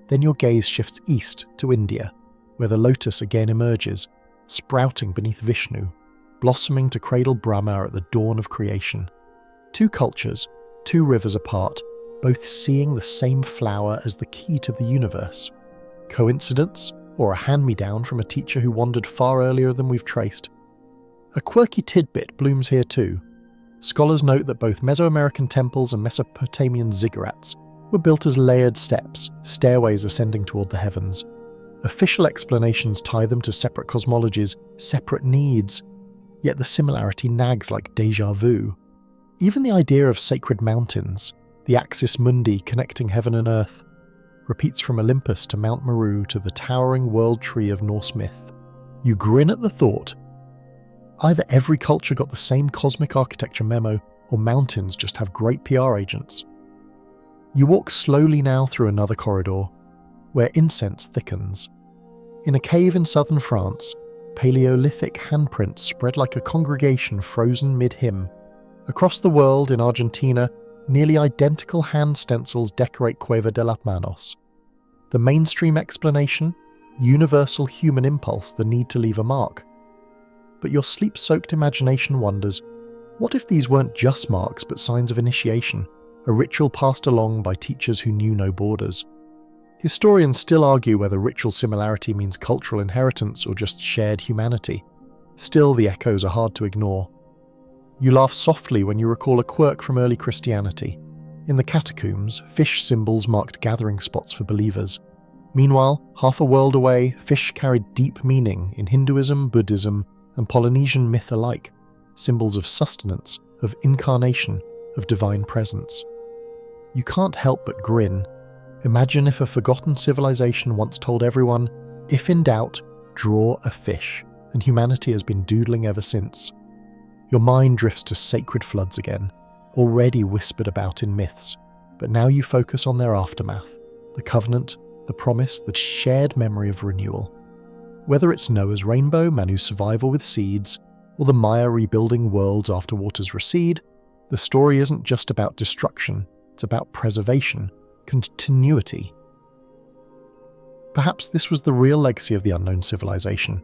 Then your gaze shifts east to India, where the lotus again emerges, sprouting beneath Vishnu, blossoming to cradle Brahma at the dawn of creation. Two cultures, two rivers apart, both seeing the same flower as the key to the universe. Coincidence, or a hand-me-down from a teacher who wandered far earlier than we've traced? A quirky tidbit blooms here too. Scholars note that both Mesoamerican temples and Mesopotamian ziggurats were built as layered steps, stairways ascending toward the heavens. Official explanations tie them to separate cosmologies, separate needs, yet the similarity nags like déjà vu. Even the idea of sacred mountains, the axis mundi connecting heaven and earth, repeats from Olympus to Mount Meru to the towering world tree of Norse myth. You grin at the thought, Either every culture got the same cosmic architecture memo, or mountains just have great PR agents. You walk slowly now through another corridor, where incense thickens. In a cave in southern France, Paleolithic handprints spread like a congregation frozen mid-hymn. Across the world, in Argentina, nearly identical hand stencils decorate Cueva de las Manos. The mainstream explanation? Universal human impulse, the need to leave a mark. But your sleep-soaked imagination wonders, what if these weren't just marks but signs of initiation, a ritual passed along by teachers who knew no borders? Historians still argue whether ritual similarity means cultural inheritance or just shared humanity. Still, the echoes are hard to ignore. You laugh softly when you recall a quirk from early Christianity. In the catacombs, fish symbols marked gathering spots for believers. Meanwhile, half a world away, fish carried deep meaning in Hinduism, Buddhism, and Polynesian myth alike, symbols of sustenance, of incarnation, of divine presence. You can't help but grin. Imagine if a forgotten civilization once told everyone, if in doubt, draw a fish, and humanity has been doodling ever since. Your mind drifts to sacred floods again, already whispered about in myths, but now you focus on their aftermath, the covenant, the promise, the shared memory of renewal. Whether it's Noah's rainbow, Manu's survival with seeds, or the Maya rebuilding worlds after waters recede, the story isn't just about destruction, it's about preservation, continuity. Perhaps this was the real legacy of the unknown civilization,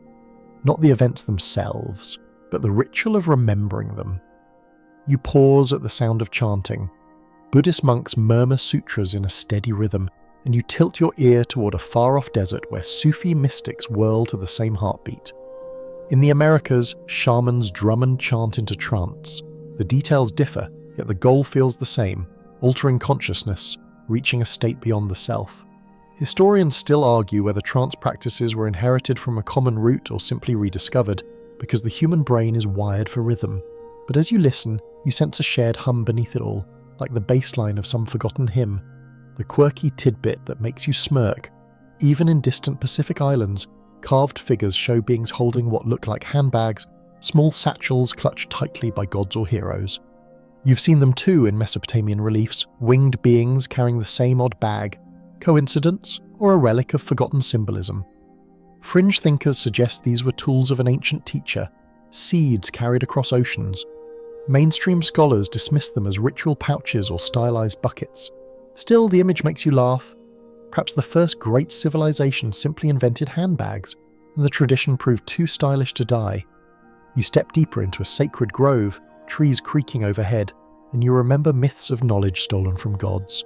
not the events themselves, but the ritual of remembering them. You pause at the sound of chanting. Buddhist monks murmur sutras in a steady rhythm, and you tilt your ear toward a far-off desert where Sufi mystics whirl to the same heartbeat. In the Americas, shamans drum and chant into trance. The details differ, yet the goal feels the same, altering consciousness, reaching a state beyond the self. Historians still argue whether trance practices were inherited from a common root or simply rediscovered, because the human brain is wired for rhythm. But as you listen, you sense a shared hum beneath it all, like the bass line of some forgotten hymn, the quirky tidbit that makes you smirk. Even in distant Pacific islands, carved figures show beings holding what look like handbags, small satchels clutched tightly by gods or heroes. You've seen them too in Mesopotamian reliefs, winged beings carrying the same odd bag. Coincidence, or a relic of forgotten symbolism? Fringe thinkers suggest these were tools of an ancient teacher, seeds carried across oceans. Mainstream scholars dismiss them as ritual pouches or stylized buckets. Still, the image makes you laugh. Perhaps the first great civilization simply invented handbags, and the tradition proved too stylish to die. You step deeper into a sacred grove, trees creaking overhead, and you remember myths of knowledge stolen from gods.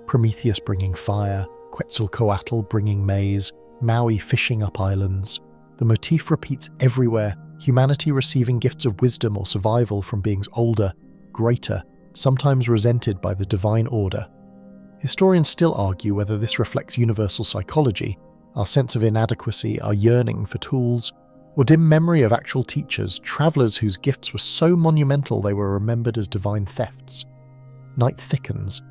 Prometheus bringing fire, Quetzalcoatl bringing maize, Maui fishing up islands. The motif repeats everywhere, humanity receiving gifts of wisdom or survival from beings older, greater, sometimes resented by the divine order. Historians still argue whether this reflects universal psychology, our sense of inadequacy, our yearning for tools, or dim memory of actual teachers, travelers whose gifts were so monumental they were remembered as divine thefts. Night thickens,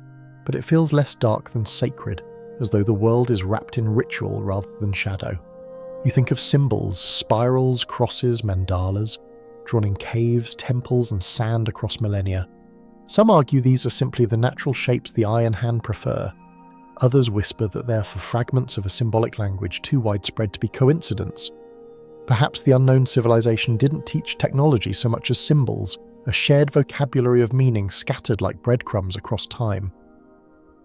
but it feels less dark than sacred, as though the world is wrapped in ritual rather than shadow. You think of symbols, spirals, crosses, mandalas, drawn in caves, temples, and sand across millennia. Some argue these are simply the natural shapes the eye and hand prefer. Others whisper that they are the fragments of a symbolic language too widespread to be coincidence. Perhaps the unknown civilization didn't teach technology so much as symbols, a shared vocabulary of meaning scattered like breadcrumbs across time.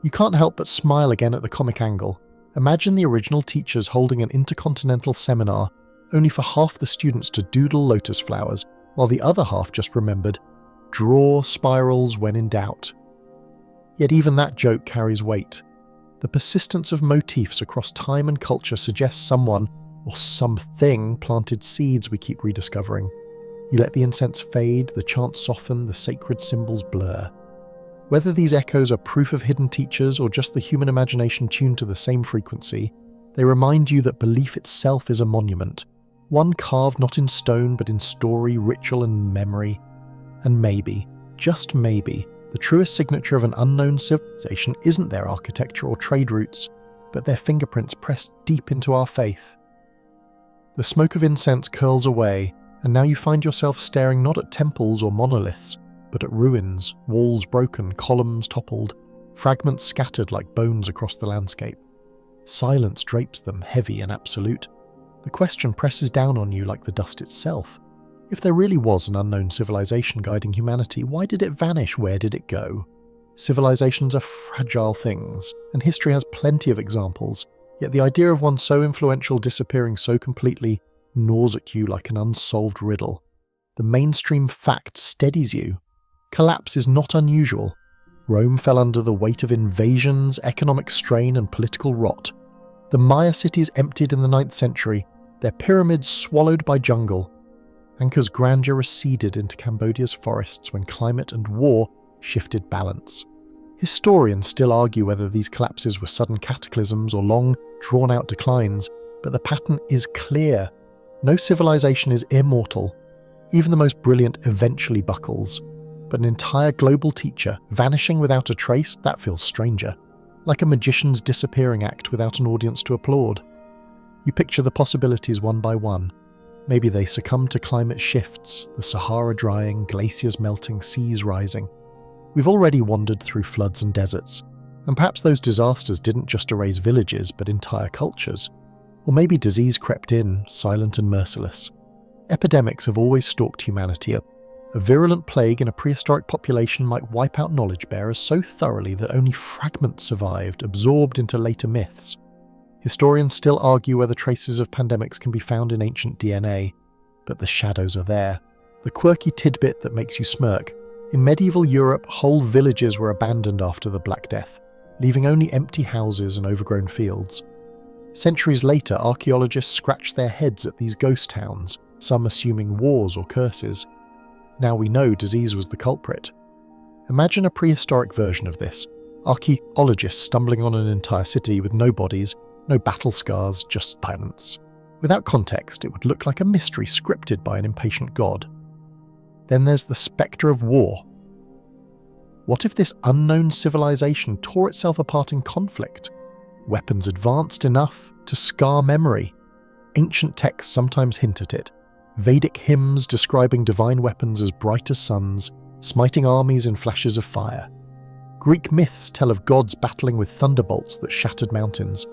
You can't help but smile again at the comic angle. Imagine the original teachers holding an intercontinental seminar, only for half the students to doodle lotus flowers, while the other half just remembered, draw spirals when in doubt. Yet even that joke carries weight. The persistence of motifs across time and culture suggests someone, or something, planted seeds we keep rediscovering. You let the incense fade, the chants soften, the sacred symbols blur. Whether these echoes are proof of hidden teachers or just the human imagination tuned to the same frequency, they remind you that belief itself is a monument, one carved not in stone but in story, ritual, and memory. And maybe, just maybe, the truest signature of an unknown civilization isn't their architecture or trade routes, but their fingerprints pressed deep into our faith. The smoke of incense curls away, And now you find yourself staring not at temples or monoliths, but at ruins, walls broken, columns toppled, fragments scattered like bones across the landscape. Silence drapes them, heavy and absolute. The question presses down on you like the dust itself. If there really was an unknown civilization guiding humanity, why did it vanish? Where did it go? Civilizations are fragile things, and history has plenty of examples, yet the idea of one so influential disappearing so completely gnaws at you like an unsolved riddle. The mainstream fact steadies you. Collapse is not unusual. Rome fell under the weight of invasions, economic strain, and political rot. The Maya cities emptied in the 9th century, their pyramids swallowed by jungle. Angkor's grandeur receded into Cambodia's forests when climate and war shifted balance. Historians still argue whether these collapses were sudden cataclysms or long, drawn-out declines, but the pattern is clear. No civilization is immortal. Even the most brilliant eventually buckles. But an entire global teacher vanishing without a trace, that feels stranger. Like a magician's disappearing act without an audience to applaud. You picture the possibilities one by one. Maybe they succumb to climate shifts, the Sahara drying, glaciers melting, seas rising. We've already wandered through floods and deserts, and perhaps those disasters didn't just erase villages but entire cultures. Or maybe disease crept in, silent and merciless. Epidemics have always stalked humanity. A virulent plague in a prehistoric population might wipe out knowledge bearers so thoroughly that only fragments survived, absorbed into later myths. Historians still argue whether traces of pandemics can be found in ancient DNA, but the shadows are there. The quirky tidbit that makes you smirk. In medieval Europe, whole villages were abandoned after the Black Death, leaving only empty houses and overgrown fields. Centuries later, archaeologists scratched their heads at these ghost towns, some assuming wars or curses. Now we know disease was the culprit. Imagine a prehistoric version of this. Archaeologists stumbling on an entire city with no bodies, no battle scars, just silence. Without context, it would look like a mystery scripted by an impatient god. Then there's the spectre of war. What if this unknown civilization tore itself apart in conflict? Weapons advanced enough to scar memory. Ancient texts sometimes hint at it. Vedic hymns describing divine weapons as bright as suns, smiting armies in flashes of fire. Greek myths tell of gods battling with thunderbolts that shattered mountains.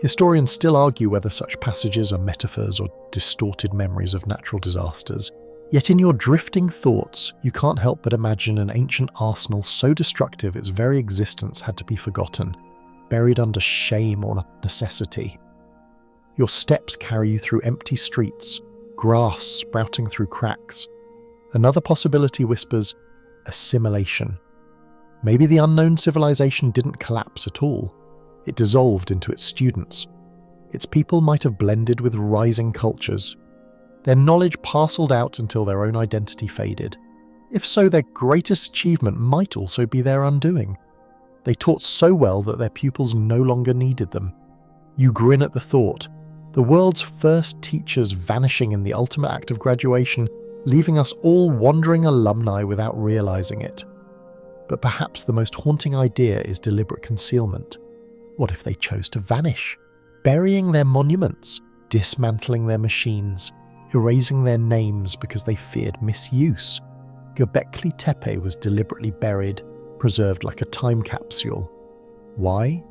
Historians still argue whether such passages are metaphors or distorted memories of natural disasters. Yet in your drifting thoughts, you can't help but imagine an ancient arsenal so destructive its very existence had to be forgotten, buried under shame or necessity. Your steps carry you through empty streets, grass sprouting through cracks. Another possibility whispers, assimilation. Maybe the unknown civilization didn't collapse at all. It dissolved into its students. Its people might have blended with rising cultures. Their knowledge parceled out until their own identity faded. If so, their greatest achievement might also be their undoing. They taught so well that their pupils no longer needed them. You grin at the thought. The world's first teachers vanishing in the ultimate act of graduation, leaving us all wandering alumni without realizing it. But perhaps the most haunting idea is deliberate concealment. What if they chose to vanish? Burying their monuments, dismantling their machines, erasing their names because they feared misuse. Göbekli Tepe was deliberately buried, preserved like a time capsule. Why?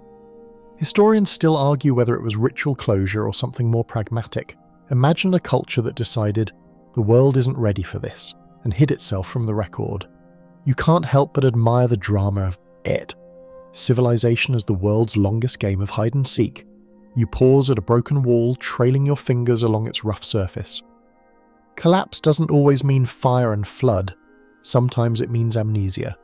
Historians still argue whether it was ritual closure or something more pragmatic. Imagine a culture that decided, the world isn't ready for this, and hid itself from the record. You can't help but admire the drama of it. Civilization as the world's longest game of hide and seek. You pause at a broken wall, trailing your fingers along its rough surface. Collapse doesn't always mean fire and flood. Sometimes it means amnesia.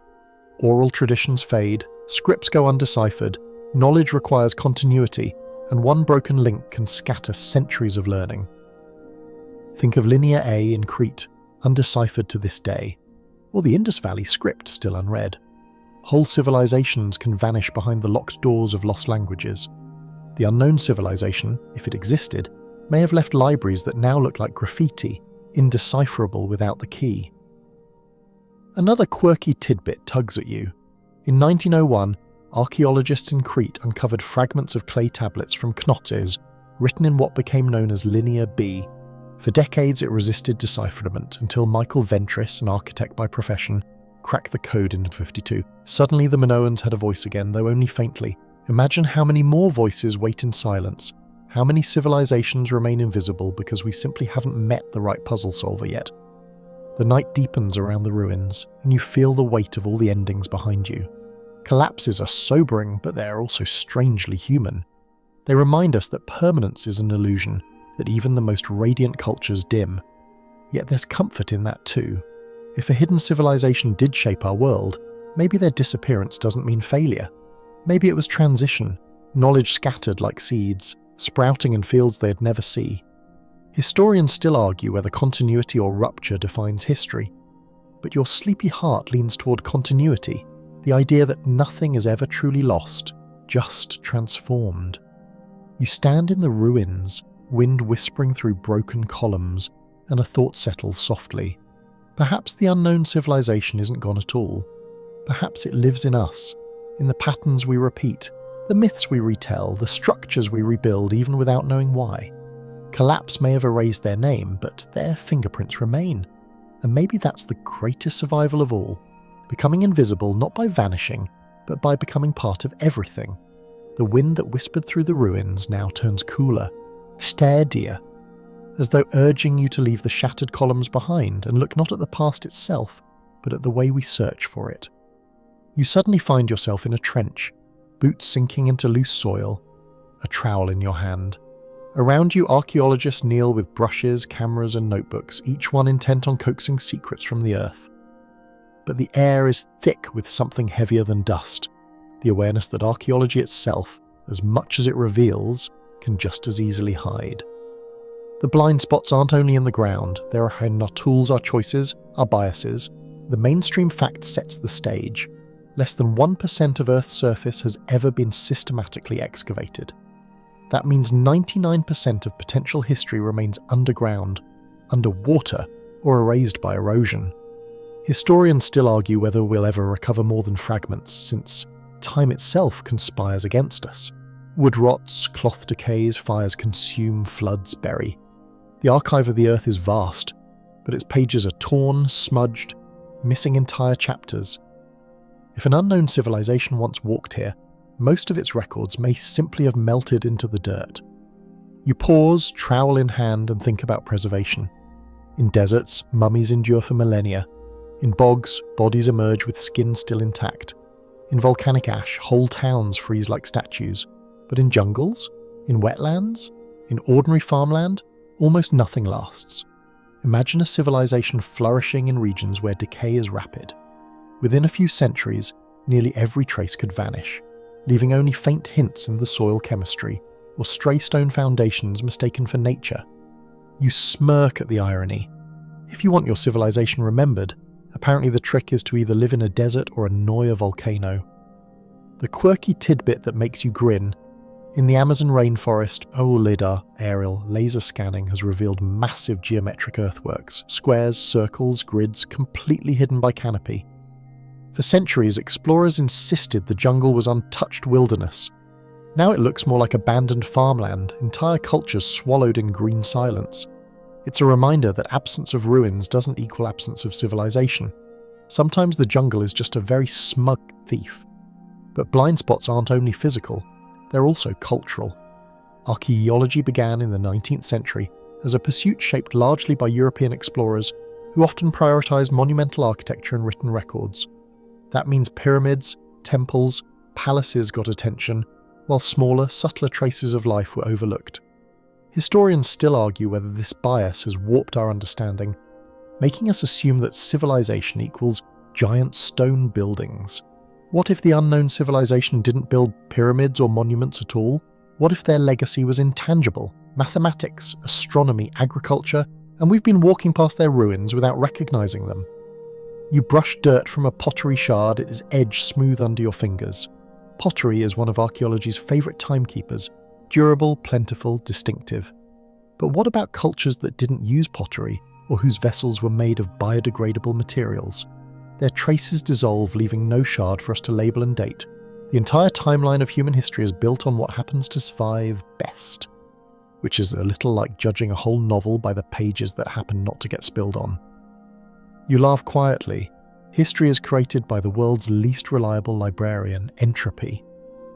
Oral traditions fade, scripts go undeciphered, knowledge requires continuity, and one broken link can scatter centuries of learning. Think of Linear A in Crete, undeciphered to this day, or the Indus Valley script still unread. Whole civilizations can vanish behind the locked doors of lost languages. The unknown civilization, if it existed, may have left libraries that now look like graffiti, indecipherable without the key. Another quirky tidbit tugs at you. In 1901, archaeologists in Crete uncovered fragments of clay tablets from Knotes, written in what became known as Linear B. For decades it resisted decipherment until Michael Ventris, an architect by profession, cracked the code in 1952. Suddenly the Minoans had a voice again, though only faintly. Imagine how many more voices wait in silence, how many civilizations remain invisible because we simply haven't met the right puzzle solver yet. The night deepens around the ruins, and you feel the weight of all the endings behind you. Collapses are sobering, but they are also strangely human. They remind us that permanence is an illusion, that even the most radiant cultures dim. Yet there's comfort in that too. If a hidden civilization did shape our world, maybe their disappearance doesn't mean failure. Maybe it was transition, knowledge scattered like seeds, sprouting in fields they'd never see. Historians still argue whether continuity or rupture defines history. But your sleepy heart leans toward continuity, the idea that nothing is ever truly lost, just transformed. You stand in the ruins, wind whispering through broken columns, and a thought settles softly. Perhaps the unknown civilization isn't gone at all. Perhaps it lives in us, in the patterns we repeat, the myths we retell, the structures we rebuild even without knowing why. Collapse may have erased their name, but their fingerprints remain. And maybe that's the greatest survival of all, becoming invisible not by vanishing, but by becoming part of everything. The wind that whispered through the ruins now turns cooler, steadier, as though urging you to leave the shattered columns behind and look not at the past itself, but at the way we search for it. You suddenly find yourself in a trench, boots sinking into loose soil, a trowel in your hand. Around you, archaeologists kneel with brushes, cameras and notebooks, each one intent on coaxing secrets from the earth. But the air is thick with something heavier than dust, the awareness that archaeology itself, as much as it reveals, can just as easily hide. The blind spots aren't only in the ground, they are in our tools, our choices, our biases. The mainstream fact sets the stage. Less than 1% of Earth's surface has ever been systematically excavated. That means 99% of potential history remains underground, underwater, or erased by erosion. Historians still argue whether we'll ever recover more than fragments, since time itself conspires against us. Wood rots, cloth decays, fires consume, floods bury. The archive of the Earth is vast, but its pages are torn, smudged, missing entire chapters. If an unknown civilization once walked here, most of its records may simply have melted into the dirt. You pause, trowel in hand, and think about preservation. In deserts, mummies endure for millennia. In bogs, bodies emerge with skin still intact. In volcanic ash, whole towns freeze like statues. But in jungles, in wetlands, in ordinary farmland, almost nothing lasts. Imagine a civilization flourishing in regions where decay is rapid. Within a few centuries, nearly every trace could vanish, leaving only faint hints in the soil chemistry or stray stone foundations mistaken for nature. You smirk at the irony. If you want your civilization remembered, apparently the trick is to either live in a desert or annoy a volcano. The quirky tidbit that makes you grin: in the Amazon rainforest, OLIDAR aerial laser scanning has revealed massive geometric earthworks, squares, circles, grids, completely hidden by canopy. For centuries, explorers insisted the jungle was untouched wilderness. Now it looks more like abandoned farmland, entire cultures swallowed in green silence. It's a reminder that absence of ruins doesn't equal absence of civilization. Sometimes the jungle is just a very smug thief. But blind spots aren't only physical, they're also cultural. Archaeology began in the 19th century as a pursuit shaped largely by European explorers who often prioritized monumental architecture and written records. That means pyramids, temples, palaces got attention, while smaller, subtler traces of life were overlooked. Historians still argue whether this bias has warped our understanding, making us assume that civilization equals giant stone buildings. What if the unknown civilization didn't build pyramids or monuments at all? What if their legacy was intangible? Mathematics, astronomy, agriculture, and we've been walking past their ruins without recognizing them. You brush dirt from a pottery shard, its edge smooth under your fingers. Pottery is one of archaeology's favourite timekeepers, durable, plentiful, distinctive. But what about cultures that didn't use pottery, or whose vessels were made of biodegradable materials? Their traces dissolve, leaving no shard for us to label and date. The entire timeline of human history is built on what happens to survive best, which is a little like judging a whole novel by the pages that happen not to get spilled on. You laugh quietly. History is created by the world's least reliable librarian, entropy.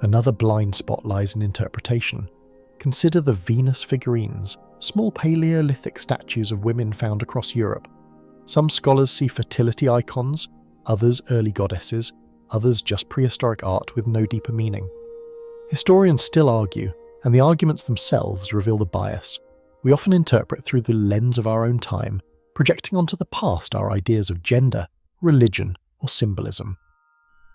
Another blind spot lies in interpretation. Consider the Venus figurines, small Paleolithic statues of women found across Europe. Some scholars see fertility icons, others early goddesses, others just prehistoric art with no deeper meaning. Historians still argue, and the arguments themselves reveal the bias. We often interpret through the lens of our own time, projecting onto the past our ideas of gender, religion, or symbolism.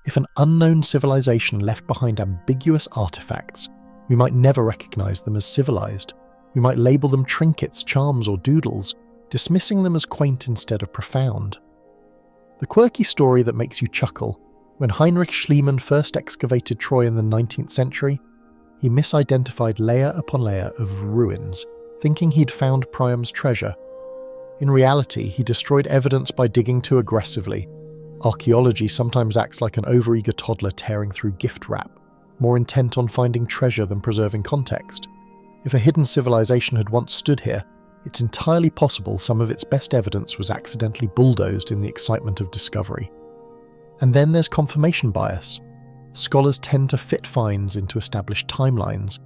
If an unknown civilization left behind ambiguous artifacts, we might never recognize them as civilized. We might label them trinkets, charms, or doodles, dismissing them as quaint instead of profound. The quirky story that makes you chuckle: when Heinrich Schliemann first excavated Troy in the 19th century, he misidentified layer upon layer of ruins, thinking he'd found Priam's treasure. In reality, he destroyed evidence by digging too aggressively. Archaeology sometimes acts like an overeager toddler tearing through gift wrap, more intent on finding treasure than preserving context. If a hidden civilization had once stood here, it's entirely possible some of its best evidence was accidentally bulldozed in the excitement of discovery. And then there's confirmation bias. Scholars tend to fit finds into established timelines.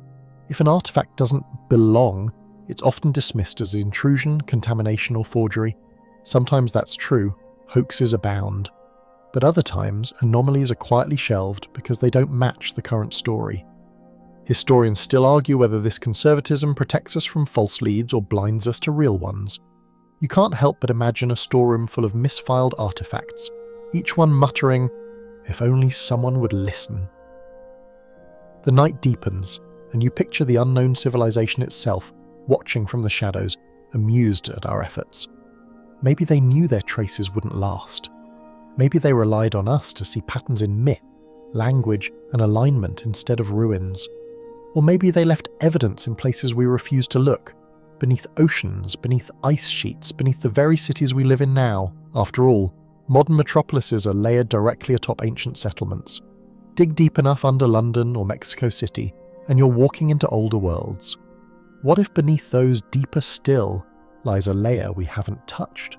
If an artifact doesn't belong, it's often dismissed as intrusion, contamination, or forgery. Sometimes that's true, hoaxes abound. But other times, anomalies are quietly shelved because they don't match the current story. Historians still argue whether this conservatism protects us from false leads or blinds us to real ones. You can't help but imagine a storeroom full of misfiled artifacts, each one muttering, "If only someone would listen." The night deepens, and you picture the unknown civilization itself watching from the shadows, amused at our efforts. Maybe they knew their traces wouldn't last. Maybe they relied on us to see patterns in myth, language, and alignment instead of ruins. Or maybe they left evidence in places we refuse to look, beneath oceans, beneath ice sheets, beneath the very cities we live in now. After all, modern metropolises are layered directly atop ancient settlements. Dig deep enough under London or Mexico City, and you're walking into older worlds. What if beneath those, deeper still, lies a layer we haven't touched?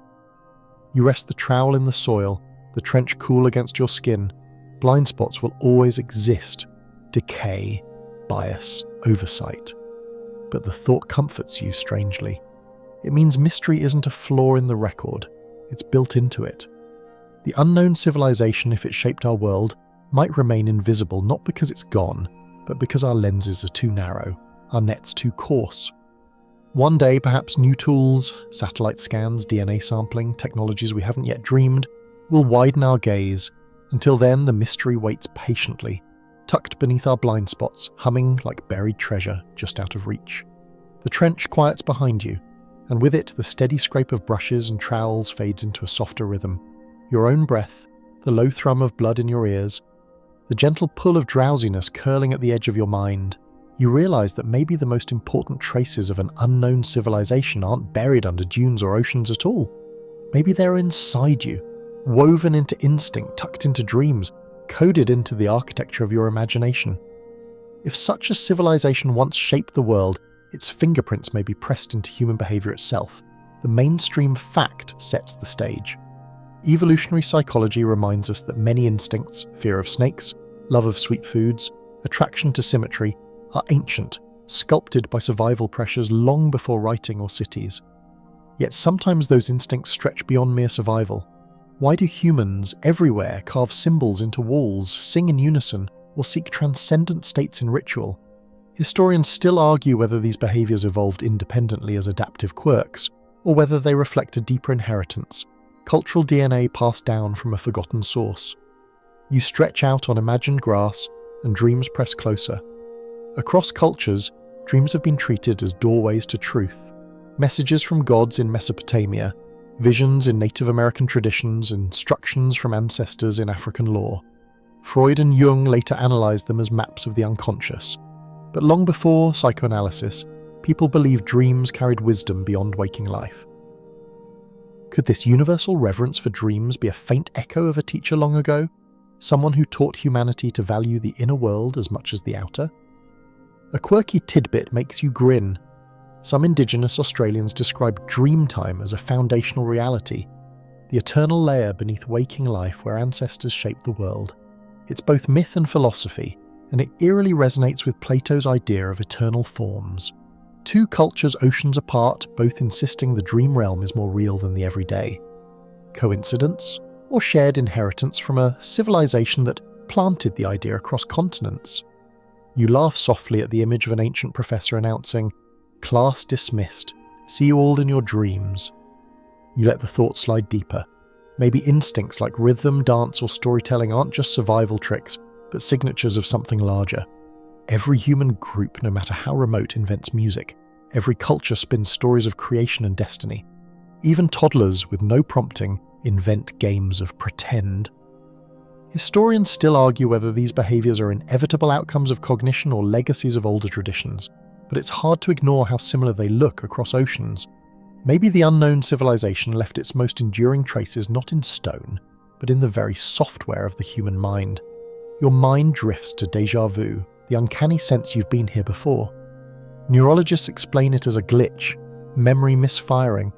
You rest the trowel in the soil, the trench cool against your skin. Blind spots will always exist. Decay, bias, oversight. But the thought comforts you strangely. It means mystery isn't a flaw in the record, it's built into it. The unknown civilization, if it shaped our world, might remain invisible not because it's gone, but because our lenses are too narrow, our nets too coarse. One day, perhaps new tools, satellite scans, DNA sampling, technologies we haven't yet dreamed, will widen our gaze. Until then, the mystery waits patiently, tucked beneath our blind spots, humming like buried treasure just out of reach. The trench quiets behind you, and with it the steady scrape of brushes and trowels fades into a softer rhythm. Your own breath, the low thrum of blood in your ears, the gentle pull of drowsiness curling at the edge of your mind. You realize that maybe the most important traces of an unknown civilization aren't buried under dunes or oceans at all. Maybe they're inside you, woven into instinct, tucked into dreams, coded into the architecture of your imagination. If such a civilization once shaped the world, its fingerprints may be pressed into human behavior itself. The mainstream fact sets the stage. Evolutionary psychology reminds us that many instincts, fear of snakes, love of sweet foods, attraction to symmetry, are ancient, sculpted by survival pressures long before writing or cities. Yet sometimes those instincts stretch beyond mere survival. Why do humans everywhere carve symbols into walls, sing in unison, or seek transcendent states in ritual? Historians still argue whether these behaviors evolved independently as adaptive quirks, or whether they reflect a deeper inheritance, cultural DNA passed down from a forgotten source. You stretch out on imagined grass, and dreams press closer. Across cultures, dreams have been treated as doorways to truth. Messages from gods in Mesopotamia, visions in Native American traditions, instructions from ancestors in African lore. Freud and Jung later analysed them as maps of the unconscious. But long before psychoanalysis, people believed dreams carried wisdom beyond waking life. Could this universal reverence for dreams be a faint echo of a teacher long ago? Someone who taught humanity to value the inner world as much as the outer? A quirky tidbit makes you grin. Some Indigenous Australians describe dream time as a foundational reality, the eternal layer beneath waking life where ancestors shaped the world. It's both myth and philosophy, and it eerily resonates with Plato's idea of eternal forms. Two cultures oceans apart, both insisting the dream realm is more real than the everyday. Coincidence, or shared inheritance from a civilization that planted the idea across continents? You laugh softly at the image of an ancient professor announcing, "Class dismissed, see you all in your dreams." You let the thought slide deeper. Maybe instincts like rhythm, dance, or storytelling aren't just survival tricks, but signatures of something larger. Every human group, no matter how remote, invents music. Every culture spins stories of creation and destiny. Even toddlers, with no prompting, invent games of pretend. Historians still argue whether these behaviours are inevitable outcomes of cognition or legacies of older traditions, but it's hard to ignore how similar they look across oceans. Maybe the unknown civilization left its most enduring traces not in stone, but in the very software of the human mind. Your mind drifts to déjà vu, the uncanny sense you've been here before. Neurologists explain it as a glitch, memory misfiring,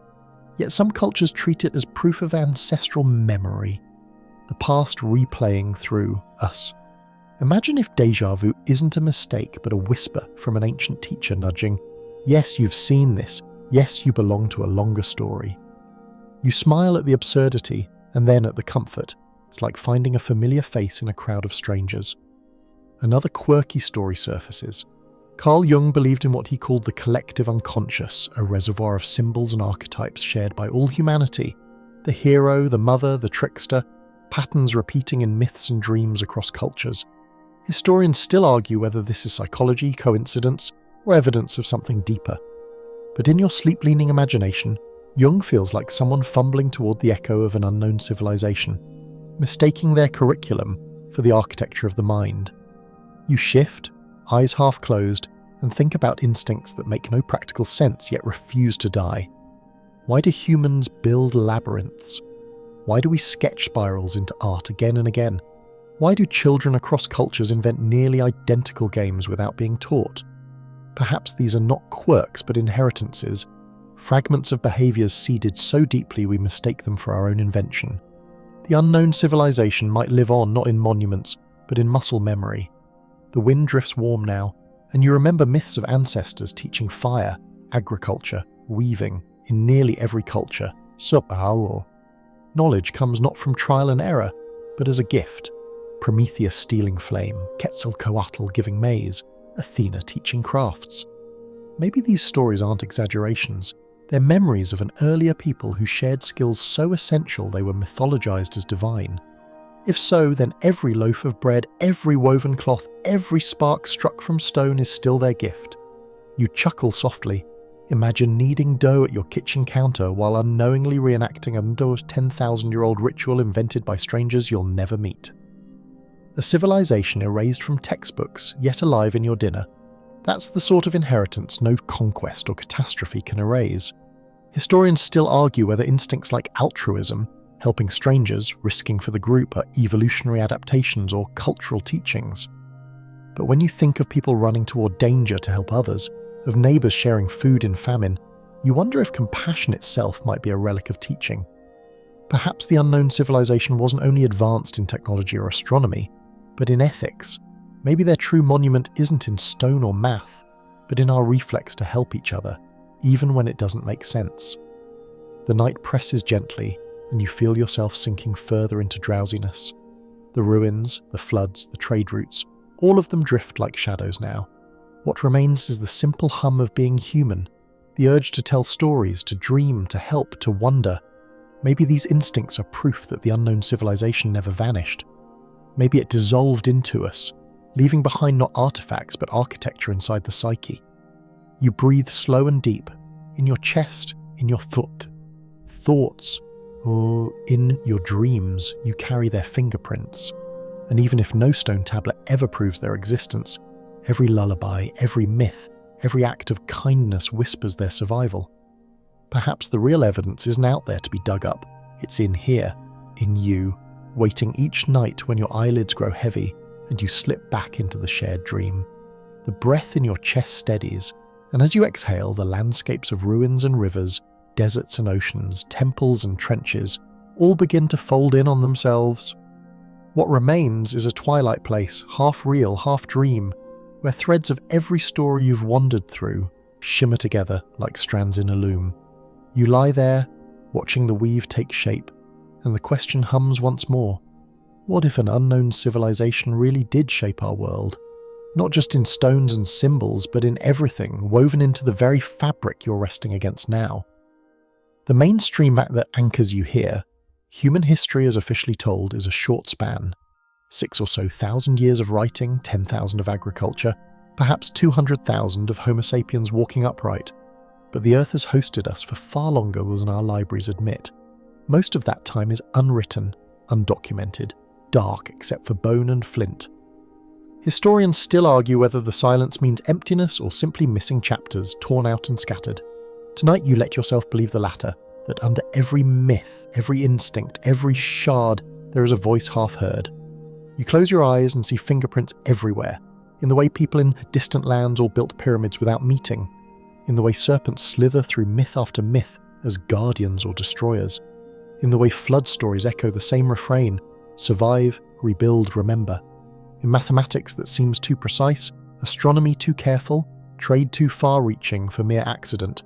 yet some cultures treat it as proof of ancestral memory, the past replaying through us. Imagine if déjà vu isn't a mistake but a whisper from an ancient teacher nudging, "Yes, you've seen this. Yes, you belong to a longer story." You smile at the absurdity and then at the comfort. It's like finding a familiar face in a crowd of strangers. Another quirky story surfaces. Carl Jung believed in what he called the collective unconscious, a reservoir of symbols and archetypes shared by all humanity. The hero, the mother, the trickster, patterns repeating in myths and dreams across cultures. Historians still argue whether this is psychology, coincidence, or evidence of something deeper. But in your sleep-leaning imagination, Jung feels like someone fumbling toward the echo of an unknown civilization, mistaking their curriculum for the architecture of the mind. You shift, eyes half closed, and think about instincts that make no practical sense yet refuse to die. Why do humans build labyrinths? Why do we sketch spirals into art again and again? Why do children across cultures invent nearly identical games without being taught? Perhaps these are not quirks but inheritances, fragments of behaviours seeded so deeply we mistake them for our own invention. The unknown civilization might live on not in monuments, but in muscle memory. The wind drifts warm now, and you remember myths of ancestors teaching fire, agriculture, weaving, in nearly every culture. Knowledge comes not from trial and error, but as a gift. Prometheus stealing flame, Quetzalcoatl giving maize, Athena teaching crafts. Maybe these stories aren't exaggerations. They're memories of an earlier people who shared skills so essential they were mythologized as divine. If so, then every loaf of bread, every woven cloth, every spark struck from stone is still their gift. You chuckle softly. Imagine kneading dough at your kitchen counter while unknowingly reenacting a 10,000-year-old ritual invented by strangers you'll never meet. A civilization erased from textbooks, yet alive in your dinner. That's the sort of inheritance no conquest or catastrophe can erase. Historians still argue whether instincts like altruism, helping strangers, risking for the group, are evolutionary adaptations or cultural teachings. But when you think of people running toward danger to help others, of neighbours sharing food in famine, you wonder if compassion itself might be a relic of teaching. Perhaps the unknown civilization wasn't only advanced in technology or astronomy, but in ethics. Maybe their true monument isn't in stone or math, but in our reflex to help each other, even when it doesn't make sense. The night presses gently, and you feel yourself sinking further into drowsiness. The ruins, the floods, the trade routes, all of them drift like shadows now. What remains is the simple hum of being human, the urge to tell stories, to dream, to help, to wonder. Maybe these instincts are proof that the unknown civilization never vanished. Maybe it dissolved into us, leaving behind not artifacts but architecture inside the psyche. You breathe slow and deep, in your chest, in your thoughts, or in your dreams you carry their fingerprints. And even if no stone tablet ever proves their existence, every lullaby, every myth, every act of kindness whispers their survival. Perhaps the real evidence isn't out there to be dug up. It's in here, in you, waiting each night when your eyelids grow heavy and you slip back into the shared dream. The breath in your chest steadies, And as you exhale, the landscapes of ruins and rivers, deserts and oceans, temples and trenches, all begin to fold in on themselves. What remains is a twilight place, half real, half dream, where threads of every story you've wandered through shimmer together like strands in a loom. You lie there, watching the weave take shape, and the question hums once more. What if an unknown civilization really did shape our world? Not just in stones and symbols, but in everything, woven into the very fabric you're resting against now. The mainstream act that anchors you here, human history as officially told, is a short span. 6 or so thousand years of writing, 10,000 of agriculture, perhaps 200,000 of Homo sapiens walking upright. But the Earth has hosted us for far longer than our libraries admit. Most of that time is unwritten, undocumented, dark except for bone and flint. Historians still argue whether the silence means emptiness or simply missing chapters, torn out and scattered. Tonight you let yourself believe the latter, that under every myth, every instinct, every shard, there is a voice half heard. You close your eyes and see fingerprints everywhere, in the way people in distant lands all built pyramids without meeting, in the way serpents slither through myth after myth as guardians or destroyers, in the way flood stories echo the same refrain, survive, rebuild, remember. In mathematics that seems too precise, astronomy too careful, trade too far-reaching for mere accident.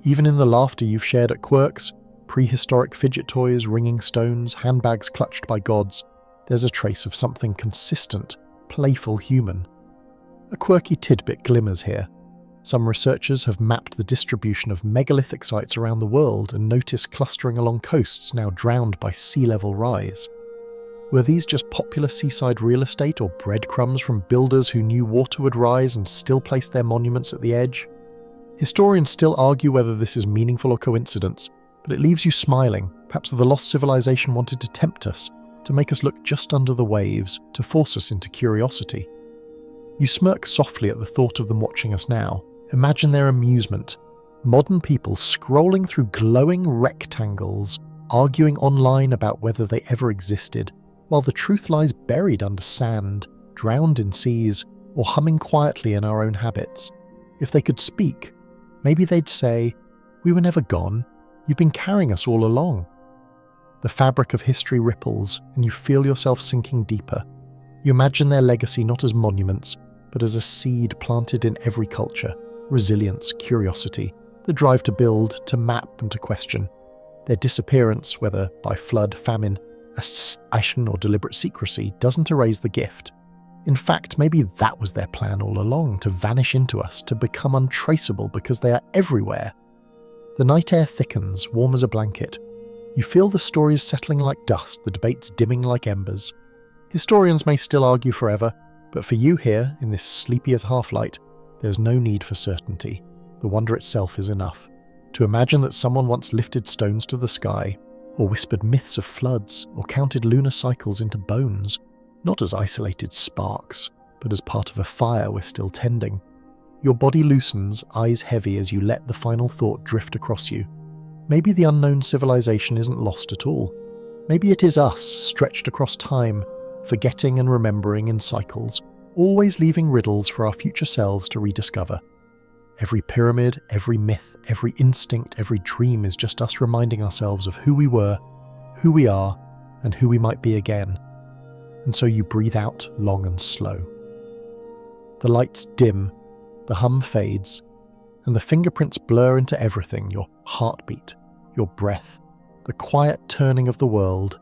Even in the laughter you've shared at quirks, prehistoric fidget toys, ringing stones, handbags clutched by gods, there's a trace of something consistent, playful human. A quirky tidbit glimmers here. Some researchers have mapped the distribution of megalithic sites around the world and notice clustering along coasts now drowned by sea level rise. Were these just popular seaside real estate or breadcrumbs from builders who knew water would rise and still placed their monuments at the edge? Historians still argue whether this is meaningful or coincidence, but it leaves you smiling. Perhaps the lost civilization wanted to tempt us, to make us look just under the waves, to force us into curiosity. You smirk softly at the thought of them watching us now. Imagine their amusement. Modern people scrolling through glowing rectangles, arguing online about whether they ever existed, while the truth lies buried under sand, drowned in seas, or humming quietly in our own habits. If they could speak, maybe they'd say, "We were never gone. You've been carrying us all along." The fabric of history ripples, and you feel yourself sinking deeper. You imagine their legacy not as monuments, but as a seed planted in every culture. Resilience, curiosity, the drive to build, to map and to question. Their disappearance, whether by flood, famine, assassination or deliberate secrecy, doesn't erase the gift. In fact, maybe that was their plan all along, to vanish into us, to become untraceable because they are everywhere. The night air thickens, warm as a blanket. You feel the stories settling like dust, the debates dimming like embers. Historians may still argue forever, but for you here, in this sleepy as half-light, there's no need for certainty. The wonder itself is enough. To imagine that someone once lifted stones to the sky, or whispered myths of floods, or counted lunar cycles into bones, not as isolated sparks, but as part of a fire we're still tending. Your body loosens, eyes heavy as you let the final thought drift across you. Maybe the unknown civilization isn't lost at all. Maybe it is us, stretched across time, forgetting and remembering in cycles, always leaving riddles for our future selves to rediscover. Every pyramid, every myth, every instinct, every dream is just us reminding ourselves of who we were, who we are, and who we might be again. And so you breathe out long and slow. The lights dim, the hum fades, and the fingerprints blur into everything: your heartbeat, your breath, the quiet turning of the world.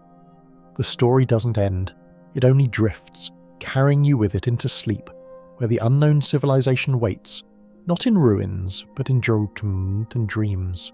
The story doesn't end, it only drifts, carrying you with it into sleep, where the unknown civilization waits, not in ruins, but in dreams.